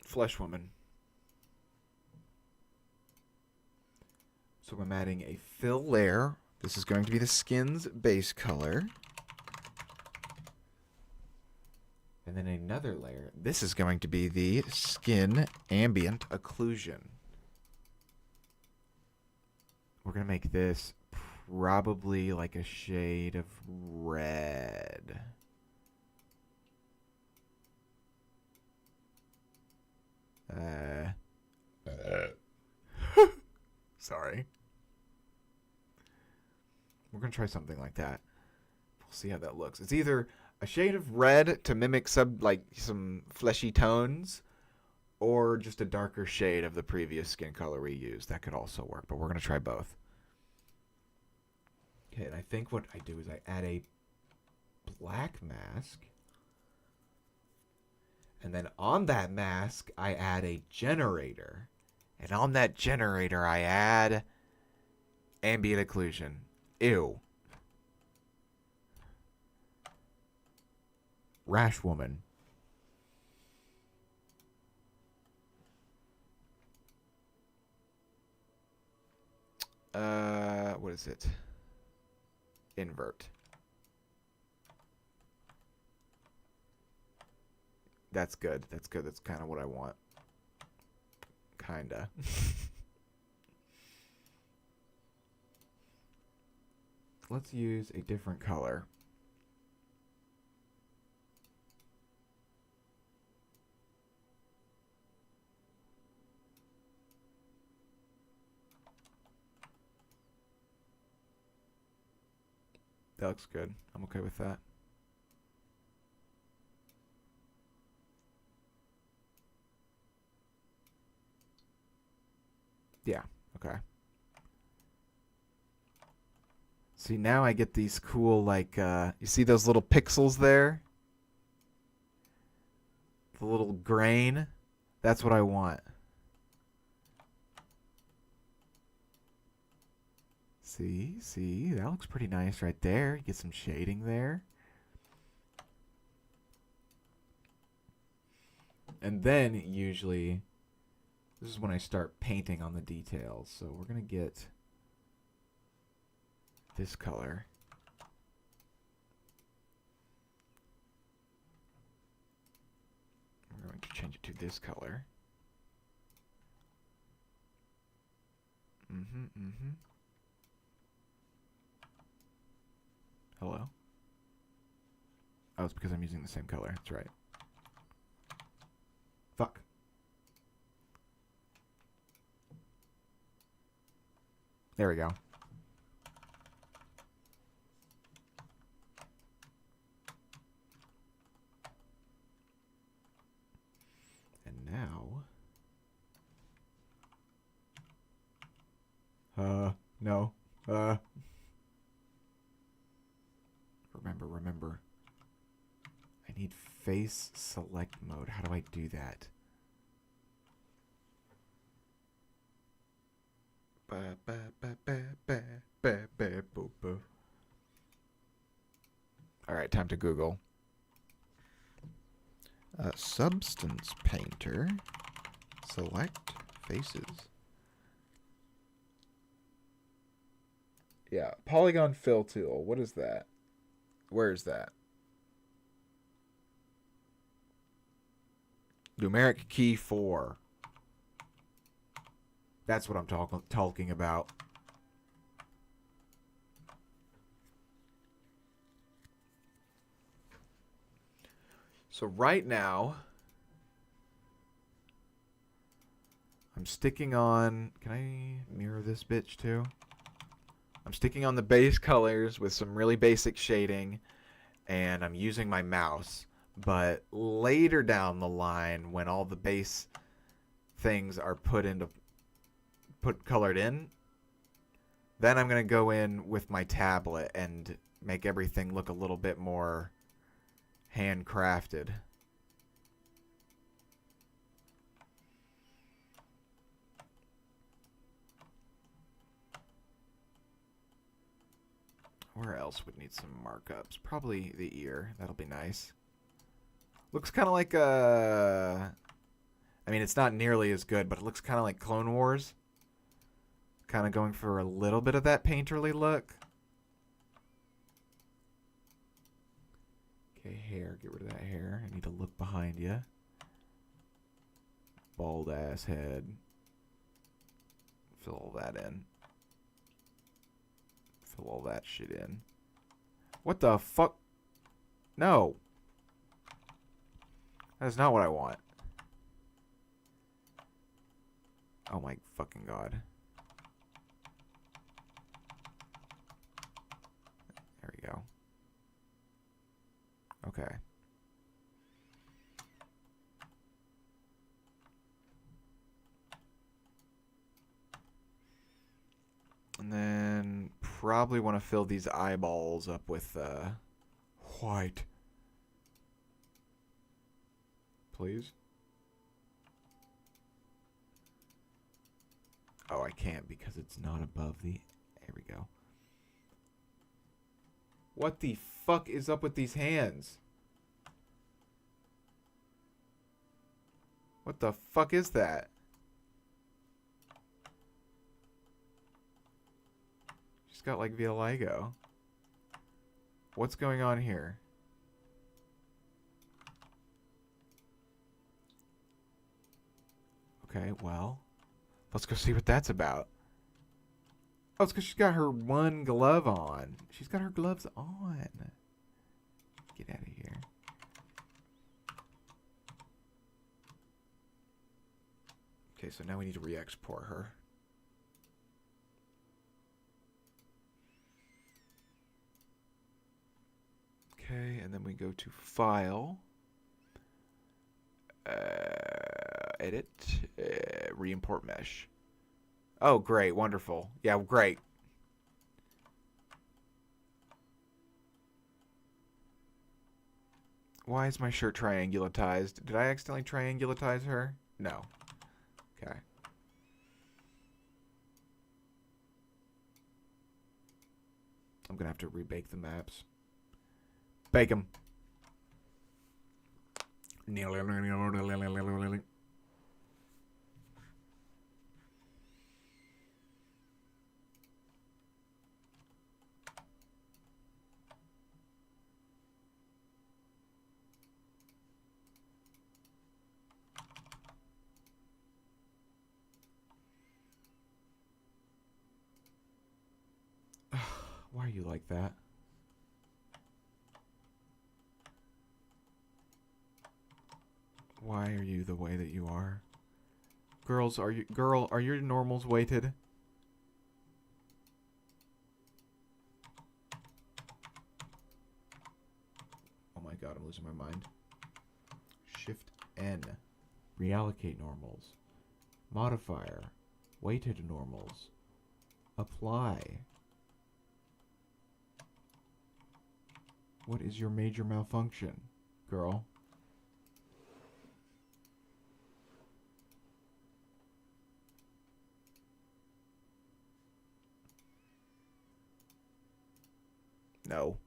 Flesh woman. So I'm adding a fill layer. This is going to be the skin's base color. And then another layer. This is going to be the skin ambient occlusion. We're going to make this probably like a shade of red. Sorry. We're going to try something like that. We'll see how that looks. It's either a shade of red to mimic some fleshy tones, or just a darker shade of the previous skin color we used. That could also work, but we're going to try both. Okay, and I think what I do is I add a black mask. And then on that mask, I add a generator. And on that generator, I add ambient occlusion. Ew. Rash woman. What is it? Invert. That's good. That's good. That's kind of what I want. Kinda. Let's use a different color. That looks good. I'm okay with that. Yeah, okay. See, now I get these cool, like, you see those little pixels there? The little grain? That's what I want. See, that looks pretty nice right there. You get some shading there. And then, usually, this is when I start painting on the details. So we're going to get this color. We're going to change it to this color. Hello? Oh, it's because I'm using the same color. That's right. Fuck. There we go. And now... no. Remember. I need face select mode. How do I do that? Alright, time to Google. Substance Painter. Select faces. Yeah, polygon fill tool. What is that? Where is that? Numeric key 4. That's what I'm talking about. So right now, I'm sticking on... Can I mirror this bitch too? I'm sticking on the base colors with some really basic shading, and I'm using my mouse. But later down the line, when all the base things are colored in, then I'm going to go in with my tablet and make everything look a little bit more handcrafted. Where else would need some markups? Probably the ear. That'll be nice. Looks kind of like I mean, it's not nearly as good, but it looks kind of like Clone Wars. Kind of going for a little bit of that painterly look. Okay, hair. Get rid of that hair. I need to look behind you. Bald ass head. Fill all that in. Fill all that shit in. What the fuck? No. That's not what I want. Oh my fucking god. There we go. Okay. And then probably want to fill these eyeballs up with white. Please. Oh, I can't because it's not above the... There we go. What the fuck is up with these hands? What the fuck is that? She's got like vitiligo. What's going on here? Okay, well, let's go see what that's about. Oh, it's because she's got her one glove on. She's got her gloves on. Get out of here. Okay, so now we need to re-export her. Okay, and then we go to File. Edit. Re-import mesh. Oh, great. Wonderful. Yeah, great. Why is my shirt triangulatized? Did I accidentally triangulatize her? No. Okay. I'm gonna have to rebake the maps. Bake them. Why are you like that? Why are you the way that you are? Girl, are your normals weighted? Oh my god, I'm losing my mind. Shift N. Reallocate normals. Modifier. Weighted normals. Apply. What is your major malfunction, girl? No.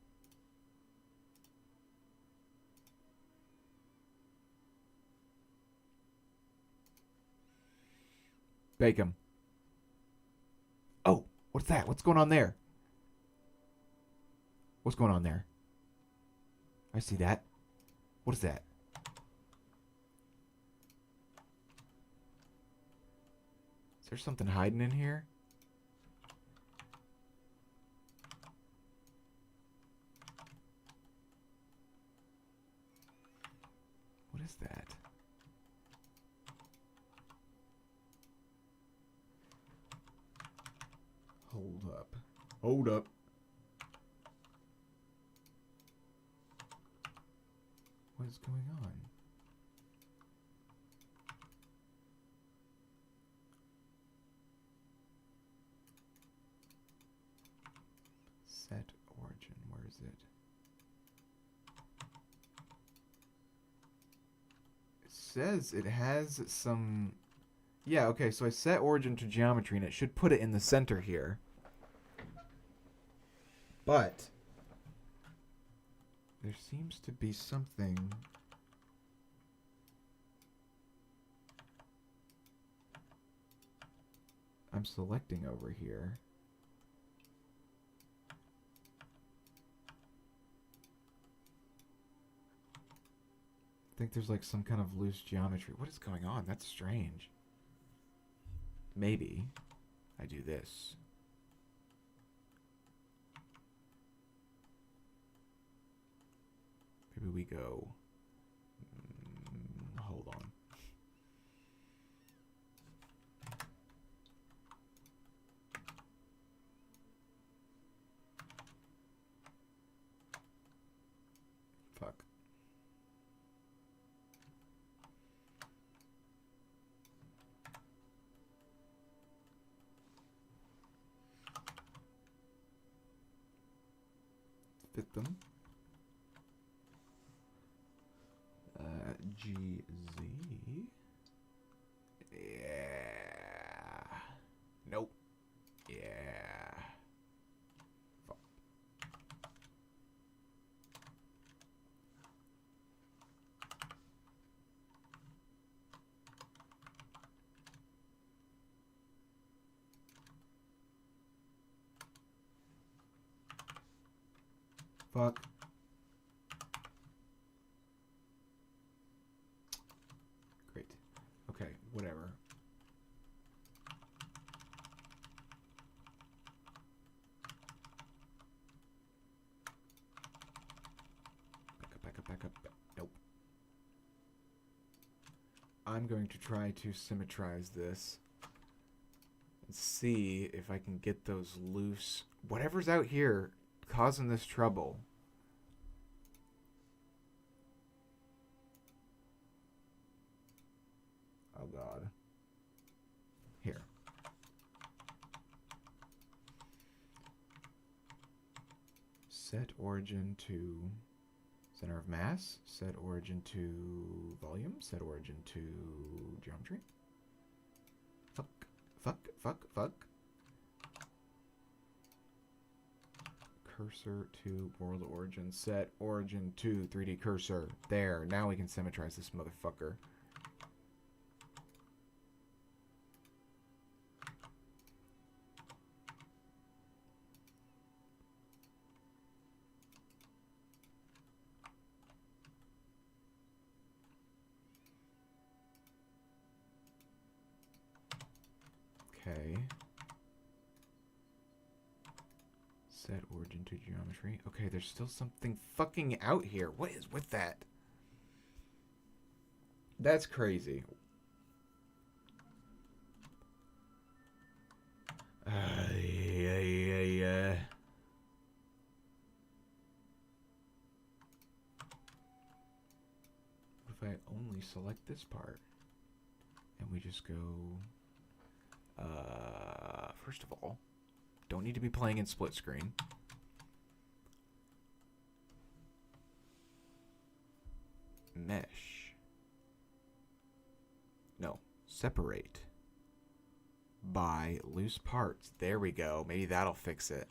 Bake him. Oh, what's that? What's going on there? What's going on there? I see that. What is that? Is there something hiding in here? What is that? Hold up. Hold up. What is going on? Set origin. Where is it? It says it has some... Yeah, okay, so I set origin to geometry and it should put it in the center here. But there seems to be something... I'm selecting over here. I think there's like some kind of loose geometry. What is going on? That's strange. Maybe I do this. Maybe we go. Hold on. Fuck. Fit them. GZ. Yeah. Nope. Yeah. Fuck. Fuck. Great. Okay, whatever. Back up. Nope. I'm going to try to symmetrize this and see if I can get those loose. Whatever's out here causing this trouble. Oh God. Here. Set origin to center of mass. Set origin to volume. Set origin to geometry. Fuck. Cursor to world origin. Set origin to 3D cursor. There. Now we can symmetrize this motherfucker. Okay. Set origin to geometry. Okay, there's still something fucking out here. What is with that? That's crazy. Yeah. What if I only select this part? And we just go... first of all, don't need to be playing in split screen. Mesh. No, separate by loose parts. There we go. Maybe that'll fix it.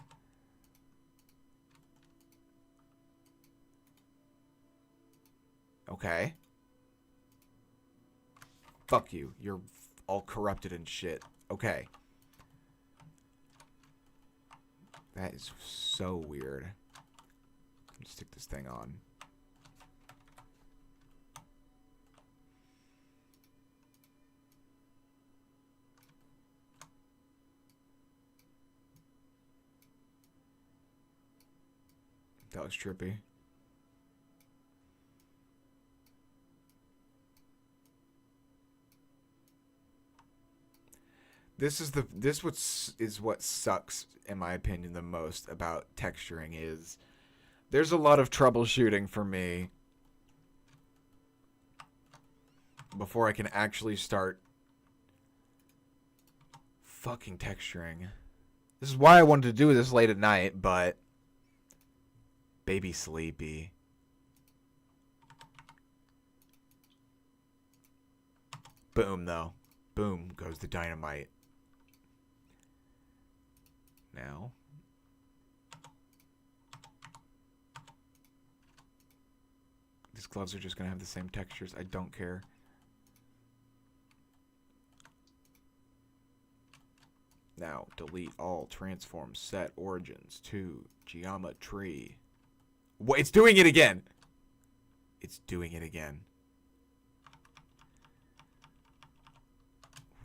Okay. Fuck you. You're all corrupted and shit. Okay. That is so weird. Let's stick this thing on. That was trippy. This is what sucks, in my opinion, the most about texturing is there's a lot of troubleshooting for me before I can actually start fucking texturing. This is why I wanted to do this late at night, but baby sleepy. Boom, though. Boom goes the dynamite. Now. These gloves are just going to have the same textures. I don't care. Now, delete all transform set origins to geometry. What? It's doing it again. It's doing it again.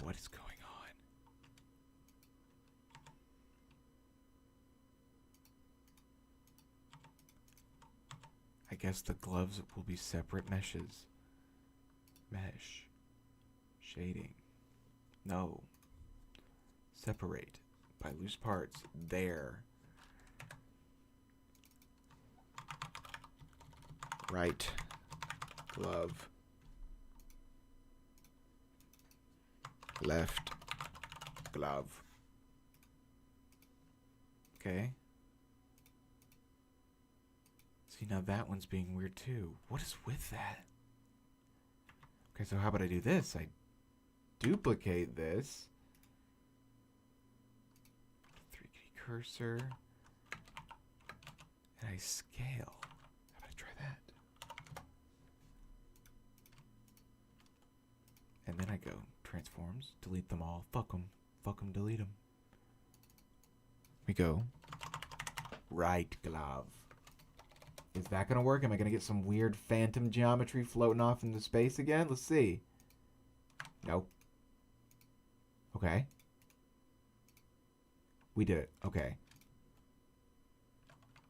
What is going on? I guess the gloves will be separate meshes. Mesh. Shading. No. Separate by loose parts. There. Right glove. Left glove. Okay. See, now that one's being weird too. What is with that? Okay, so how about I do this? I duplicate this. 3D cursor. And I scale. How about I try that? And then I go transforms, delete them all. Fuck them. Fuck them, delete them. We go. Right glove. Is that gonna work? Am I gonna get some weird phantom geometry floating off into space again? Let's see. Nope. Okay. We did it. Okay.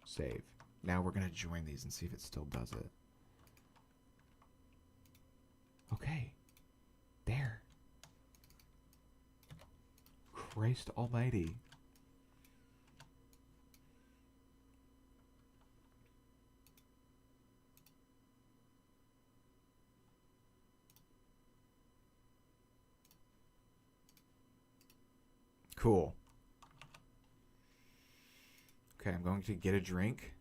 Save. Now we're gonna join these and see if it still does it. Okay. There. Christ almighty. Cool. Okay, I'm going to get a drink.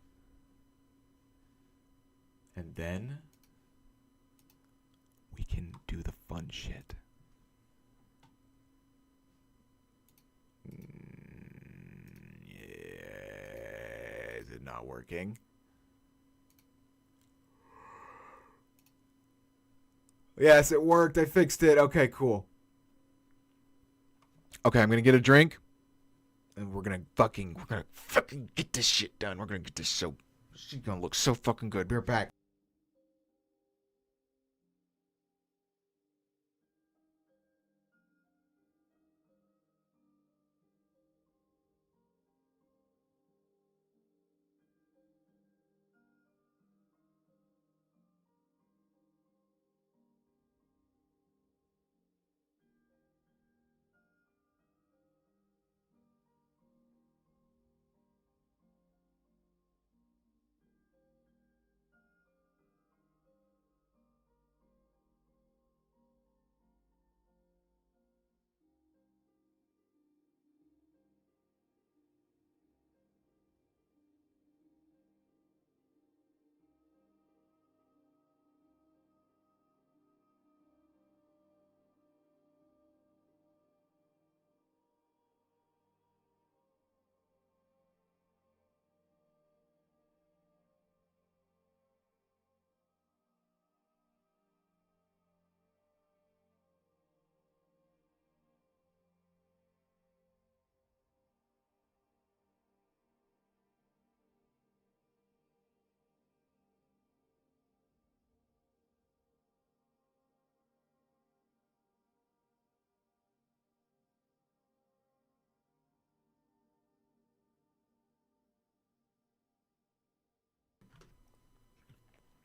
And then we can do the fun shit. Yeah, is it not working? Yes, it worked. I fixed it. Okay, cool. Okay, I'm gonna get a drink. And we're gonna fucking get this shit done. We're gonna get this so... She's gonna look so fucking good. Be right back.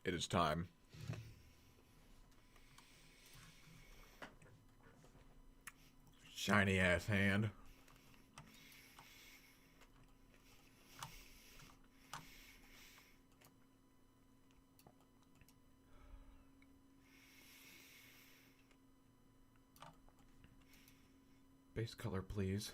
It is time. Shiny ass hand. Base color, please.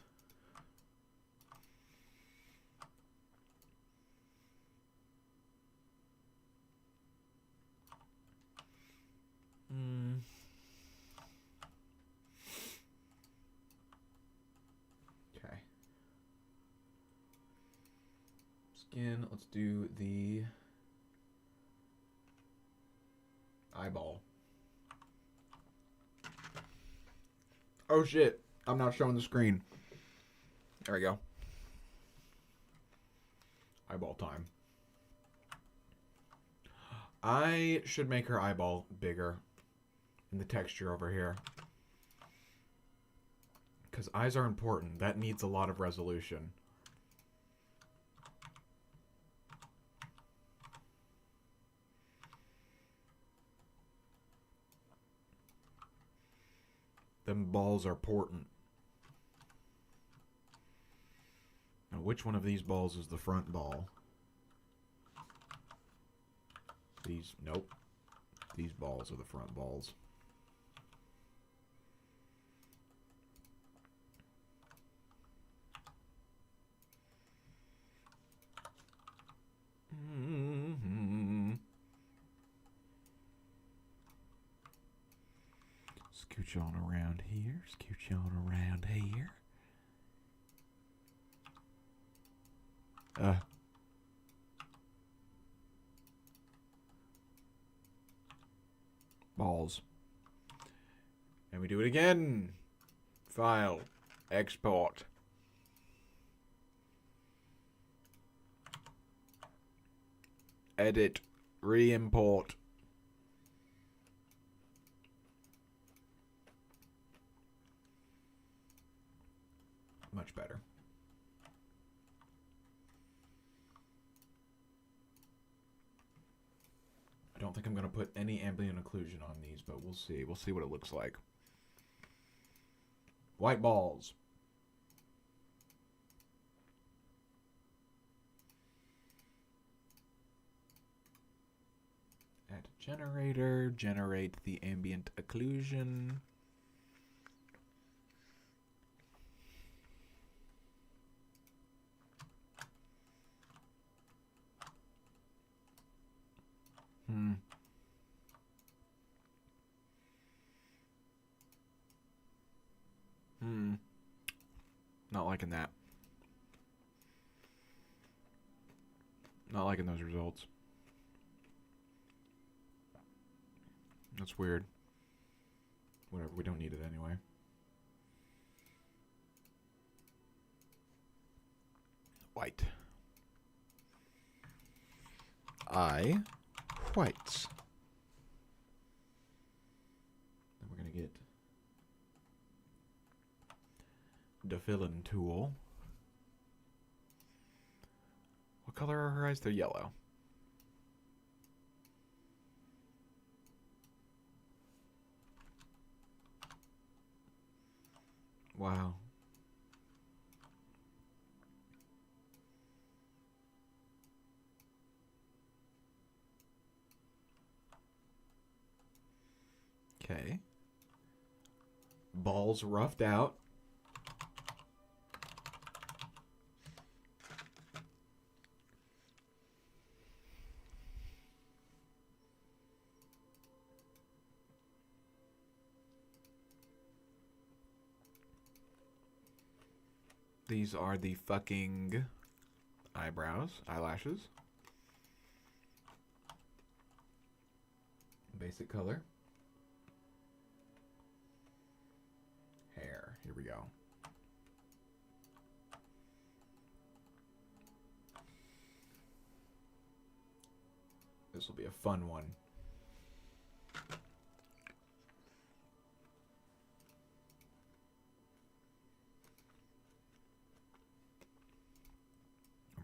Okay. Skin, let's do the eyeball. Oh shit, I'm not showing the screen. There we go. Eyeball time. I should make her eyeball bigger in the texture over here. Because eyes are important. That needs a lot of resolution. Them balls are important. Now, which one of these balls is the front ball? These, nope. These balls are the front balls. Scooch on around here. Scooch on around here. Balls. And we do it again. File. Export. Edit. Re-import. Much better. I don't think I'm going to put any ambient occlusion on these, but we'll see. We'll see what it looks like. White balls. Add generator. Generate the ambient occlusion. Not liking that. Not liking those results. That's weird. Whatever, we don't need it anyway. White. Whites. Then we're gonna get the fill-in tool. What color are her eyes? They're yellow. Wow. Okay. Balls roughed out. These are the fucking eyebrows, eyelashes. Basic color. Hair. Here we go. This will be a fun one.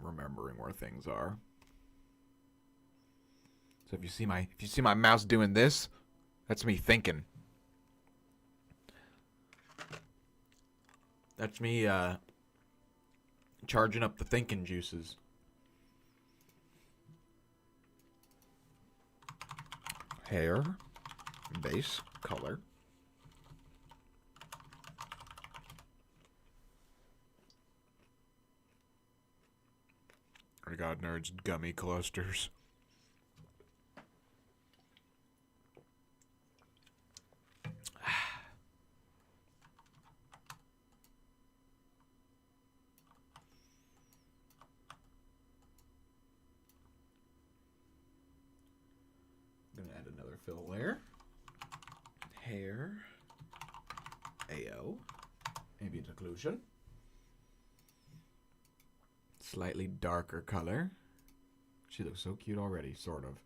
Remembering where things are. So if you see my mouse doing this, that's me thinking. That's me charging up the thinking juices. Hair, base color. I got nerds gummy clusters. I'm gonna add another fill layer. Hair. AO. Ambient occlusion. slightly darker color. She looks so cute already, sort of.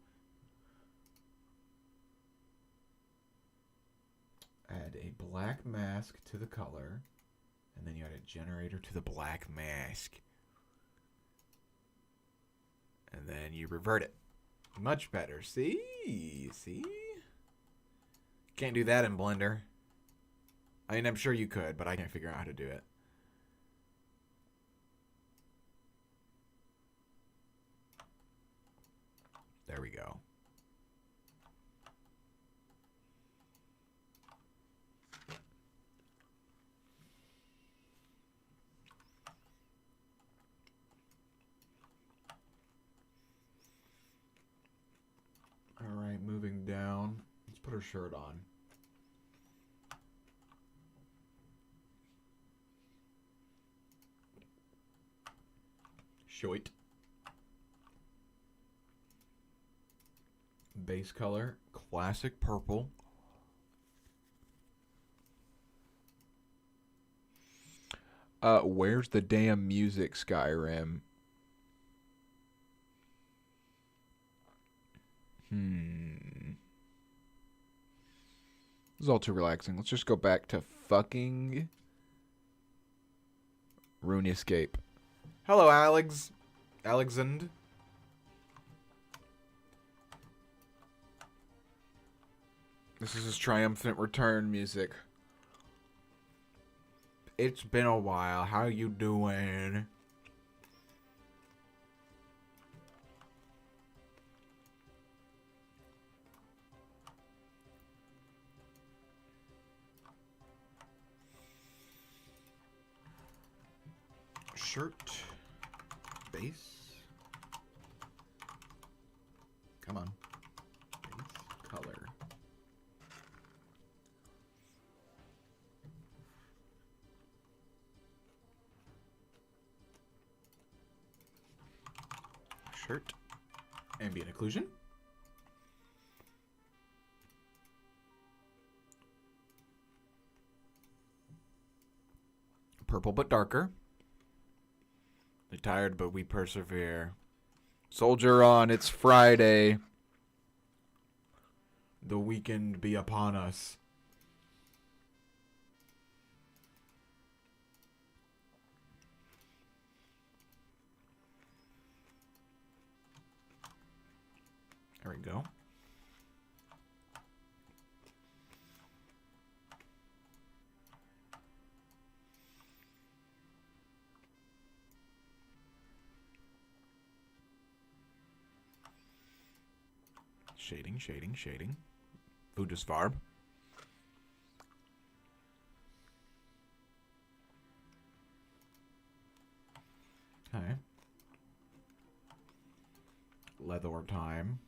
Add a black mask to the color, and then you add a generator to the black mask. And then you revert it. Much better. See? See? Can't do that in Blender. I mean, I'm sure you could, but I can't figure out how to do it. There we go. All right, moving down. Let's put her shirt on. Shoit. Base color, classic purple. Where's the damn music, Skyrim? This is all too relaxing. Let's just go back to fucking RuneScape. Hello, Alex. Alexand. This is his triumphant return music. It's been a while. How you doing? Shirt. Base. Come on. Base color. Shirt. Ambient occlusion. Purple but darker. They're tired, but we persevere. Soldier on, it's Friday. The weekend be upon us. There we go. Shading, shading, shading. Vujasvarb. Okay. Leather time.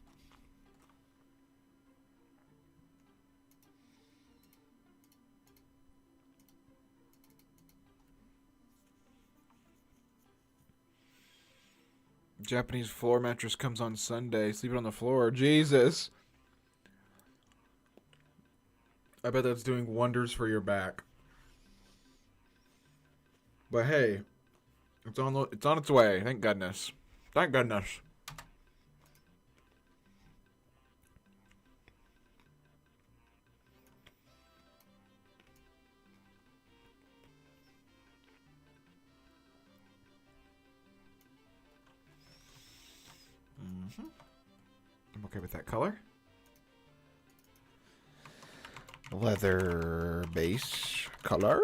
Japanese floor mattress comes on Sunday. Sleep it on the floor. Jesus. I bet that's doing wonders for your back. But hey, it's on its way. Thank goodness. Thank goodness. I'm okay with that color. Leather base color.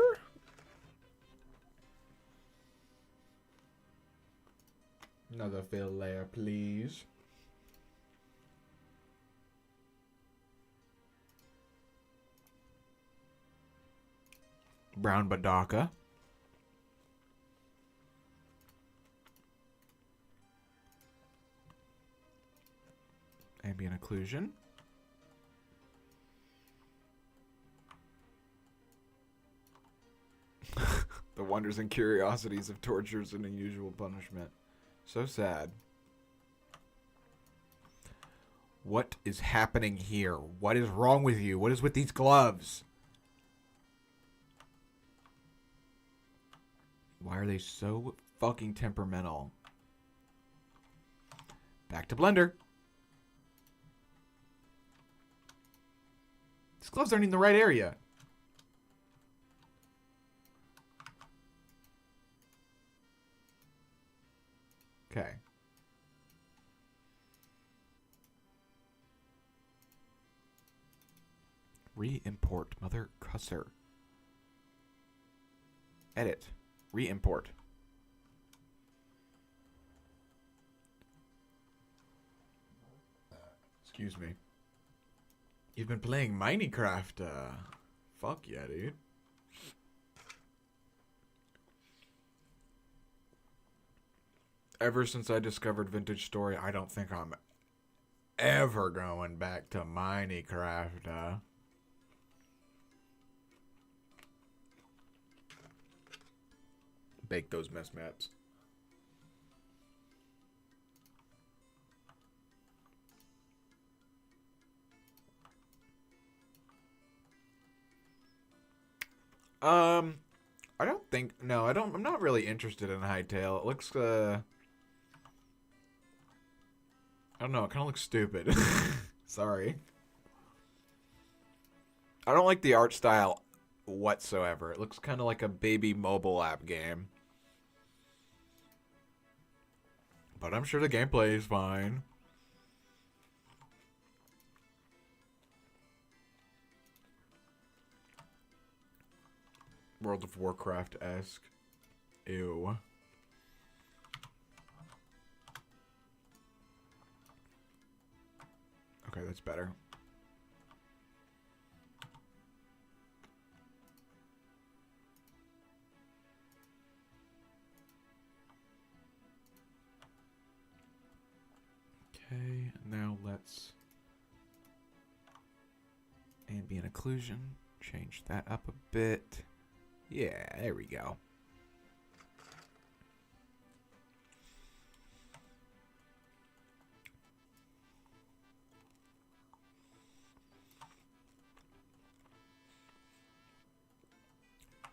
Another fill layer, please. Brown Badaka. Ambient occlusion. The wonders and curiosities of tortures and unusual punishment. So sad. What is happening here? What is wrong with you? What is with these gloves? Why are they so fucking temperamental? Back to blender. These gloves aren't in the right area. Okay. Re-import, mother cusser. Edit. Re-import. Excuse me. You've been playing Minecraft, fuck yeah, dude. Ever since I discovered Vintage Story, I don't think I'm ever going back to Minecraft, Bake those mess maps. I don't think, no, I'm not really interested in Hightail. It looks, I don't know, it kind of looks stupid. Sorry. I don't like the art style whatsoever. It looks kind of like a baby mobile app game. But I'm sure the gameplay is fine. World of Warcraft-esque. Ew. Okay, that's better. Okay, now let's ambient occlusion. Change that up a bit. Yeah, there we go.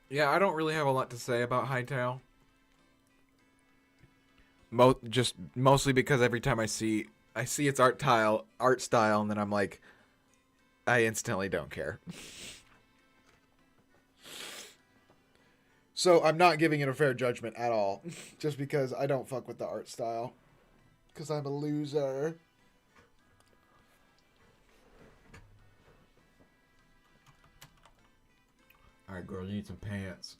Yeah, I don't really have a lot to say about Hightail. Just mostly because every time I see its art style, and then I'm like, I instantly don't care. So I'm not giving it a fair judgment at all, just because I don't fuck with the art style, because I'm a loser. All right, girl, you need some pants.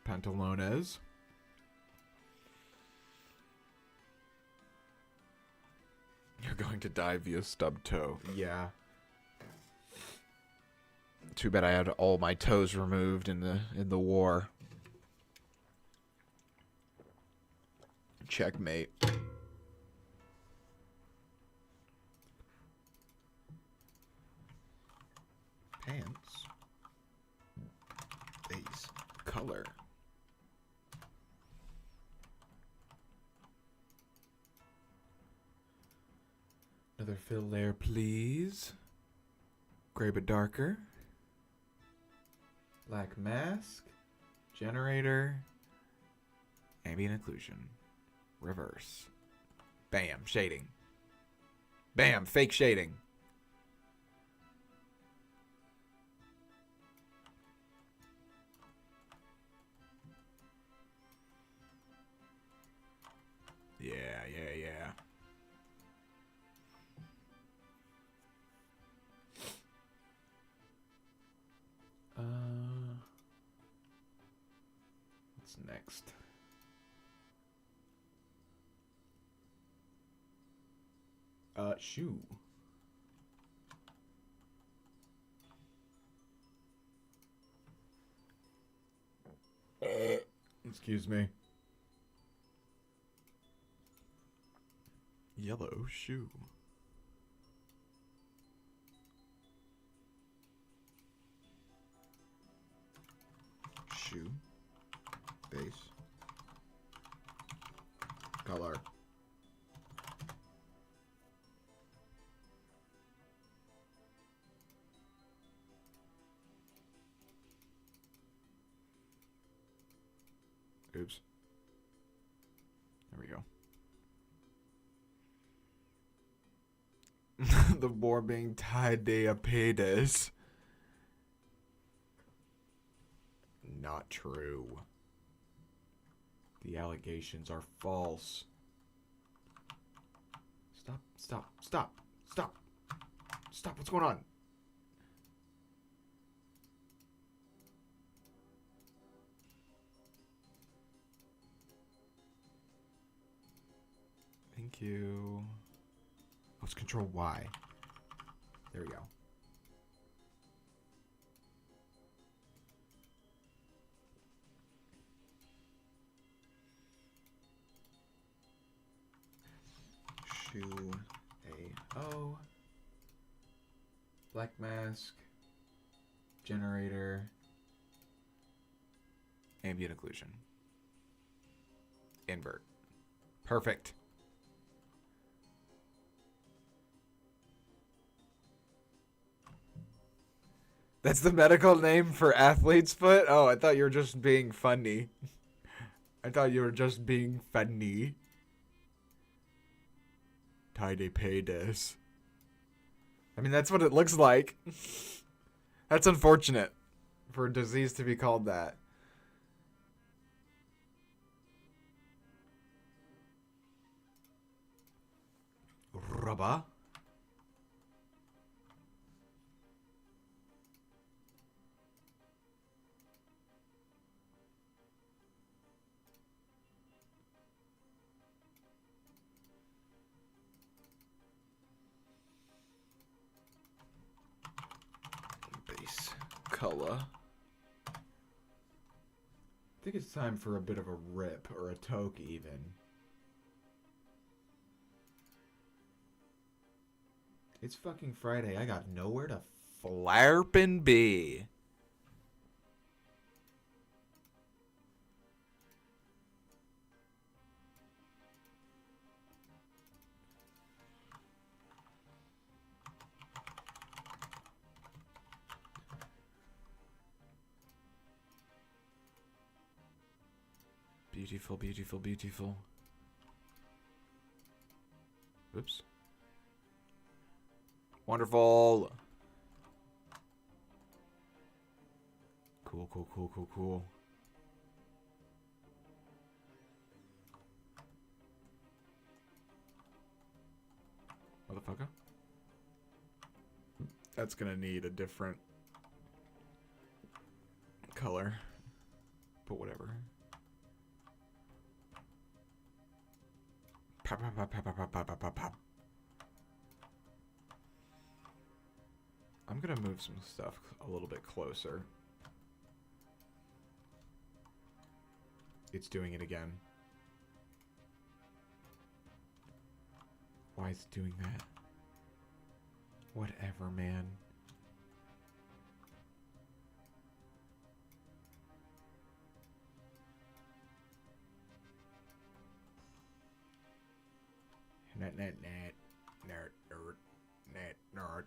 Pantalones. You're going to die via stub toe. Yeah. Too bad I had all my toes removed in the war. Checkmate. Pants. Base. Color. Another fill layer, please. Gray but darker. Black mask. Generator. Ambient occlusion. Reverse. Bam. Shading. Bam. Fake shading. Yeah. What's next? Shoe. Excuse me. Yellow shoe. Shoe. Base. Color. Oops. There we go. The boar being tied to a penis. Not true. The allegations are false. Stop, stop, stop, stop. Stop, what's going on? Thank you. Let's control Y. There we go. Shoe A-O. Black mask. Generator. Ambient occlusion. Invert. Perfect. That's the medical name for athlete's foot? Oh, I thought you were just being funny. I thought you were just being funny. Tidy penis. I mean, that's what it looks like. That's unfortunate for a disease to be called that. Rubber. Base color. I think it's time for a bit of a rip or a toke even. It's fucking Friday. I got nowhere to flarpin' be. Beautiful, beautiful, beautiful. Oops. Wonderful. Cool, cool, cool, cool, cool. Motherfucker. That's gonna need a different color. But whatever. Pop, pop, pop, pop, pop, pop, pop, pop, pop. I'm gonna move some stuff a little bit closer. It's doing it again. Why is it doing that? Whatever, man. Net, net, net. Nerd, nerd, net, nerd.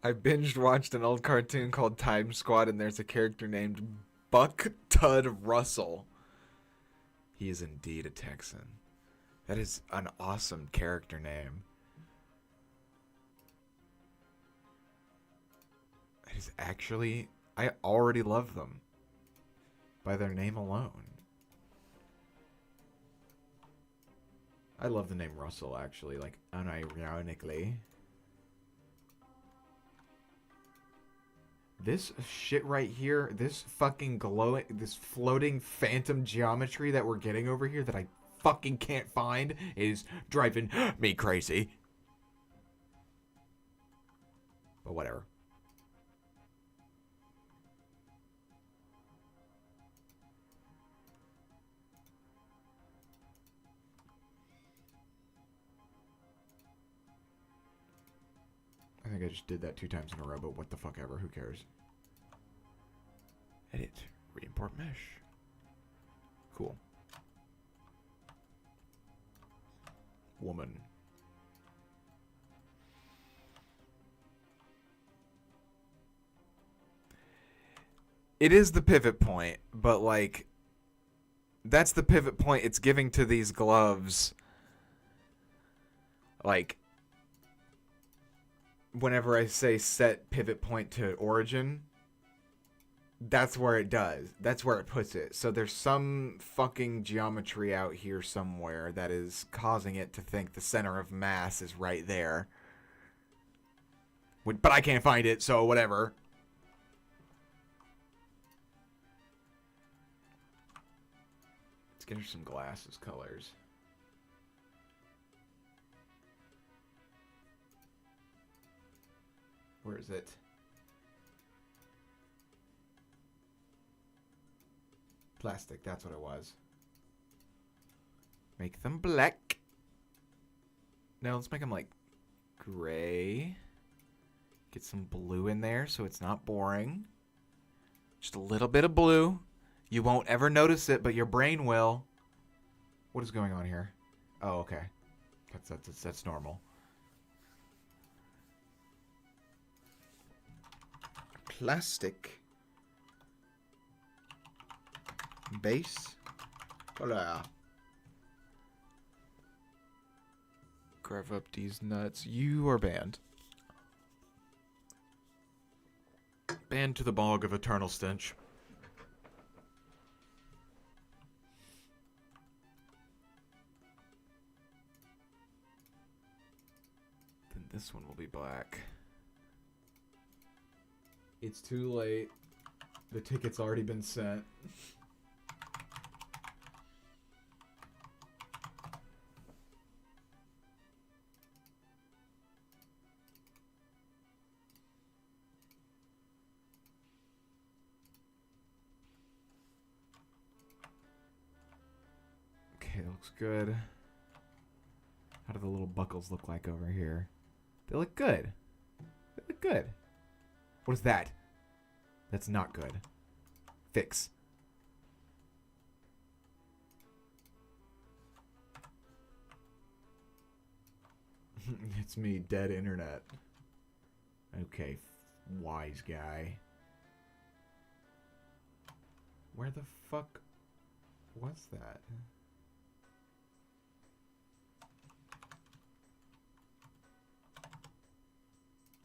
I binged watched an old cartoon called Time Squad, and there's a character named Buck Tud Russell. He is indeed a Texan. That is an awesome character name. That is actually... I already love them. By their name alone. I love the name Russell, actually. Like, unironically. This shit right here, this fucking glowing, this floating phantom geometry that we're getting over here that I fucking can't find is driving me crazy. But whatever. I think I just did that 2 times in a row, but what the fuck ever, who cares? Edit, re-import mesh. Cool. Woman. It is the pivot point, but like that's the pivot point it's giving to these gloves. Like whenever I say set pivot point to origin, that's where it does. That's where it puts it. So there's some fucking geometry out here somewhere that is causing it to think the center of mass is right there. But I can't find it, so whatever. Let's get her some glasses colors. Where is it? Plastic, that's what it was. Make them black. Now let's make them like gray. Get some blue in there so it's not boring. Just a little bit of blue. You won't ever notice it, but your brain will. What is going on here? Oh, okay. That's normal. Plastic. Base. Hola. Carve up these nuts. You are banned. Banned to the bog of eternal stench. Then this one will be black. It's too late. The ticket's already been sent. Okay, looks good. How do the little buckles look like over here? They look good. They look good. What is that? That's not good. Fix. It's me, dead internet. Okay, wise guy. Where the fuck was that?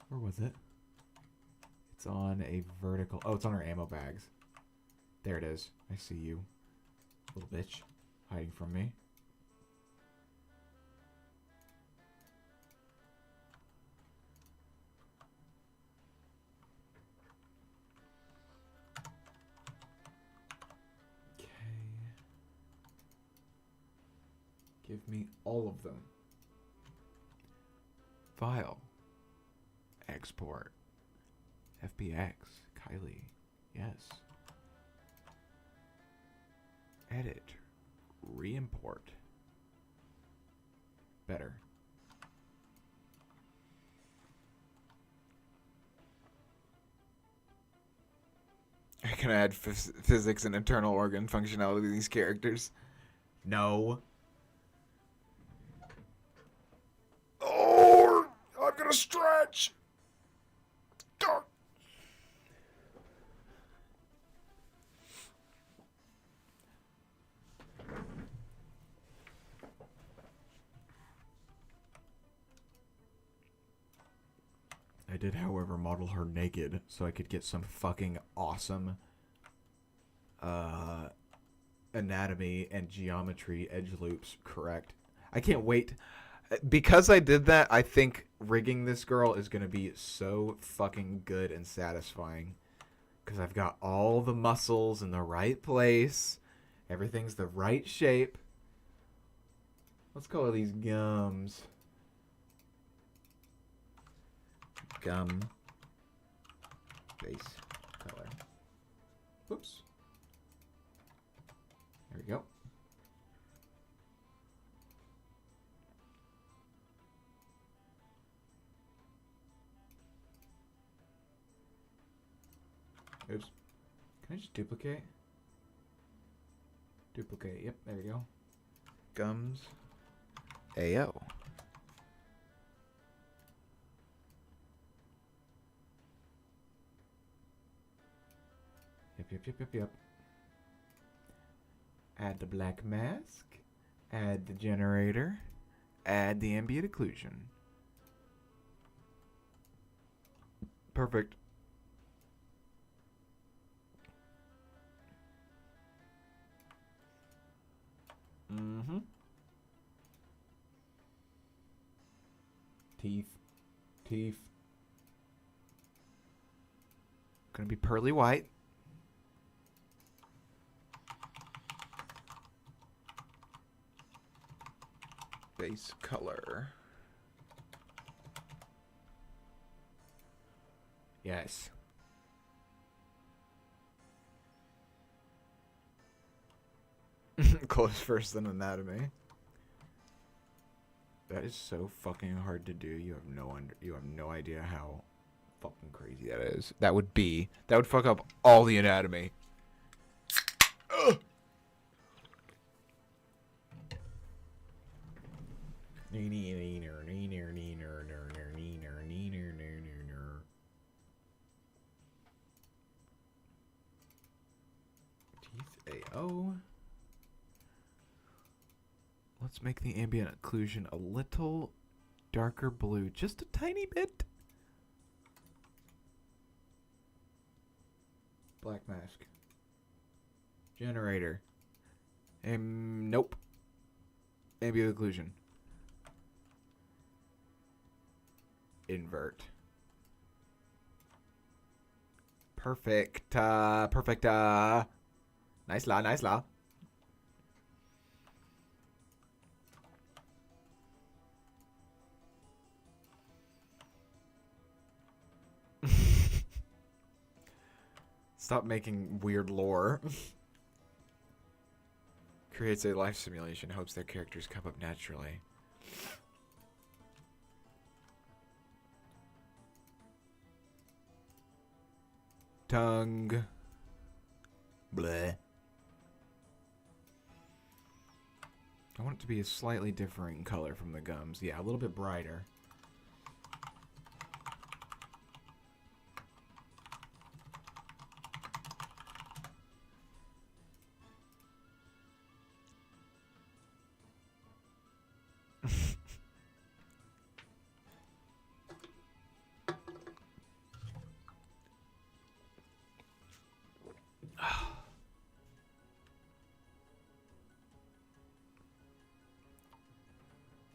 Where was it? It's on a vertical. Oh, it's on our ammo bags. There it is. I see you. Little bitch. Hiding from me. Okay. Give me all of them. File. Export. FBX. Kylie. Yes. Edit. Re-import. Better. I can add physics and internal organ functionality to these characters. No. Oh, I'm gonna stretch. God. I did, however, model her naked so I could get some fucking awesome anatomy and geometry edge loops correct. I can't wait. Because I did that, I think rigging this girl is going to be so fucking good and satisfying. Because I've got all the muscles in the right place. Everything's the right shape. Let's color these gums. Gum. Base color. Whoops. There we go. Oops. Can I just duplicate? Duplicate. Yep, there you go. Gums. Ayo. Yep. Add the black mask. Add the generator. Add the ambient occlusion. Perfect. Mm-hmm. Teeth. Gonna be pearly white. Base color. Yes. Close first than anatomy. That is so fucking hard to do. You have no idea how fucking crazy that is. That would fuck up all the anatomy. Ugh. Teeth AO. Let's make the ambient occlusion a little darker blue, just a tiny bit. Black mask. Generator. Nope. Ambient occlusion. Invert. Perfect. Perfect. Nice la. Stop making weird lore. Creates a life simulation, hopes their characters come up naturally. Tongue. Bleh. I want it to be a slightly different color from the gums. Yeah, a little bit brighter.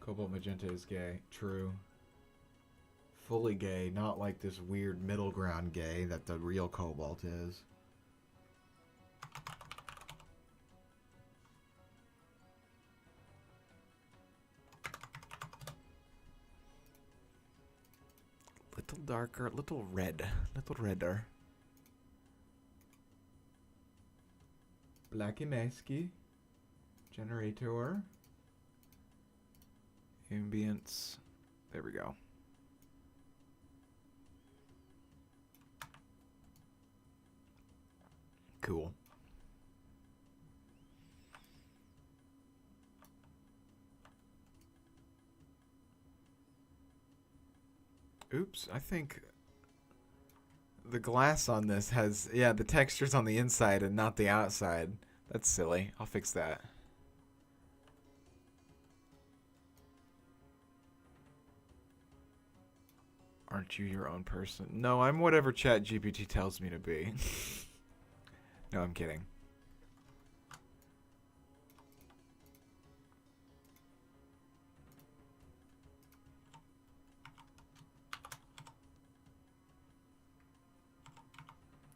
Cobalt magenta is gay. True. Fully gay, not like this weird middle ground gay that the real Cobalt is. Little darker, little redder. Blacky masky. Generator. Ambience. There we go. Cool. Oops, I think the glass on this has, yeah, the texture's on the inside and not the outside. That's silly. I'll fix that. Aren't you your own person? No, I'm whatever ChatGPT tells me to be. No, I'm kidding.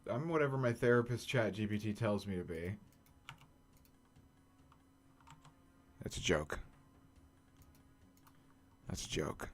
I'm whatever my therapist ChatGPT tells me to be. That's a joke. That's a joke.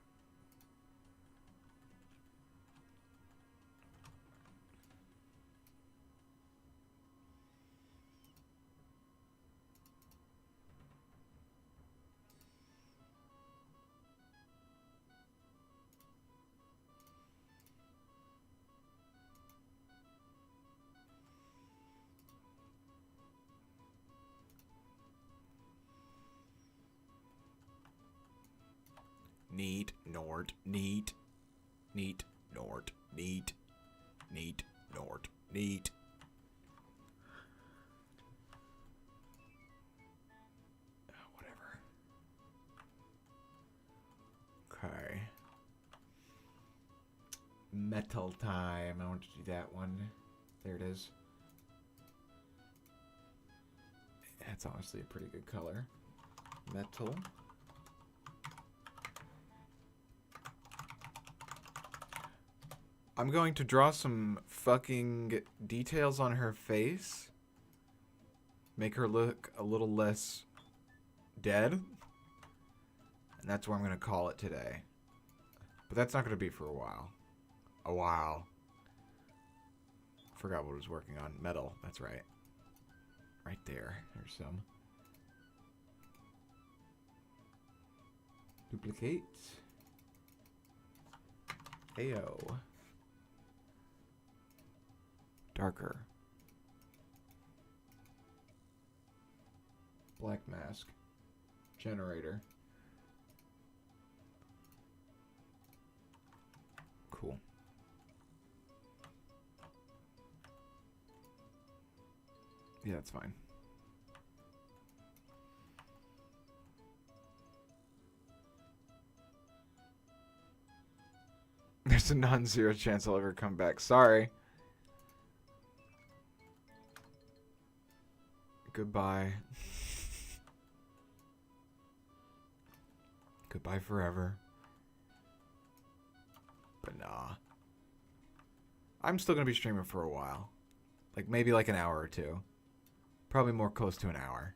neat, nort, neat, neat, nort, neat, neat, nort, neat. Whatever. Okay. Metal time. I want to do that one. There it is. That's honestly a pretty good color. Metal. I'm going to draw some fucking details on her face. Make her look a little less dead. And that's what I'm going to call it today. But that's not going to be for a while. A while. Forgot what I was working on. Metal. That's right. Right there. There's some. Duplicate. Ayo. Darker. Black mask. Generator. Cool. Yeah, that's fine. There's a non-zero chance I'll ever come back. Sorry. Goodbye. Goodbye forever. But nah. I'm still gonna be streaming for a while. Like, maybe like an hour or two. Probably more close to an hour.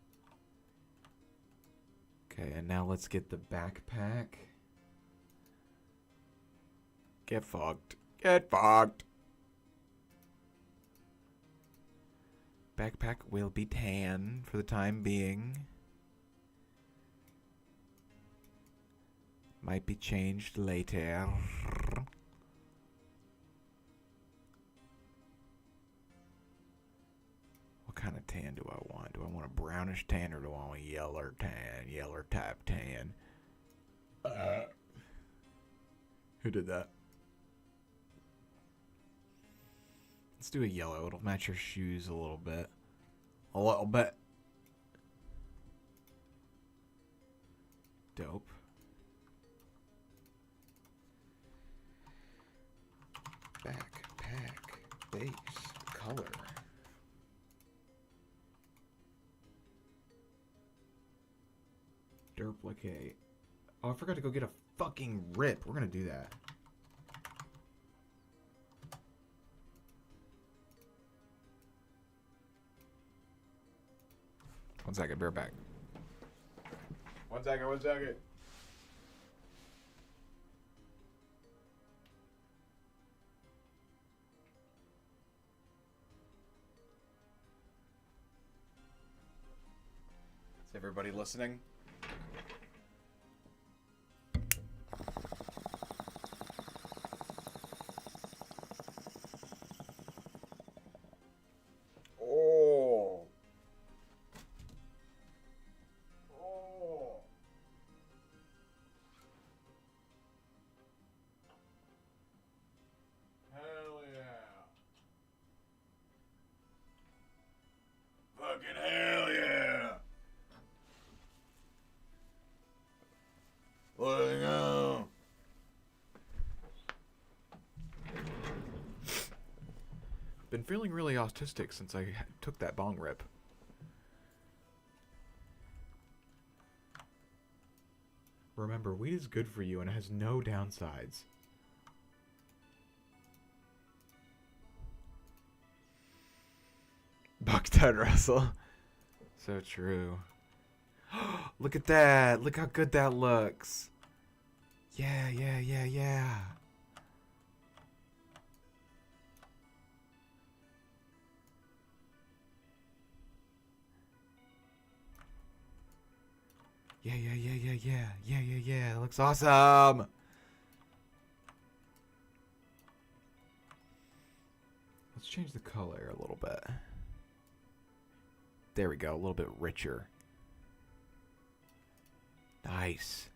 Okay, and now let's get the backpack. Get fucked. Get fucked. Backpack will be tan for the time being. Might be changed later. What kind of tan do I want? Do I want a brownish tan or do I want a yeller tan? Yeller type tan. Who did that? Let's do a yellow. It'll match your shoes a little bit. A little bit. Dope. Backpack. Base. Color. Duplicate. Oh, I forgot to go get a fucking rip. We're gonna do that. One second, bear back. One second. Is everybody listening? Hell yeah! Let's go. Been feeling really autistic since I took that bong rip. Remember, weed is good for you and it has no downsides. Bucktown Russell. So true. Look at that. Look how good that looks. Yeah. Yeah. It looks awesome. Let's change the color a little bit. There we go. A little bit richer. Nice.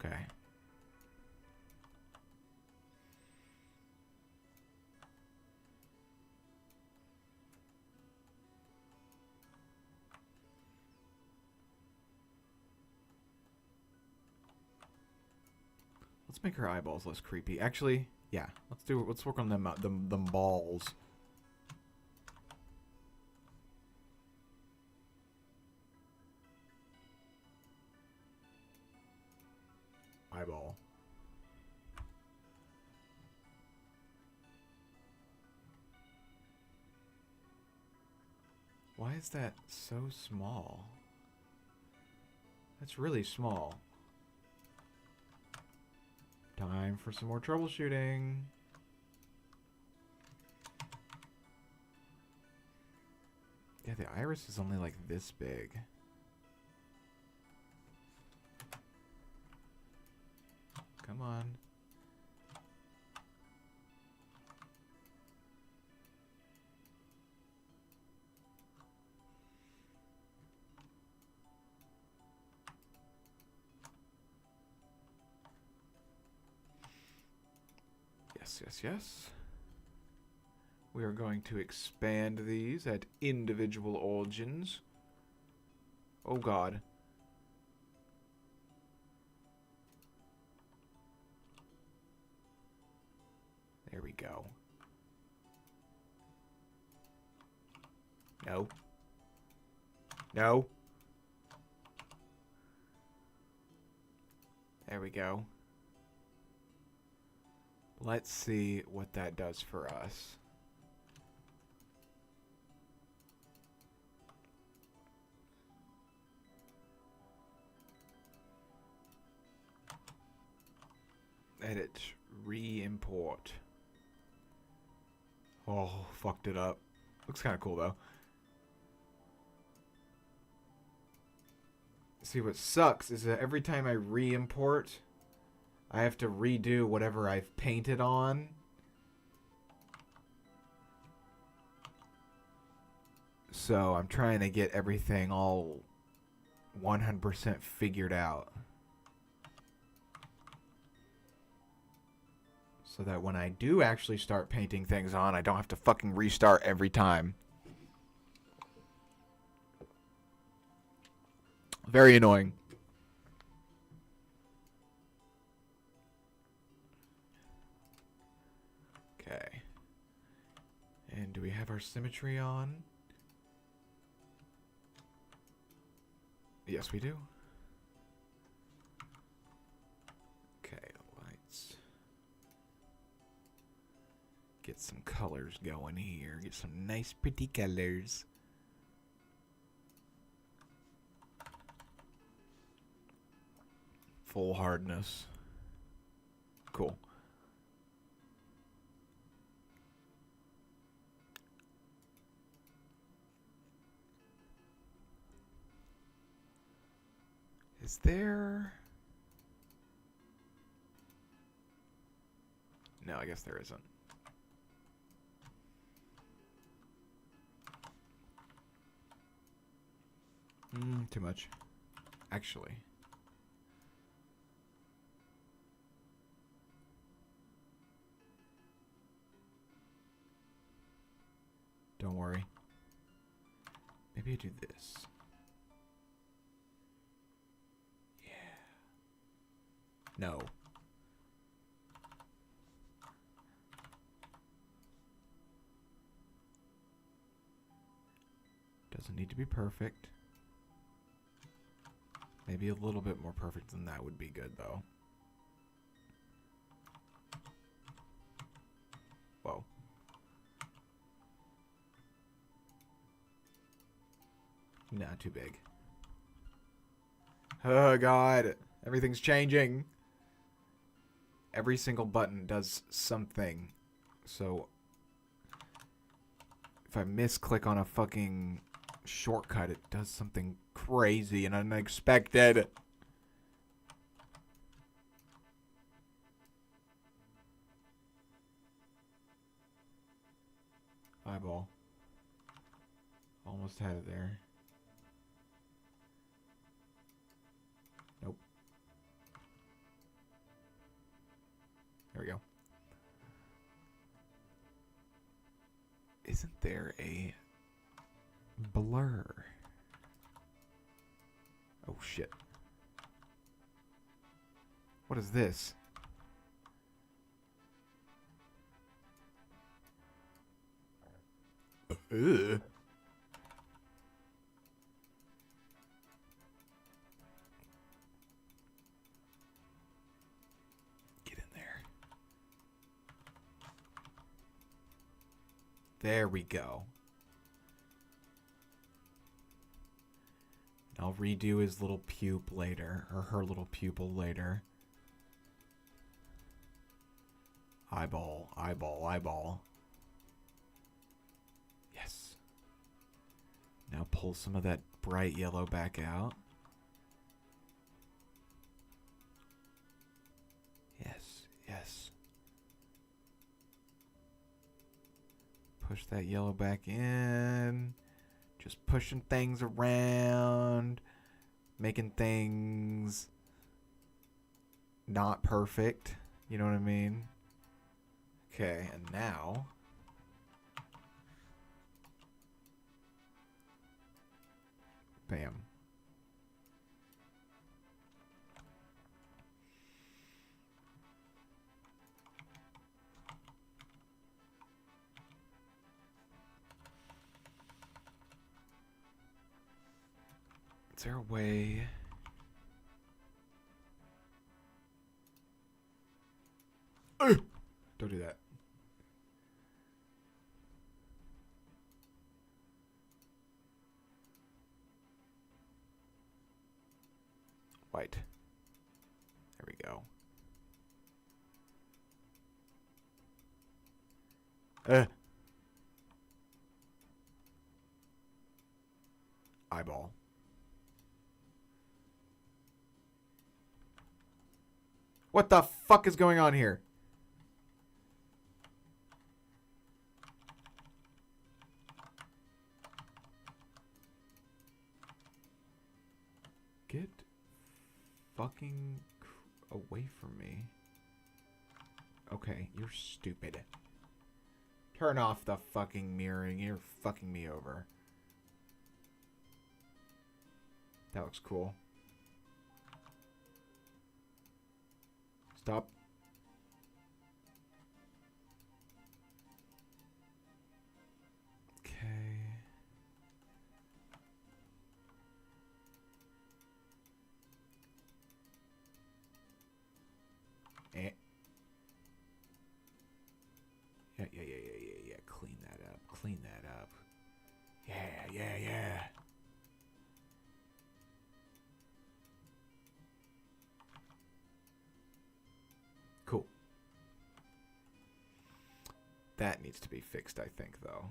Okay. Let's make her eyeballs less creepy. Actually, yeah. Let's work on them balls. Eyeball. Why is that so small? That's really small. Time for some more troubleshooting. Yeah, the iris is only like this big. Come on. Yes, yes, yes. We are going to expand these at individual origins. Oh god. There we go. No. No. There we go. Let's see what that does for us. Edit. Re-import. Oh, fucked it up. Looks kind of cool, though. See, what sucks is that every time I re-import, I have to redo whatever I've painted on. So I'm trying to get everything all 100% figured out. So that when I do actually start painting things on, I don't have to fucking restart every time. Very annoying. Okay. And do we have our symmetry on? Yes, we do. Okay, lights. Get some colors going here. Get some nice, pretty colors. Full hardness. Cool. Is there... No, I guess there isn't. Too much. Actually. Don't worry. Maybe I do this. Yeah. No. Doesn't need to be perfect. Maybe a little bit more perfect than that would be good, though. Whoa. Not too big. Oh, God. Everything's changing. Every single button does something. So, if I misclick on a fucking shortcut, it does something crazy and unexpected. Eyeball. Almost had it there. Nope. There we go. Isn't there a blur? Oh, shit. What is this? Ugh. Get in there. There we go. I'll redo his little pupe later, or her little pupil later. Eyeball, eyeball, eyeball. Yes. Now pull some of that bright yellow back out. Yes, yes. Push that yellow back in. Just pushing things around. Making things not perfect. You know what I mean? Okay, and now... Bam. Is there a way... Don't do that. White. There we go. Eyeball. What the fuck is going on here? Get fucking away from me. Okay, you're stupid. Turn off the fucking mirroring. You're fucking me over. That looks cool. Stop. Okay. Eh. Yeah. Clean that up. Clean that up. Yeah. Cool. That needs to be fixed, I think, though.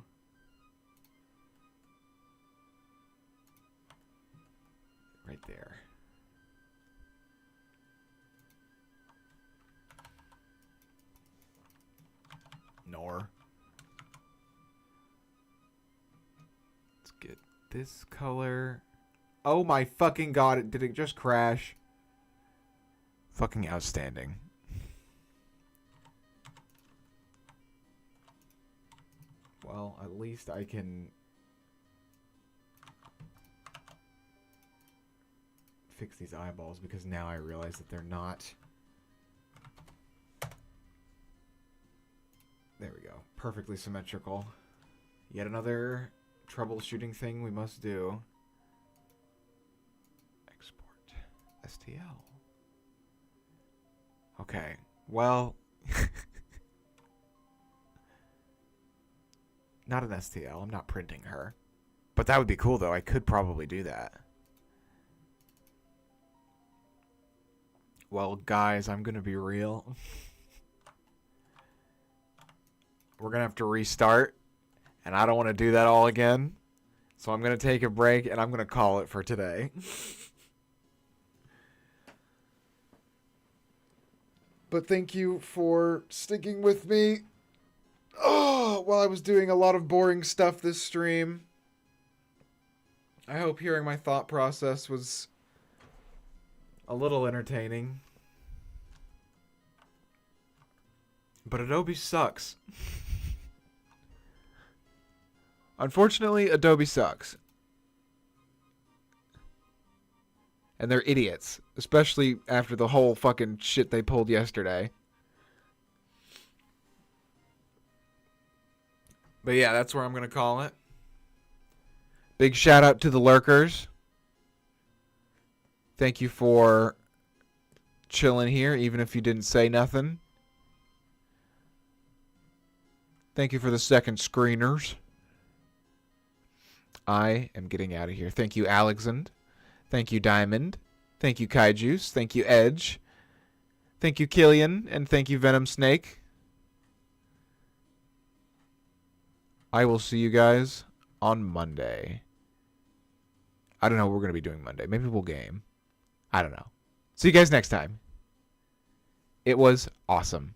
Right there. Let's get this color. Oh my fucking god, did it just crash? Fucking outstanding. Well, at least I can fix these eyeballs, because now I realize that they're not. There we go. Perfectly symmetrical. Yet another troubleshooting thing we must do. Export STL. Okay. Well, not an STL. I'm not printing her. But that would be cool, though. I could probably do that. Well, guys, I'm going to be real. We're going to have to restart. And I don't want to do that all again. So I'm going to take a break, and I'm going to call it for today. But thank you for sticking with me. Oh, while I was doing a lot of boring stuff this stream. I hope hearing my thought process was a little entertaining. But Adobe sucks. Unfortunately, Adobe sucks. And they're idiots. Especially after the whole fucking shit they pulled yesterday. But yeah, that's where I'm going to call it. Big shout out to the lurkers. Thank you for chilling here, even if you didn't say nothing. Thank you for the second screeners. I am getting out of here. Thank you, Alexand. Thank you, Diamond. Thank you, Kaijuice. Thank you, Edge. Thank you, Killian. And thank you, Venom Snake. I will see you guys on Monday. I don't know what we're going to be doing Monday. Maybe we'll game. I don't know. See you guys next time. It was awesome.